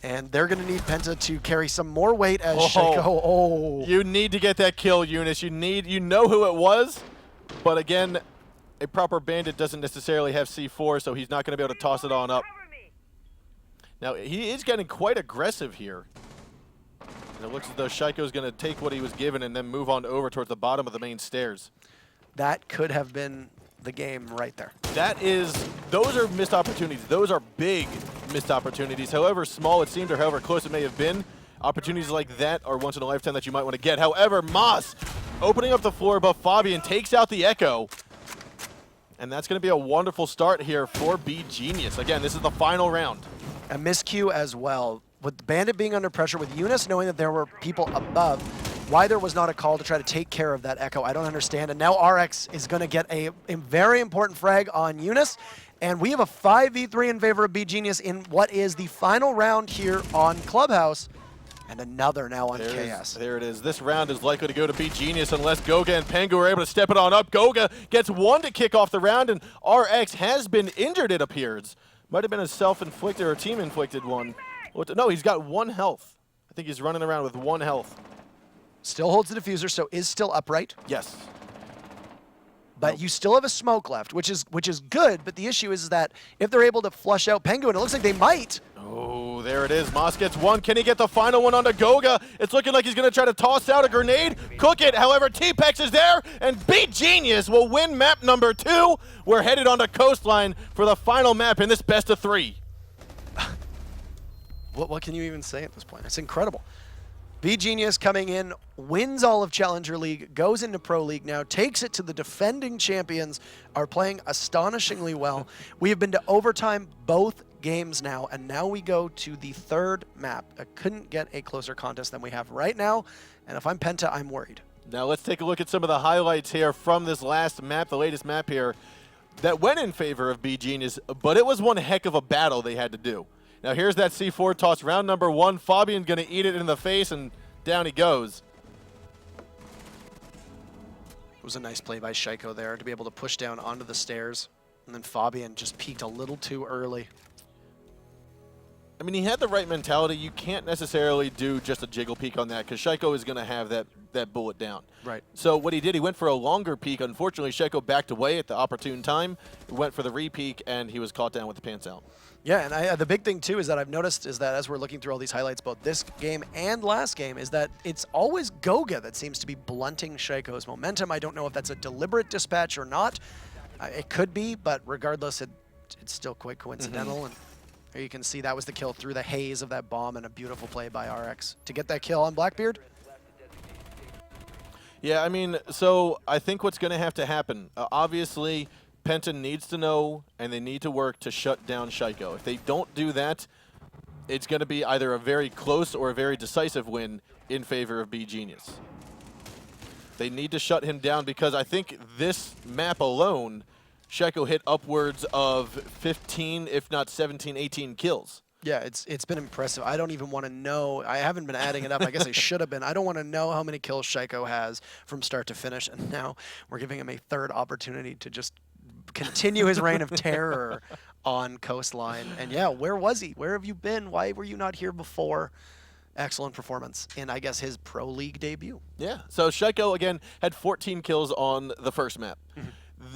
and they're going to need Penta to carry some more weight as Shaiko. Oh. You need to get that kill, Eunice. You know who it was, but again, a proper bandit doesn't necessarily have C4, so he's not going to be able to toss it on up. Now, he is getting quite aggressive here. And it looks as though Shaiko's going to take what he was given and then move on over towards the bottom of the main stairs. That could have been the game right there. Those are missed opportunities. Those are big missed opportunities. However small it seemed or however close it may have been, opportunities like that are once in a lifetime that you might want to get. However, Moss opening up the floor above Fabian takes out the Echo. And that's going to be a wonderful start here for beGenius. Again, this is the final round. A miscue as well. With Bandit being under pressure, with Eunice knowing that there were people above, why there was not a call to try to take care of that Echo, I don't understand. And now RX is going to get a very important frag on Eunice. And we have a 5v3 in favor of beGenius in what is the final round here on Clubhouse. And another now on KS. There it is. This round is likely to go to beGenius unless Goga and Pengu are able to step it on up. Goga gets one to kick off the round, and RX has been injured, it appears. Might have been a self-inflicted or a team-inflicted one. No, he's got 1 health. I think he's running around with 1 health. Still holds the diffuser, so is still upright. Yes. But you still have a smoke left, which is good, but the issue is that if they're able to flush out Pengu, and it looks like they might. Oh, there it is. Moss gets one. Can he get the final one onto Goga? It's looking like he's going to try to toss out a grenade. Cook it. However, T-Pex is there, and beGenius will win map number 2. We're headed onto Coastline for the final map in this best of 3. What can you even say at this point? It's incredible. beGenius coming in, wins all of Challenger League, goes into Pro League now, takes it to the defending champions, are playing astonishingly well. We have been to overtime both games now, and now we go to the third map. I couldn't get a closer contest than we have right now, and if I'm Penta, I'm worried. Now let's take a look at some of the highlights here from this last map, the latest map here, that went in favor of beGenius, but it was one heck of a battle they had to do. Now here's that C4 toss, round number 1. Fabian gonna eat it in the face, and down he goes. It was a nice play by Shaiko there to be able to push down onto the stairs, and then Fabian just peeked a little too early. I mean, he had the right mentality. You can't necessarily do just a jiggle peek on that because Shaiko is going to have that that bullet down. Right. So what he did, he went for a longer peek. Unfortunately, Sheko backed away at the opportune time, went for the re-peek, and he was caught down with the pants out. Yeah, and the big thing, too, is that I've noticed is that as we're looking through all these highlights about this game and last game, is that it's always Goga that seems to be blunting Sheko's momentum. I don't know if that's a deliberate dispatch or not. It could be, but regardless, it's still quite coincidental. And there you can see that was the kill through the haze of that bomb, and a beautiful play by RX to get that kill on Blackbeard. Yeah, I mean, so I think what's going to have to happen, obviously, Penta needs to know and they need to work to shut down Sheko. If they don't do that, it's going to be either a very close or a very decisive win in favor of beGenius. They need to shut him down because I think this map alone, Sheko hit upwards of 15, if not 17, 18 kills. Yeah, it's been impressive. I don't even want to know. I haven't been adding it up. I guess I should have been. I don't want to know how many kills Sheko has from start to finish, and now we're giving him a third opportunity to just continue his reign of terror on Coastline. And yeah, where was he? Where have you been? Why were you not here before? Excellent performance in, I guess, his Pro League debut. Yeah, so Sheko, again, had 14 kills on the first map.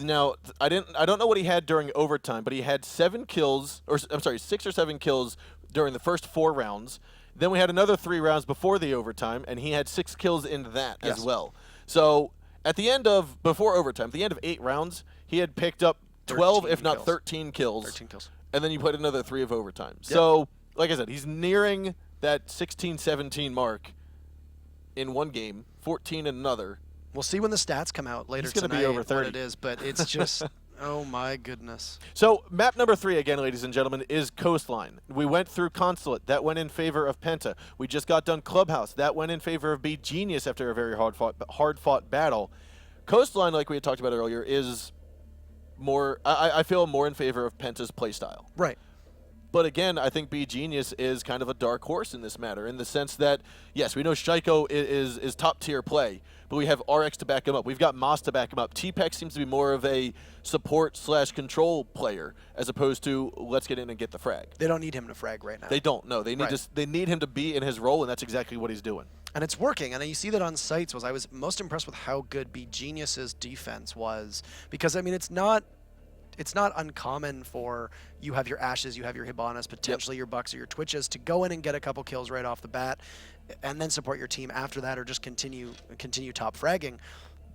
Now, I don't know what he had during overtime, but he had 7 kills, or I'm sorry, 6 or 7 kills during the first 4 rounds. Then we had another 3 rounds before the overtime, and he had 6 kills in that as well. So at the end of, before overtime, at the end of 8 rounds, he had picked up 12, if not 13 kills. 13 kills. And then you put another 3 of overtime. Yep. So, like I said, he's nearing that 16-17 mark in one game, 14 in another. We'll see when the stats come out later tonight. It's going to be over 30. What it is, but it's just, oh my goodness. So map number 3, again, ladies and gentlemen, is Coastline. We went through Consulate. That went in favor of Penta. We just got done Clubhouse. That went in favor of beGenius after a very hard-fought battle. Coastline, like we had talked about earlier, is more, I feel, more in favor of Penta's playstyle. Right. But again, I think beGenius is kind of a dark horse in this matter, in the sense that, yes, we know Sheko is top-tier play, but we have RX to back him up. We've got Moss to back him up. TPEX seems to be more of a support/control player, as opposed to let's get in and get the frag. They don't need him to frag right now. They don't, no. They need they need him to be in his role, and that's exactly what he's doing. And it's working, and you see that on sites. I was most impressed with how good beGenius's defense was, because, I mean, it's not uncommon for you have your Ashes, you have your Hibanas, potentially your Bucks or your Twitches to go in and get a couple kills right off the bat and then support your team after that, or just continue top fragging.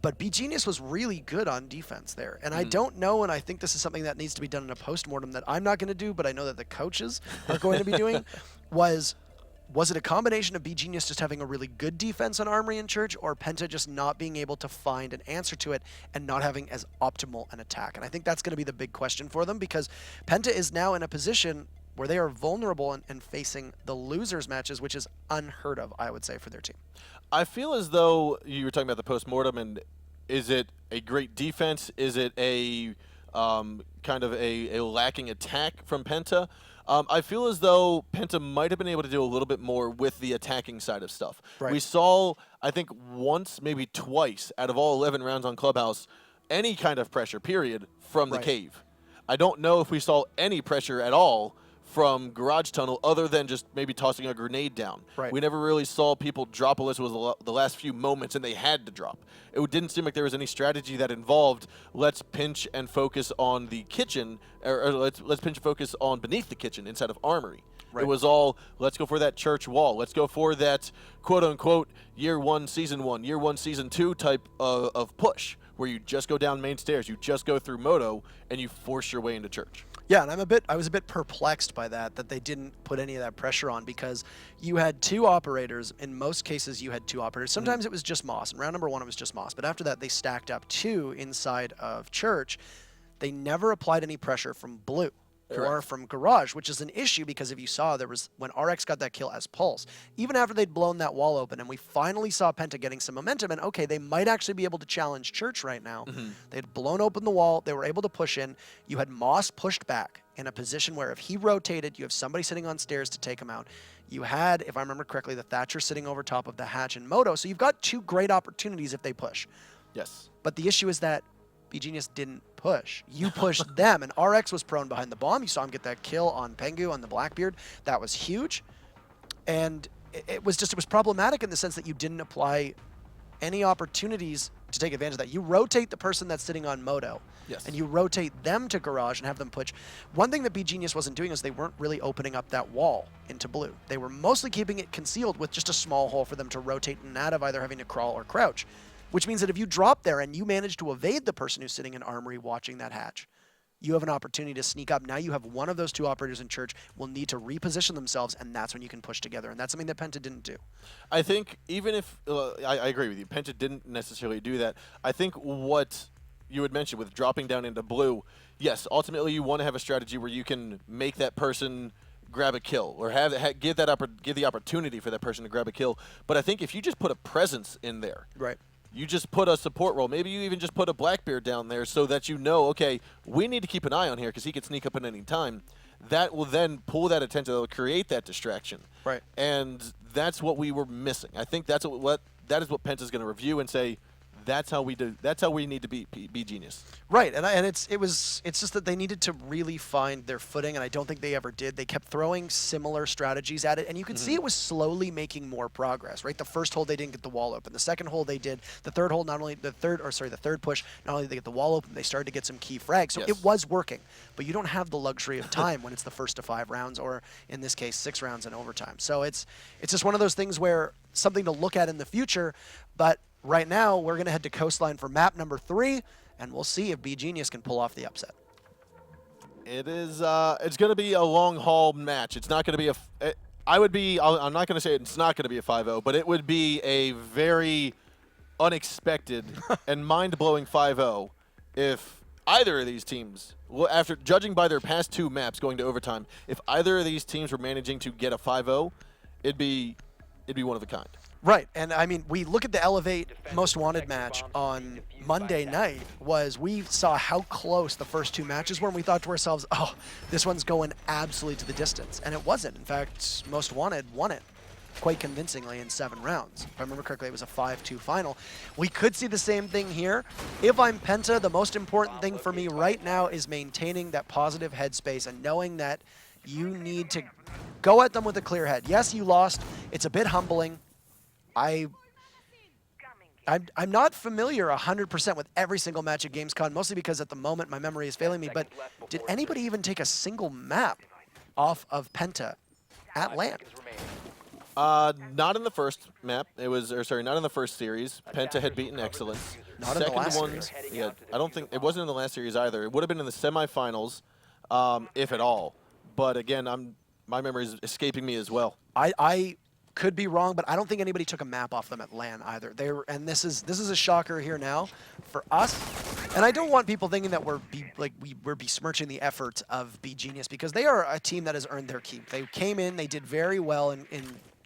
But beGenius was really good on defense there. And I don't know, and I think this is something that needs to be done in a postmortem that I'm not going to do, but I know that the coaches are going to be doing, was it a combination of beGenius just having a really good defense on Armory and Church, or Penta just not being able to find an answer to it and not having as optimal an attack? And I think that's going to be the big question for them, because Penta is now in a position where they are vulnerable and facing the losers matches, which is unheard of, I would say, for their team. I feel as though you were talking about the postmortem, and is it a great defense? Is it a kind of a lacking attack from Penta? I feel as though Penta might have been able to do a little bit more with the attacking side of stuff. Right. We saw, I think, once, maybe twice, out of all 11 rounds on Clubhouse, any kind of pressure, period, from the cave. I don't know if we saw any pressure at all from Garage Tunnel, other than just maybe tossing a grenade down. Right. We never really saw people drop unless it was the last few moments and they had to drop. It didn't seem like there was any strategy that involved let's pinch and focus on the kitchen, or let's pinch and focus on beneath the kitchen inside of Armory. Right. It was all, let's go for that church wall. Let's go for that quote-unquote year 1, season 1, year 1, season 2 type of push, where you just go down main stairs, you just go through Moto, and you force your way into church. Yeah, and I was a bit perplexed by that they didn't put any of that pressure on, because you had 2 operators. In most cases, you had 2 operators. Sometimes it was just Moss. In round number 1, it was just Moss. But after that, they stacked up 2 inside of Church. They never applied any pressure from Blue. Or from Garage, which is an issue, because if you saw, there was, when RX got that kill as Pulse, even after they'd blown that wall open and we finally saw Penta getting some momentum, and okay, they might actually be able to challenge Church right now. They'd blown open the wall, they were able to push in. You had Moss pushed back in a position where if he rotated, you have somebody sitting on stairs to take him out. You had, if I remember correctly, the Thatcher sitting over top of the hatch and Moto, so you've got 2 great opportunities if they push. Yes. But the issue is that beGenius didn't push. You pushed them, and RX was prone behind the bomb. You saw him get that kill on Pengu on the Blackbeard. That was huge. And it was problematic in the sense that you didn't apply any opportunities to take advantage of that. You rotate the person that's sitting on Moto, Yes. and you rotate them to Garage and have them push. One thing that beGenius wasn't doing is they weren't really opening up that wall into blue. They were mostly keeping it concealed with just a small hole for them to rotate and out of, either having to crawl or crouch, which means that if you drop there and you manage to evade the person who's sitting in Armory watching that hatch, you have an opportunity to sneak up. Now you have one of those two operators in Church will need to reposition themselves, and that's when you can push together. And that's something that Penta didn't do. I think even if I agree with you, Penta didn't necessarily do that. I think what you had mentioned with dropping down into blue, yes, ultimately you want to have a strategy where you can make that person grab a kill or give the opportunity for that person to grab a kill. But I think if you just put a presence in there, Right. you just put a support role. Maybe you even just put a Blackbeard down there so that you know, okay, we need to keep an eye on here because he could sneak up at any time. That will then pull that attention. That will create that distraction. Right. And that's what we were missing. I think that is what Penta's going to review and say, that's how we do. That's how we need to be beGenius. Right, and it's just that they needed to really find their footing, and I don't think they ever did. They kept throwing similar strategies at it, and you could see it was slowly making more progress. Right, the first hole they didn't get the wall open. The second hole they did. The third hole, the third push, not only did they get the wall open, they started to get some key frags. So Yes. it was working, but you don't have the luxury of time when it's the first to 5 rounds, or in this case 6 rounds in overtime. So it's just one of those things where something to look at in the future, but right now, we're going to head to Coastline for map number 3, and we'll see if beGenius can pull off the upset. It is. It's going to be a long haul match. It's not going to be I'm not going to say it's not going to be a 5-0, but it would be a very unexpected and mind-blowing 5-0 if either of these teams, after judging by their past 2 maps going to overtime, if either of these teams were managing to get a 5-0, it'd be one of a kind. Right, and I mean, we look at the Elevate Most Wanted match on Monday night, we saw how close the first 2 matches were, and we thought to ourselves, oh, this one's going absolutely to the distance. And it wasn't. In fact, Most Wanted won it quite convincingly in 7 rounds. If I remember correctly, it was a 5-2 final. We could see the same thing here. If I'm Penta, the most important thing for me right now is maintaining that positive headspace and knowing that you need to go at them with a clear head. Yes, you lost. It's a bit humbling. I'm not familiar 100% with every single match at Gamescom, mostly because at the moment my memory is failing me, but did anybody even take a single map off of Penta at LAN? Not in the first map. Not in the first series. Penta had beaten Excellence. Not in the last series. Yeah, I don't think it wasn't in the last series either. It would have been in the semifinals, if at all. But again, my memory is escaping me as well. I could be wrong, but I don't think anybody took a map off them at LAN either. And this is a shocker here now for us. And I don't want people thinking that we're besmirching the efforts of beGenius, because they are a team that has earned their keep. They came in, they did very well in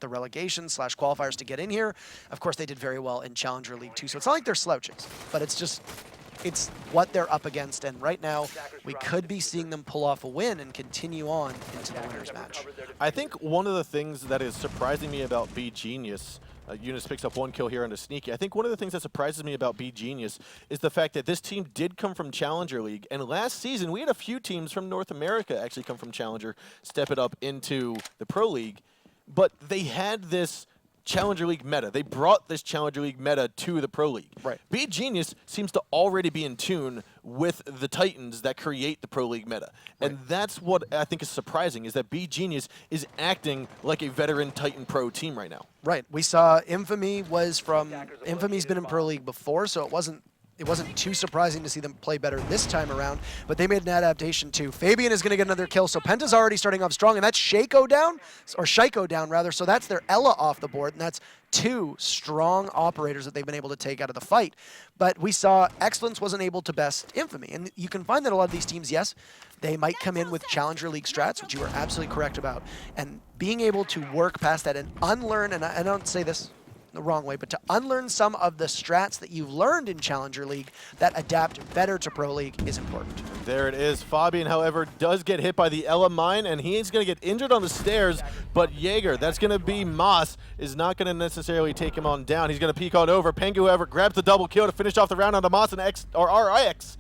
the relegation / qualifiers to get in here. Of course, they did very well in Challenger League too. So it's not like they're slouches, but it's what they're up against, and right now we could be seeing them pull off a win and continue on into the winner's match. I think one of the things that is surprising me about beGenius, Eunice picks up 1 kill here on a sneaky. I think one of the things that surprises me about beGenius is the fact that this team did come from Challenger League, and last season we had a few teams from North America actually come from Challenger, step it up into the Pro League, but they had this Challenger League meta. They brought this Challenger League meta to the Pro League. Right. beGenius seems to already be in tune with the Titans that create the Pro League meta. Right. And that's what I think is surprising, is that beGenius is acting like a veteran Titan Pro team right now. Right. We saw Infamy Infamy's been in Pro League before, so it wasn't too surprising to see them play better this time around, but they made an adaptation too. Fabian is going to get another kill, so Penta's already starting off strong, and that's Shaco down rather, so that's their Ella off the board, and that's 2 strong operators that they've been able to take out of the fight. But we saw Excellence wasn't able to best Infamy, and you can find that a lot of these teams, yes, they might come in with Challenger League strats, which you are absolutely correct about, and being able to work past that and unlearn, and I don't say this the wrong way, but to unlearn some of the strats that you've learned in Challenger League that adapt better to Pro League is important. There it is. Fabian, however, does get hit by the Ella mine, and he is going to get injured on the stairs, but Jaeger, that's going to be Moss, is not going to necessarily take him on down. He's going to peek on over. Pengu, however, grabs the double kill to finish off the round onto Moss and RX.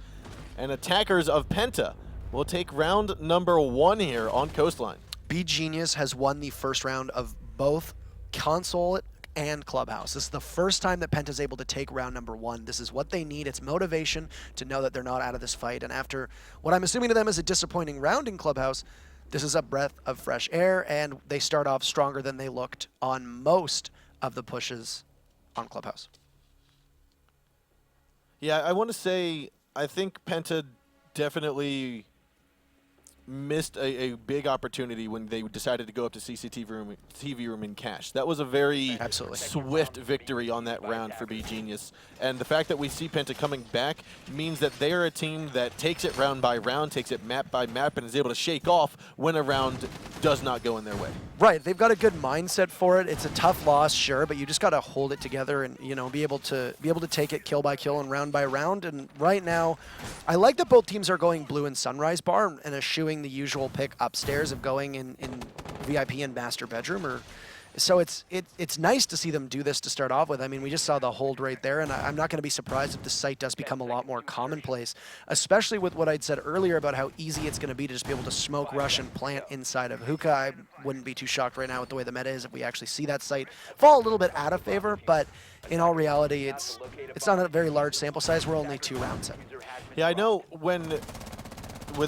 And attackers of Penta will take round number 1 here on Coastline. beGenius has won the first round of both Consulate and Clubhouse. This is the first time that Penta's able to take round number 1. This is what they need. It's motivation to know that they're not out of this fight. And after what I'm assuming to them is a disappointing round in Clubhouse, this is a breath of fresh air, and they start off stronger than they looked on most of the pushes on Clubhouse. Yeah, I want to say I think Penta definitely missed a big opportunity when they decided to go up to TV room in cash. That was a very swift victory on that round for beGenius. And the fact that we see Penta coming back means that they are a team that takes it round by round, takes it map by map, and is able to shake off when a round does not go in their way. Right, they've got a good mindset for it. It's a tough loss, sure, but you just got to hold it together and be able to take it kill by kill and round by round. And right now, I like that both teams are going blue in Sunrise Bar and eschewing the usual pick upstairs of going in VIP and master bedroom. So it's nice to see them do this to start off with. I mean, we just saw the hold right there, and I'm not going to be surprised if the site does become a lot more commonplace, especially with what I'd said earlier about how easy it's going to be to just be able to smoke, rush, and plant inside of hookah. I wouldn't be too shocked right now with the way the meta is if we actually see that site fall a little bit out of favor, but in all reality, it's not a very large sample size. We're only 2 rounds in. Yeah, I know when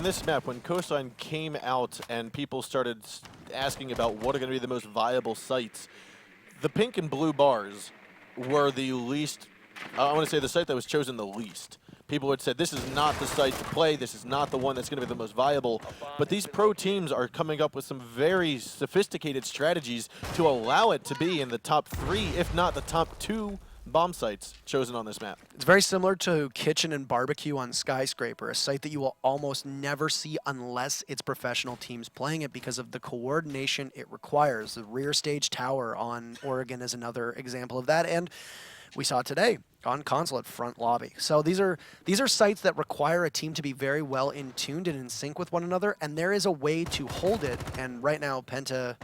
this map, when Coastline came out and people started asking about what are going to be the most viable sites, the pink and blue bars were the least, I want to say the site that was chosen the least. People had said, this is not the site to play, this is not the one that's going to be the most viable, but these pro teams are coming up with some very sophisticated strategies to allow it to be in the top 3, if not the top 2 bomb sites chosen on this map. It's very similar to Kitchen and Barbecue on Skyscraper, a site that you will almost never see unless it's professional teams playing it because of the coordination it requires. The rear stage tower on Oregon is another example of that, and we saw it today on Consulate front lobby. So these are sites that require a team to be very well in tuned and in sync with one another, and there is a way to hold it, and right now Penta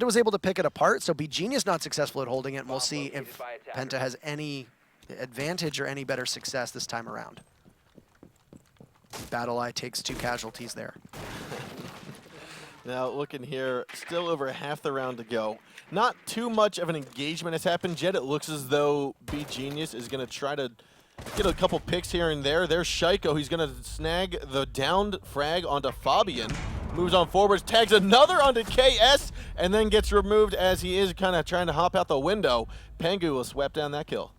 was able to pick it apart, so beGenius not successful at holding it, and we'll see if Penta has any advantage or any better success this time around. BattleEye takes 2 casualties there. Now, looking here, still over half the round to go. Not too much of an engagement has happened yet. It looks as though beGenius is going to try to get a couple picks here and there. There's Shaiko. He's going to snag the downed frag onto Fabian. Moves on forwards, tags another onto KS, and then gets removed as he is kind of trying to hop out the window. Pengu will sweep down that kill.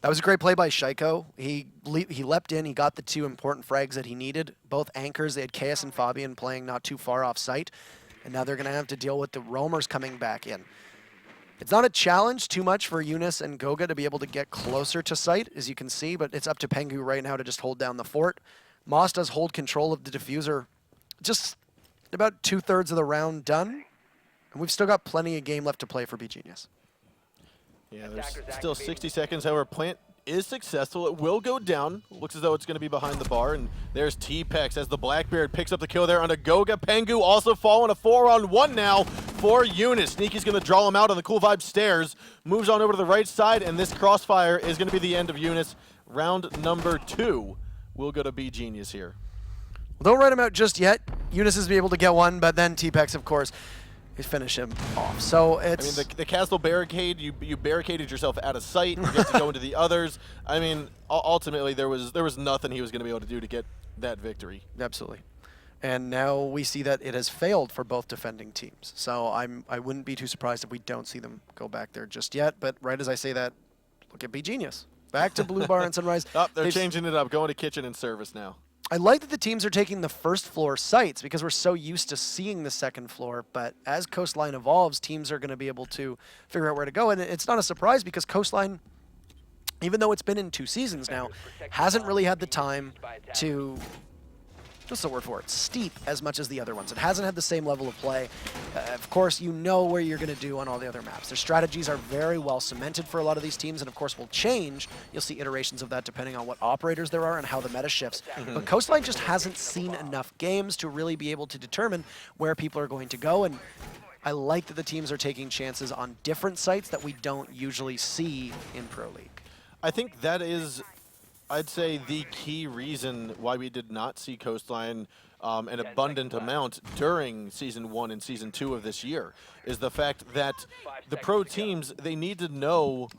That was a great play by Shaiko. He leapt in, he got the 2 important frags that he needed. Both anchors, they had KS and Fabian playing not too far off site, and now they're going to have to deal with the roamers coming back in. It's not a challenge too much for Eunice and Goga to be able to get closer to site, as you can see, but it's up to Pengu right now to just hold down the fort. Moss does hold control of the diffuser. Just about 2/3 of the round done, and we've still got plenty of game left to play for beGenius. Yeah, there's still 60 seconds. However, plant is successful. It will go down. Looks as though it's going to be behind the bar, and there's T-Pex as the Blackbeard picks up the kill there onto Goga. Pengu also falling a 4-on-1 now for Eunice. Sneaky's going to draw him out on the Cool Vibe stairs. Moves on over to the right side, and this crossfire is going to be the end of Eunice. Round number 2 will go to beGenius here. Well, don't write him out just yet. Eunice is be able to get one, but then T-Pex, of course, is finish him off. So it's... I mean, the castle barricade, you barricaded yourself out of sight. You get to go into the others. I mean, ultimately, there was nothing he was going to be able to do to get that victory. Absolutely. And now we see that it has failed for both defending teams. So I wouldn't be too surprised if we don't see them go back there just yet. But right as I say that, look at beGenius. Back to Blue Bar and Sunrise. Oh, they're changing it up, going to kitchen and service now. I like that the teams are taking the first floor sites because we're so used to seeing the second floor, but as Coastline evolves, teams are going to be able to figure out where to go, and it's not a surprise because Coastline, even though it's been in 2 seasons now, hasn't really had the time to, what's the word for it, steep as much as the other ones. It hasn't had the same level of play. Of course, you know where you're going to do on all the other maps. Their strategies are very well cemented for a lot of these teams, and of course will change. You'll see iterations of that depending on what operators there are and how the meta shifts. But Coastline just hasn't seen enough games to really be able to determine where people are going to go, and I like that the teams are taking chances on different sites that we don't usually see in Pro League. I think that is, I'd say, the key reason why we did not see Coastline an abundant amount during Season 1 and Season 2 of this year, is the fact that the pro teams, they need to know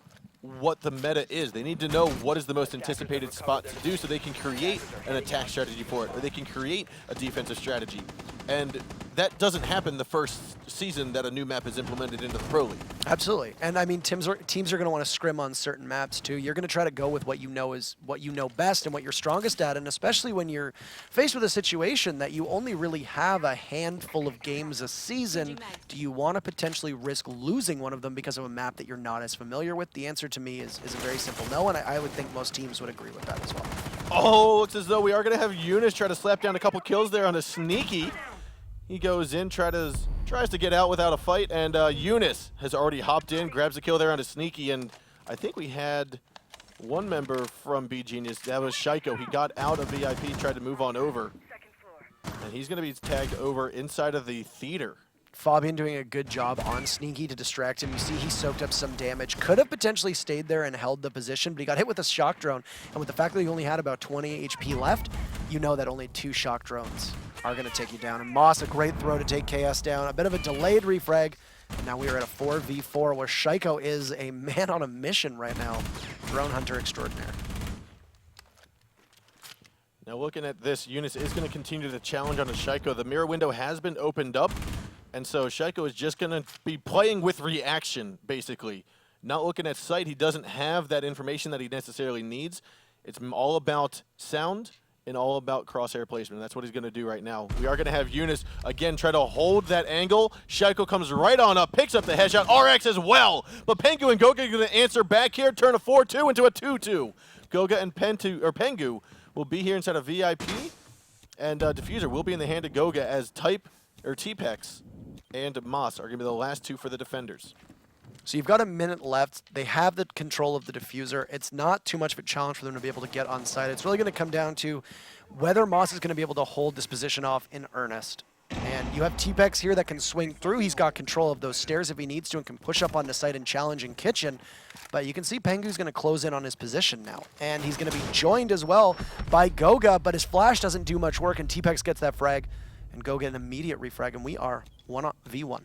what the meta is. They need to know what is the most anticipated spot to do so they can create an attack strategy for it, or they can create a defensive strategy. And that doesn't happen the first season that a new map is implemented into the Pro League. Absolutely. And I mean, teams are going to want to scrim on certain maps too. You're going to try to go with what you know is what you know best and what you're strongest at, and especially when you're faced with a situation that you only really have a handful of games a season, do you want to potentially risk losing one of them because of a map that you're not as familiar with? The answer to me is a very simple no, and I would think most teams would agree with that as well. Oh, looks as though we are going to have Eunice try to slap down a couple kills there on a Sneaky. He goes in, tries to get out without a fight, and Eunice has already hopped in, grabs a kill there on a Sneaky, and I think we had one member from beGenius, that was Shaiko. He got out of VIP, tried to move on over, and he's going to be tagged over inside of the theater. Fabian doing a good job on Sneaky to distract him. You see he soaked up some damage. Could have potentially stayed there and held the position, but he got hit with a shock drone. And with the fact that he only had about 20 HP left, you know that only 2 shock drones are going to take you down. And Moss, a great throw to take KS down. A bit of a delayed refrag. And now we are at a 4v4 where Shaiko is a man on a mission right now. Drone hunter extraordinaire. Now looking at this, Eunice is going to continue the challenge on a Shaiko. The mirror window has been opened up. And so Shaiko is just going to be playing with reaction, basically. Not looking at sight. He doesn't have that information that he necessarily needs. It's all about sound and all about crosshair placement. And that's what he's going to do right now. We are going to have Eunice, again, try to hold that angle. Shaiko comes right on up, picks up the headshot. RX as well. But Pengu and Goga are going to answer back here, turn a 4-2 into a 2-2. Goga and Pengu will be here inside of VIP. And Diffuser will be in the hand of Goga as T-Pex and Moss are going to be the last 2 for the defenders. So you've got a minute left. They have the control of the diffuser. It's not too much of a challenge for them to be able to get on site. It's really going to come down to whether Moss is going to be able to hold this position off in earnest. And you have T-Pex here that can swing through. He's got control of those stairs if he needs to and can push up onto site and challenge in kitchen. But you can see Pengu's going to close in on his position now. And he's going to be joined as well by Goga, but his flash doesn't do much work, and T-Pex gets that frag. And Goga an immediate refrag, and we are 1v1.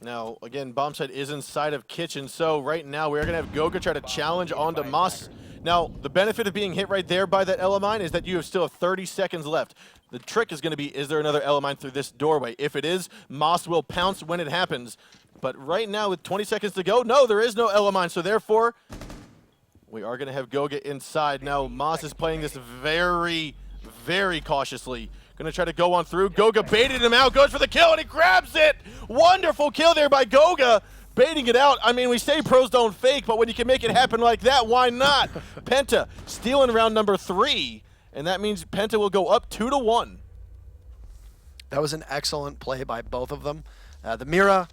Now, again, bomb site is inside of kitchen, so right now we are going to have Goga try to challenge onto Moss. Now, the benefit of being hit right there by that L-mine is that you still have 30 seconds left. The trick is going to be, is there another L-mine through this doorway? If it is, Moss will pounce when it happens. But right now, with 20 seconds to go, no, there is no L-mine, so therefore, we are going to have Goga inside. Now, Moss is playing this very, very cautiously. Gonna try to go on through. Goga baited him out, goes for the kill, and he grabs it! Wonderful kill there by Goga, baiting it out. I mean, we say pros don't fake, but when you can make it happen like that, why not? Penta stealing round number 3, and that means Penta will go up 2-1. That was an excellent play by both of them. The Mira,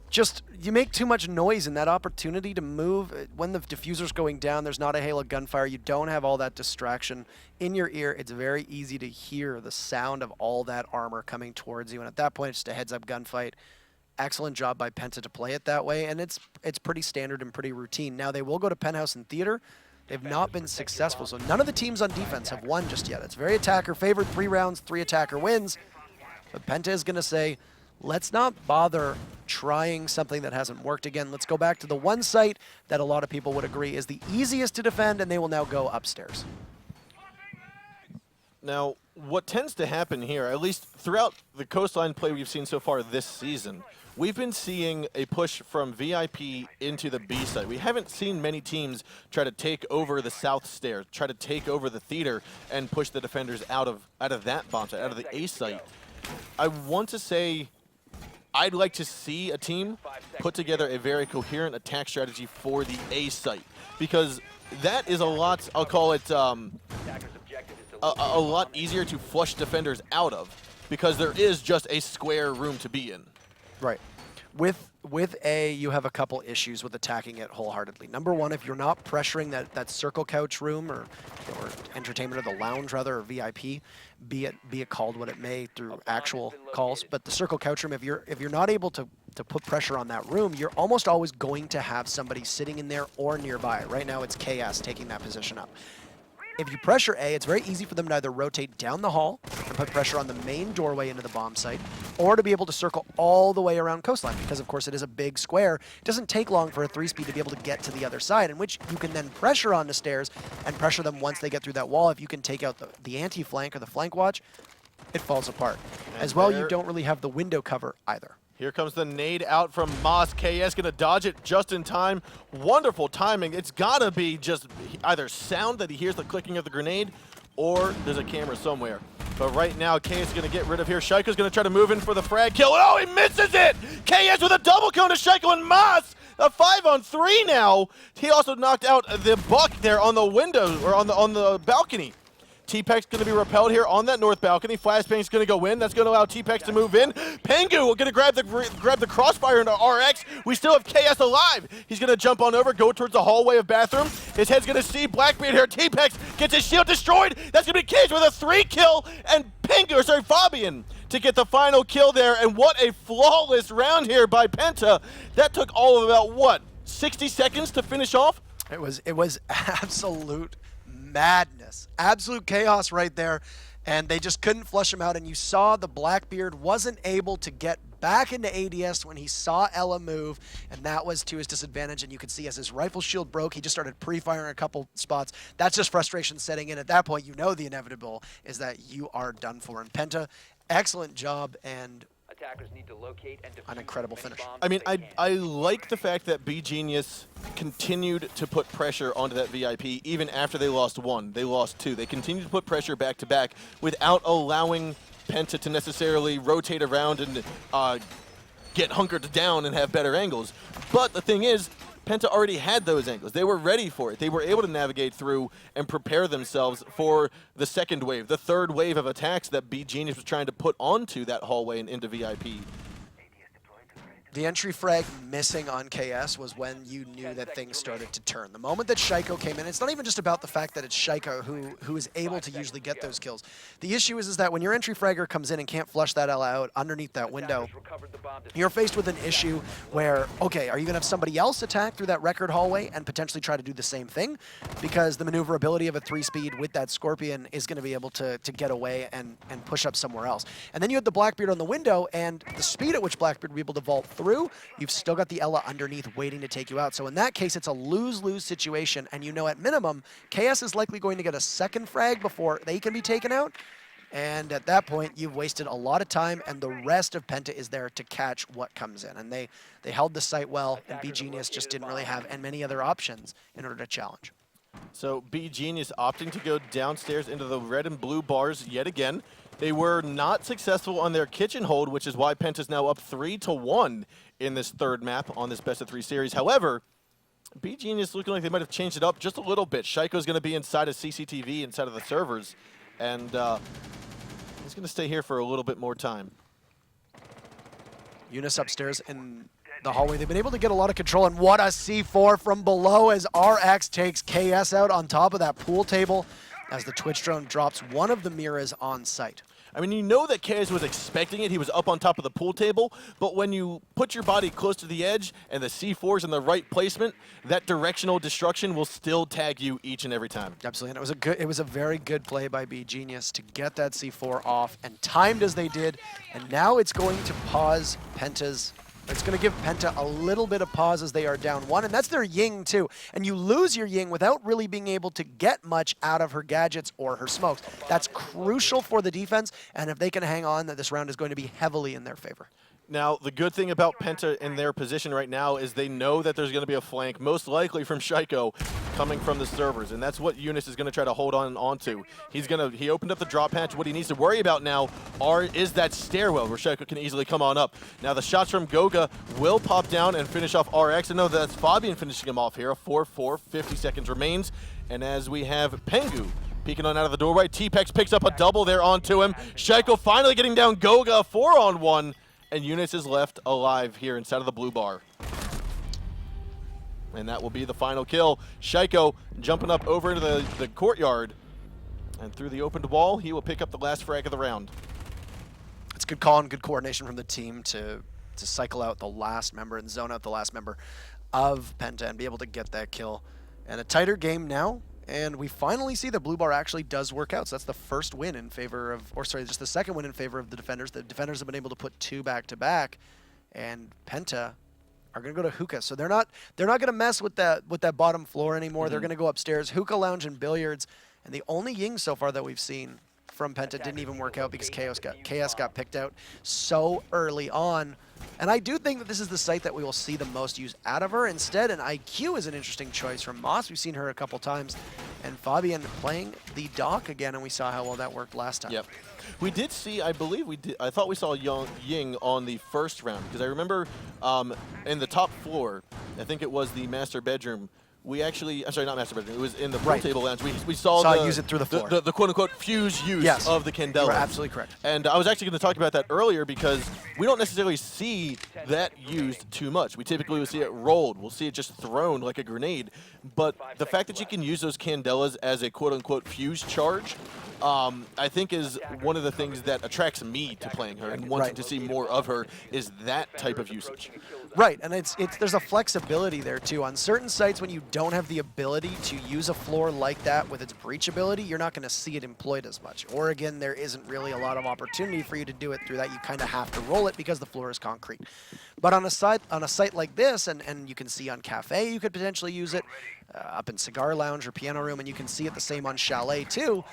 just, you make too much noise in that opportunity to move. When the diffuser's going down, there's not a hail of gunfire. You don't have all that distraction in your ear. It's very easy to hear the sound of all that armor coming towards you. And at that point, it's just a heads-up gunfight. Excellent job by Penta to play it that way. And it's pretty standard and pretty routine. Now, they will go to Penthouse and Theater. They've not been successful. So none of the teams on defense have won just yet. It's very attacker-favored. 3 rounds, 3 attacker wins. But Penta is going to say, let's not bother trying something that hasn't worked again. Let's go back to the one site that a lot of people would agree is the easiest to defend, and they will now go upstairs. Now, what tends to happen here, at least throughout the Coastline play we've seen so far this season, we've been seeing a push from VIP into the B site. We haven't seen many teams try to take over the south stairs, try to take over the theater, and push the defenders out of that bomb site, out of the A site. I want to say I'd like to see a team put together a very coherent attack strategy for the A site, because that is a lot, I'll call it a lot easier to flush defenders out of, because there is just a square room to be in. Right. With A, you have a couple issues with attacking it wholeheartedly. Number one, if you're not pressuring that circle couch room or entertainment or the lounge rather, or VIP, be it called what it may through actual calls, but the circle couch room, if you're not able to put pressure on that room, you're almost always going to have somebody sitting in there or nearby. Right now, it's KS taking that position up. if you pressure A, it's very easy for them to either rotate down the hall and put pressure on the main doorway into the bomb site, or to be able to circle all the way around Coastline, because of course it is a big square. It doesn't take long for a 3-speed to be able to get to the other side, in which you can then pressure on the stairs and pressure them once they get through that wall. If you can take out the anti-flank or the flank watch, it falls apart. As well, you don't really have the window cover either. Here comes the nade out from Moss. KS going to dodge it just in time. Wonderful timing. It's got to be just either sound that he hears the clicking of the grenade, or there's a camera somewhere. But right now, KS is going to get rid of here. Shaiko's going to try to move in for the frag kill. Oh, he misses it! KS with a double kill to Shaiko and Moss. A 5-on-3 now. He also knocked out the buck there on the window, or on the balcony. T-Pex going to be repelled here on that north balcony. Flashbang's going to go in. That's going to allow T-Pex to move in. Pengu going to grab the crossfire into RX. We still have KS alive. He's going to jump on over, go towards the hallway of bathroom. His head's going to see Blackbeard here. T-Pex gets his shield destroyed. That's going to be Cage with a 3-kill, and Fabian to get the final kill there. And what a flawless round here by Penta. That took all of about, what, 60 seconds to finish off? It was absolute madness, absolute chaos right there, and they just couldn't flush him out. And you saw the Blackbeard wasn't able to get back into ADS when he saw Ella move, and that was to his disadvantage. And you could see as his rifle shield broke, he just started pre-firing a couple spots. That's just frustration setting in. At that point, you know the inevitable is that you are done for. And Penta, excellent job, and attackers need to locate and defuse an incredible finish. I mean, I like the fact that beGenius continued to put pressure onto that VIP even after they lost 1. They lost 2. They continued to put pressure back to back without allowing Penta to necessarily rotate around and get hunkered down and have better angles. But the thing is, Penta already had those angles. They were ready for it. They were able to navigate through and prepare themselves for the second wave, the third wave of attacks that beGenius was trying to put onto that hallway and into VIP. The entry frag missing on KS was when you knew that things started to turn. The moment that Shaiko came in, it's not even just about the fact that it's Shaiko who is able to usually get those kills. The issue is that when your entry fragger comes in and can't flush that Ella out underneath that window, you're faced with an issue where, okay, are you going to have somebody else attack through that record hallway and potentially try to do the same thing? Because the maneuverability of a 3-speed with that Scorpion is going to be able to get away and push up somewhere else. And then you had the Blackbeard on the window, and the speed at which Blackbeard would be able to vault through, you've still got the Ella underneath waiting to take you out. So in that case, it's a lose-lose situation, and you know at minimum, KS is likely going to get a second frag before they can be taken out. And at that point, you've wasted a lot of time, and the rest of Penta is there to catch what comes in. And they held the site well, and beGenius just didn't really have many other options in order to challenge. So beGenius opting to go downstairs into the red and blue bars yet again. They were not successful on their kitchen hold, which is why Penta's now up 3-1 in this third map on this best-of-3 series. However, beGenius looking like they might have changed it up just a little bit. Shaiko's going to be inside of CCTV, inside of the servers, and he's going to stay here for a little bit more time. Eunice upstairs in the hallway. They've been able to get a lot of control, and what a C4 from below as RX takes KS out on top of that pool table as the Twitch drone drops one of the mirrors on site. I mean, you know that KS was expecting it. He was up on top of the pool table, but when you put your body close to the edge and the C4's in the right placement, that directional destruction will still tag you each and every time. Absolutely, and it was a very good play by beGenius to get that C4 off, and timed as they did, and now it's going to pause Penta's. It's going to give Penta a little bit of pause as they are down 1, and that's their Ying too. And you lose your Ying without really being able to get much out of her gadgets or her smokes. That's crucial for the defense, and if they can hang on, that this round is going to be heavily in their favor. Now, the good thing about Penta in their position right now is they know that there's going to be a flank, most likely from Shaiko, coming from the servers, and that's what Eunice is going to try to hold on to. He opened up the drop hatch. What he needs to worry about now is that stairwell where Shaiko can easily come on up. Now, the shots from Goga will pop down and finish off RX. I know that's Fabian finishing him off here. A 4-4, 50 seconds remains, and as we have Pengu peeking on out of the doorway, T-Pex picks up a double there onto him. Shaiko finally getting down Goga, 4-on-1. And Eunice is left alive here inside of the blue bar. And that will be the final kill. Shaiko jumping up over into the courtyard. And through the opened wall, he will pick up the last frag of the round. It's good call and good coordination from the team to cycle out the last member and zone out the last member of Penta and be able to get that kill. And a tighter game now And we finally see the blue bar actually does work out. So that's the first win in favor of, or sorry, just the second win in favor of the defenders. The defenders have been able to put 2 back-to-back, and Penta are going to go to hookah. So they're not going to mess with that bottom floor anymore. They're going to go upstairs, hookah lounge and billiards. And the only Ying so far that we've seen from Penta didn't even work out because KS got picked out so early on. And I do think that this is the site that we will see the most use out of her. Instead, an IQ is an interesting choice from Moss. We've seen her a couple times. And Fabian playing the dock again, and we saw how well that worked last time. Yep. We did see, I believe we did, I thought we saw Ying on the first round, because I remember in the top floor, I think it was the master bedroom, we actually, I'm sorry, not master bedroom, it was in the pool table lounge. We saw use it through the floor. The quote-unquote fuse use of the Candela. You're absolutely correct. And I was actually going to talk about that earlier because we don't necessarily see that used too much. We typically will see it rolled. We'll see it just thrown like a grenade. But the fact that you can use those Candelas as a quote-unquote fuse charge, I think is one of the things that attracts me to playing her and wanting to see more of her is that type of usage. Right, and there's a flexibility there too. On certain sites, when you don't have the ability to use a floor like that with its breach ability, you're not going to see it employed as much. Oregon, there isn't really a lot of opportunity for you to do it through that. You kind of have to roll it because the floor is concrete. But on a site like this, and you can see on Cafe, you could potentially use it up in Cigar Lounge or Piano Room, and you can see it the same on Chalet too.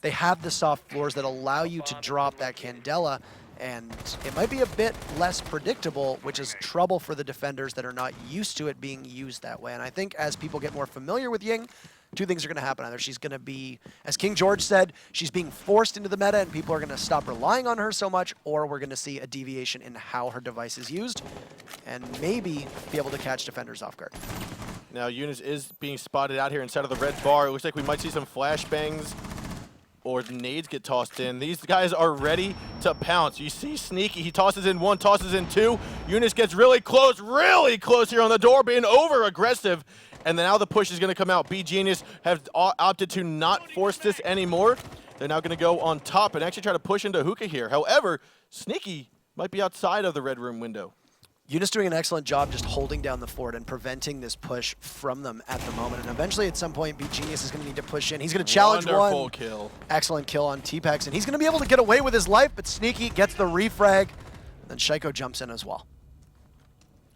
They have the soft floors that allow you to drop that Candela, and it might be a bit less predictable, which is trouble for the defenders that are not used to it being used that way. And I think as people get more familiar with Ying, 2 things are going to happen. Either she's going to be, as King George said, she's being forced into the meta and people are going to stop relying on her so much, or we're going to see a deviation in how her device is used and maybe be able to catch defenders off guard. Now Eunice is being spotted out here inside of the red bar. It looks like we might see some flashbangs or nades get tossed in. These guys are ready to pounce. You see Sneaky, he tosses in 1, tosses in 2. Eunice gets really close here on the door, being over-aggressive. And then now the push is going to come out. beGenius have opted to not force this anymore. They're now going to go on top and actually try to push into hookah here. However, Sneaky might be outside of the red room window. Eunice doing an excellent job just holding down the fort and preventing this push from them at the moment. And eventually, at some point, beGenius is going to need to push in. He's going to challenge Wonderful one. Kill. Excellent kill on T-Pex. And he's going to be able to get away with his life, but Sneaky gets the refrag. And then Shaiko jumps in as well.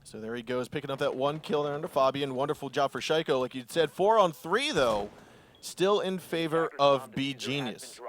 So there he goes, picking up that 1 kill there under Fabian. Wonderful job for Shaiko. Like you said, 4 on 3, though. Still in favor of beGenius.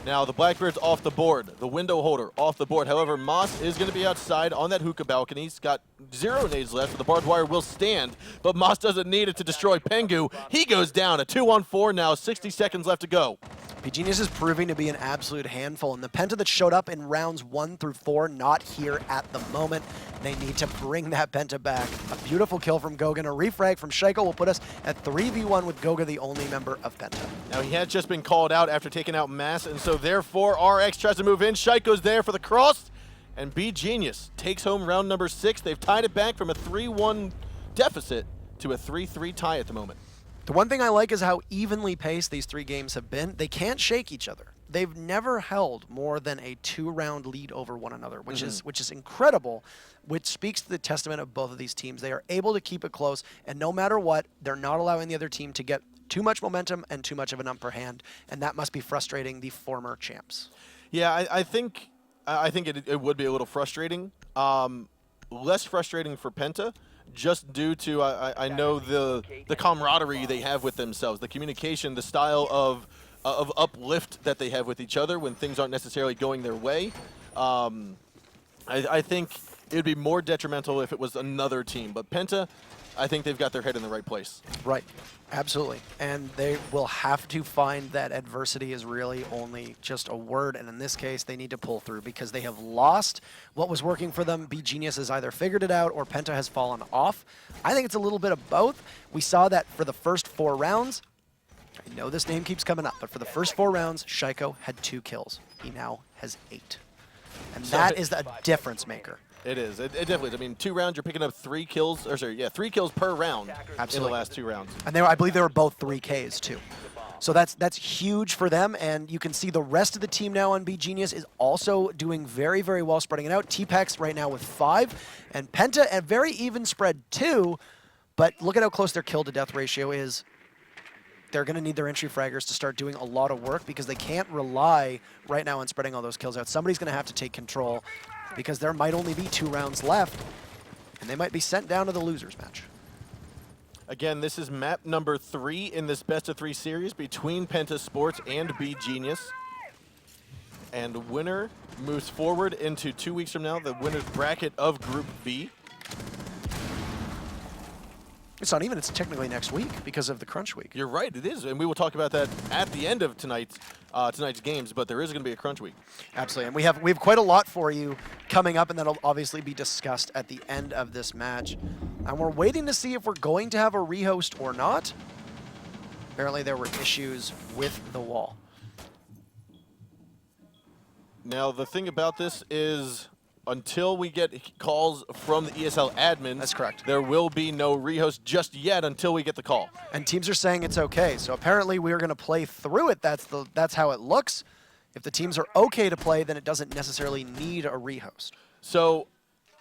Now, the Blackbird's off the board. The window holder off the board. However, Moss is going to be outside on that hookah balcony. He's got 0 nades left, so the barbed wire will stand. But Moss doesn't need it to destroy Pengu. He goes down. A 2-on-4 now, 60 seconds left to go. beGenius is proving to be an absolute handful. And the Penta that showed up in rounds 1 through 4, not here at the moment. They need to bring that Penta back. A beautiful kill from Gogan. A refrag from Shaiko will put us at 3v1 with Goga, the only member of Penta. Now, he had just been called out after taking out Mass, and so therefore RX tries to move in. Shaiko's there for the cross, and beGenius takes home round number 6. They've tied it back from a 3-1 deficit to a 3-3 tie at the moment. The one thing I like is how evenly paced these 3 games have been. They can't shake each other. They've never held more than a 2-round lead over one another, which is incredible, which speaks to the testament of both of these teams. They are able to keep it close, and no matter what, they're not allowing the other team to get too much momentum and too much of an upper hand, and that must be frustrating the former champs. Yeah, I think it would be a little frustrating. Less frustrating for Penta, just due to I know the camaraderie they have with themselves, the communication, the style of uplift that they have with each other when things aren't necessarily going their way. I think it would be more detrimental if it was another team, but Penta, I think they've got their head in the right place. Right, absolutely. And they will have to find that adversity is really only just a word, and in this case, they need to pull through because they have lost what was working for them. beGenius has either figured it out or Penta has fallen off. I think it's a little bit of both. We saw that for the first 4 rounds. I know this name keeps coming up, but for the first 4 rounds, Shaiko had 2 kills. He now has 8. And that is a difference maker. It is. It definitely is. I mean, 2 rounds, you're picking up 3 kills, or sorry, yeah, 3 kills per round in the last 2 rounds. And I believe they were both 3Ks too. So that's huge for them, and you can see the rest of the team now on beGenius is also doing very, very well spreading it out. T-Pex right now with 5, and Penta a very even spread too, but look at how close their kill to death ratio is. they're going to need their entry fraggers to start doing a lot of work because they can't rely right now on spreading all those kills out. Somebody's going to have to take control because there might only be 2 rounds left, and they might be sent down to the losers match. Again, this is map number 3 in this best-of-3 series between Penta Sports and beGenius. And winner moves forward into 2 weeks from now, the winner's bracket of Group B. It's not even, it's technically next week because of the crunch week. You're right, it is, and we will talk about that at the end of tonight's games, but there is going to be a crunch week. Absolutely, and we have quite a lot for you coming up, and that'll obviously be discussed at the end of this match. And we're waiting to see if we're going to have a rehost or not. Apparently there were issues with the wall. Now, the thing about this is, until we get calls from the ESL admins, That's correct. there will be no rehost just yet until we get the call. And teams are saying it's okay. So apparently we're going to play through it. That's how it looks. If the teams are okay to play, then it doesn't necessarily need a rehost. So,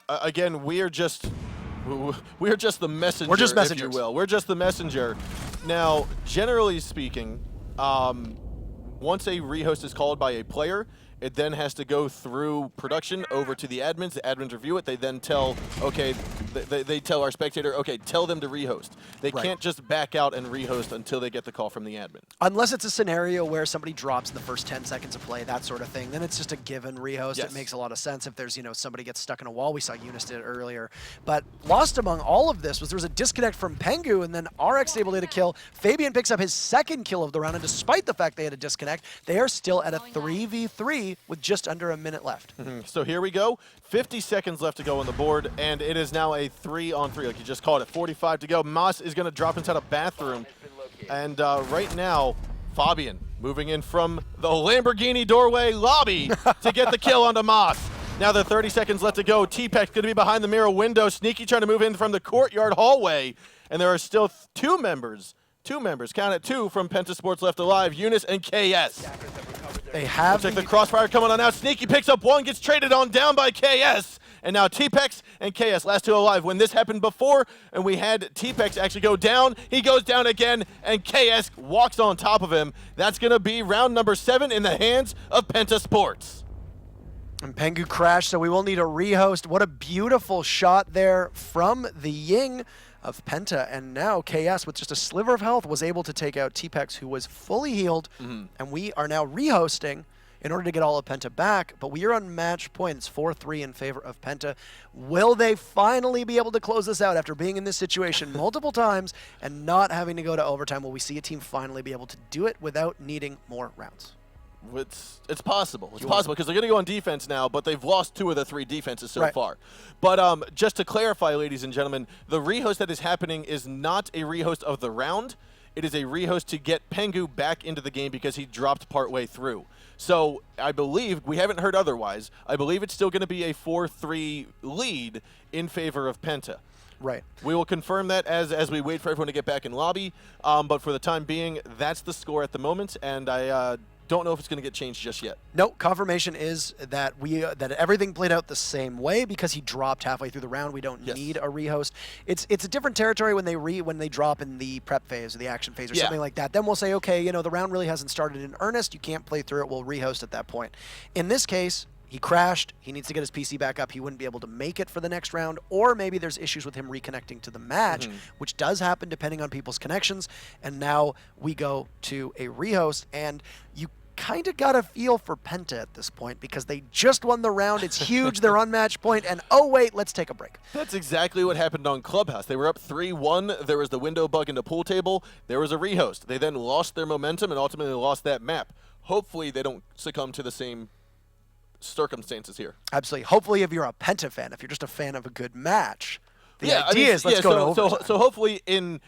again, we are just the messenger, We're just if messengers. you will. We're just the messenger. Now, generally speaking, once a rehost is called by a player, it then has to go through production over to the admins. The admins review it. They then tell, okay, they tell our spectator, okay, tell them to rehost. They Right. can't just back out and rehost until they get the call from the admin. Unless it's a scenario where somebody drops in the first 10 seconds of play, that sort of thing, then it's just a given rehost. Yes. It makes a lot of sense if there's, somebody gets stuck in a wall. We saw Eunice did it earlier. But lost among all of this was there was a disconnect from Pengu, and then RX able to get a kill. Fabian picks up his 2nd kill of the round, and despite the fact they had a disconnect, they are still at a 3v3 with just under a minute left. So here we go. 50 seconds left to go on the board, and it is now a 3-on-3, like you just called it. 45 to go. Moss is going to drop inside a bathroom. And right now, Fabian moving in from the Lamborghini doorway lobby to get the kill onto Moss. Now there are 30 seconds left to go. T-Pec's going to be behind the mirror window. Sneaky trying to move in from the courtyard hallway. And there are still 2 members, count it 2 from Penta Sports left alive, Eunice and KS. They have Check the crossfire coming on out. Sneaky picks up 1, gets traded on down by KS. And now T-Pex and KS, last 2 alive. When this happened before, and we had T-Pex actually go down, he goes down again, and KS walks on top of him. That's going to be round number 7 in the hands of Penta Sports. And Pengu crashed, so we will need a rehost. What a beautiful shot there from the Ying of Penta, and now KS, with just a sliver of health, was able to take out T-Pex, who was fully healed, and we are now rehosting in order to get all of Penta back, but we are on match point. It's 4-3 in favor of Penta. Will they finally be able to close this out after being in this situation multiple times and not having to go to overtime? Will we see a team finally be able to do it without needing more rounds? It's possible. It's possible because they're going to go on defense now, but they've lost 2 of the 3 defenses so far. But just to clarify, ladies and gentlemen, the rehost that is happening is not a rehost of the round. It is a rehost to get Pengu back into the game because he dropped partway through. So I believe, we haven't heard otherwise, I believe it's still going to be a 4-3 lead in favor of Penta. Right. We will confirm that as we wait for everyone to get back in lobby. But for the time being, that's the score at the moment, and I don't know if it's going to get changed just yet. No, confirmation is that that everything played out the same way because he dropped halfway through the round. We don't need a rehost. It's a different territory when they drop in the prep phase or the action phase or something like that. Then we'll say, okay, the round really hasn't started in earnest. You can't play through it. We'll rehost at that point. In this case, he crashed. He needs to get his PC back up. He wouldn't be able to make it for the next round, or maybe there's issues with him reconnecting to the match, which does happen depending on people's connections. And now we go to a rehost, and you kind of got a feel for Penta at this point because they just won the round. It's huge. They're on match point, and oh wait, let's take a break. That's exactly what happened on Clubhouse. They were up 3-1. There was the window bug into pool table. There was a rehost. They then lost their momentum and ultimately lost that map. Hopefully they don't succumb to the same circumstances here. Absolutely. Hopefully if you're a Penta fan, if you're just a fan of a good match, the idea is let's go to overtime. So hopefully in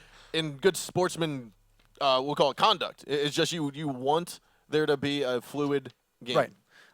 good sportsman, we'll call it conduct, it's just you want there to be a fluid game. Right.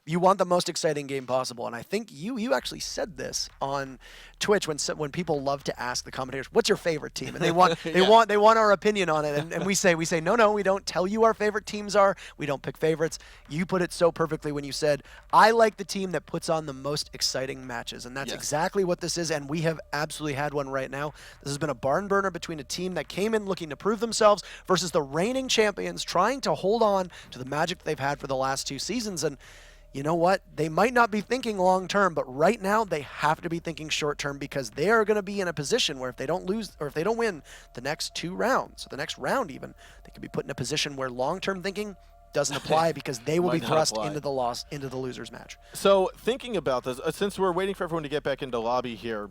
You want the most exciting game possible, and I think you actually said this on Twitch when people love to ask the commentators, "What's your favorite team?" and they want they want our opinion on it, and we say no, we don't tell you our favorite teams are. We don't pick favorites. You put it so perfectly when you said, "I like the team that puts on the most exciting matches," and that's exactly what this is. And we have absolutely had one right now. This has been a barn burner between a team that came in looking to prove themselves versus the reigning champions trying to hold on to the magic that they've had for the last 2 seasons. And you know what? They might not be thinking long term, but right now they have to be thinking short term because they are going to be in a position where if they don't lose or if they don't win the next 2 rounds, or the next round even, they could be put in a position where long term thinking doesn't apply because they will be thrust into the loser's match. So thinking about this, since we're waiting for everyone to get back into lobby here,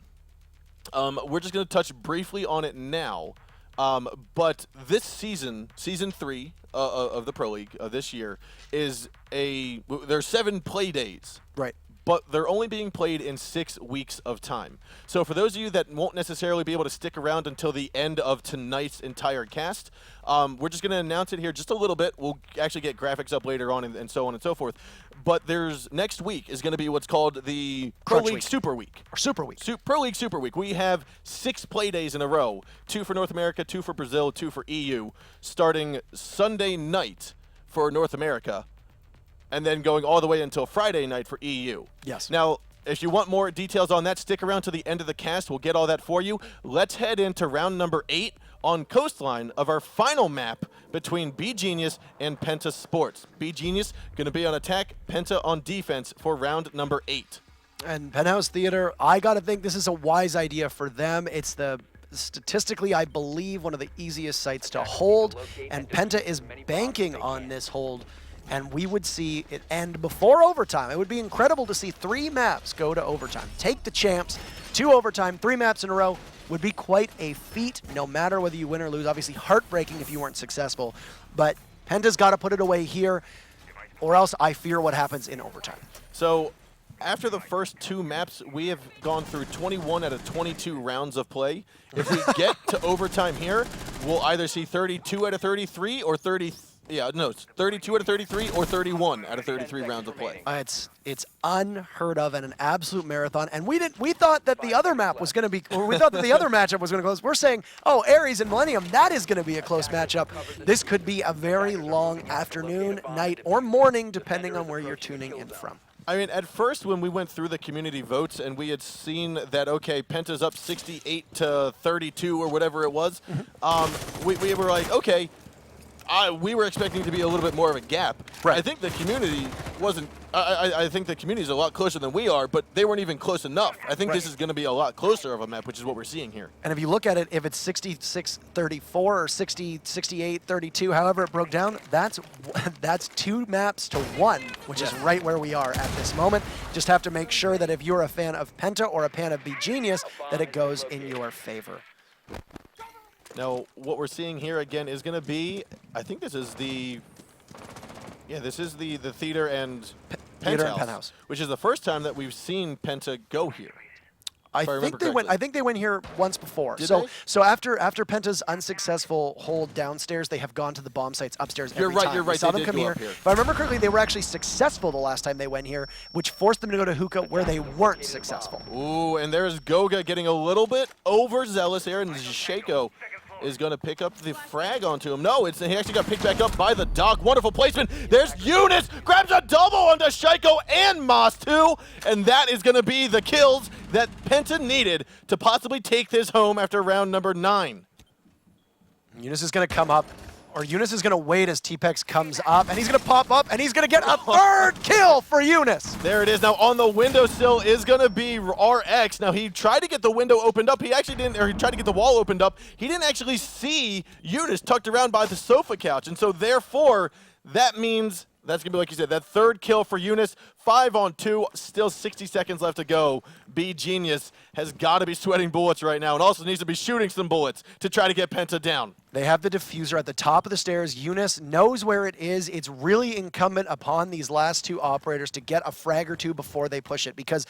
we're just going to touch briefly on it now. But this season 3 of the Pro League this year is there's 7 play days. Right. But they're only being played in 6 weeks of time. So for those of you that won't necessarily be able to stick around until the end of tonight's entire cast, we're just going to announce it here just a little bit. We'll actually get graphics up later on and so on and so forth. But next week is going to be what's called the Pro League Super Week. Or Super Week. Pro League Super Week. We have 6 play days in a row, 2 for North America, 2 for Brazil, 2 for EU, starting Sunday night for North America, and then going all the way until Friday night for EU. Yes. Now, if you want more details on that, stick around to the end of the cast. We'll get all that for you. Let's head into round number 8 on Coastline of our final map between beGenius and Penta Sports. beGenius going to be on attack, Penta on defense for round number 8. And Penthouse Theater, I got to think this is a wise idea for them. It's statistically, I believe, one of the easiest sites to hold, and Penta is banking on this hold. And we would see it end before overtime. It would be incredible to see 3 maps go to overtime. Take the champs to overtime, 3 maps in a row would be quite a feat, no matter whether you win or lose. Obviously heartbreaking if you weren't successful, but Penta's got to put it away here, or else I fear what happens in overtime. So after the first 2 maps, we have gone through 21 out of 22 rounds of play. If we get to overtime here, we'll either see 32 out of 33 or 32 out of 33 or 31 out of 33 rounds of play. It's unheard of and an absolute marathon. And we thought that the other map was going to be, or we thought that the other matchup was going to close. We're saying, oh, Ares and Millennium, that is going to be a close matchup. This could be a very long afternoon, night, or morning, depending on where you're tuning in from. I mean, at first when we went through the community votes and we had seen that, okay, Penta's up 68 to 32 or whatever it was, we were like, okay, we were expecting to be a little bit more of a gap. Right. I think the community wasn't. I think the community is a lot closer than we are, but they weren't even close enough. I think this is going to be a lot closer of a map, which is what we're seeing here. And if you look at it, if it's 66-34 or 68-32, however it broke down, that's 2 maps to 1, which is right where we are at this moment. Just have to make sure that if you're a fan of Penta or a fan of beGenius, that it goes in your favor. Now, what we're seeing here again is going to be, I think this is the, this is the Theater and Penthouse, which is the first time that we've seen Penta go here. I think they went here once before. Did so they? so after Penta's unsuccessful hold downstairs, they have gone to the bomb sites upstairs every time. You're right. We saw They them did come go here. up here. If I remember correctly, they were actually successful the last time they went here, which forced them to go to Hookah where they weren't successful. Ooh, and there's Goga getting a little bit overzealous here, and Shaco is going to pick up the frag onto him. No, he actually got picked back up by the Doc. Wonderful placement. There's Eunice, grabs a double onto Shaco and Moss too, and that is going to be the kills that Penta needed to possibly take this home after round number 9. Eunice is going to come up, or Eunice is going to wait as T-Pex comes up, and he's going to pop up, and he's going to get a 3rd kill for Eunice. There it is. Now on the windowsill is going to be RX. Now he tried to get the window opened up. He actually didn't, or he tried to get the wall opened up. He didn't actually see Eunice tucked around by the sofa couch, and so therefore that means that's going to be, like you said, that 3rd kill for Eunice. 5 on 2, still 60 seconds left to go. beGenius has got to be sweating bullets right now and also needs to be shooting some bullets to try to get Penta down. They have the diffuser at the top of the stairs. Eunice knows where it is. It's really incumbent upon these last 2 operators to get a frag or 2 before they push it, because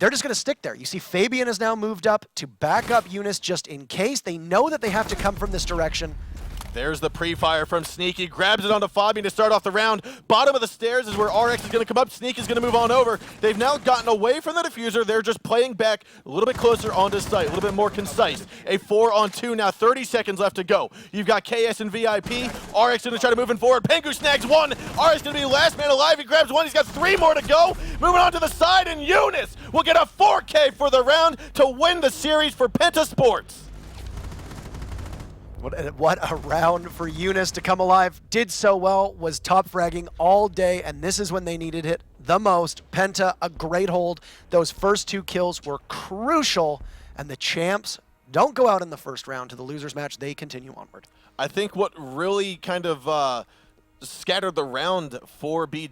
they're just going to stick there. You see Fabian has now moved up to back up Eunice just in case. They know that they have to come from this direction. There's the pre-fire from Sneaky. Grabs it onto Fabian to start off the round. Bottom of the stairs is where RX is going to come up. Sneaky is going to move on over. They've now gotten away from the diffuser. They're just playing back a little bit closer onto site, a little bit more concise. A 4-on-2 now, 30 seconds left to go. You've got KS and VIP. RX going to try to move in forward. Pengu snags one. RX going to be last man alive. He grabs one. He's got 3 more to go. Moving on to the side, and Eunice will get a 4K for the round to win the series for Penta Sports. What a round for Eunice to come alive. Did so well, was top fragging all day, and this is when they needed it the most. Penta, a great hold. Those first 2 kills were crucial, and the champs don't go out in the first round to the losers match. They continue onward. I think what really kind of scattered the round for beGenius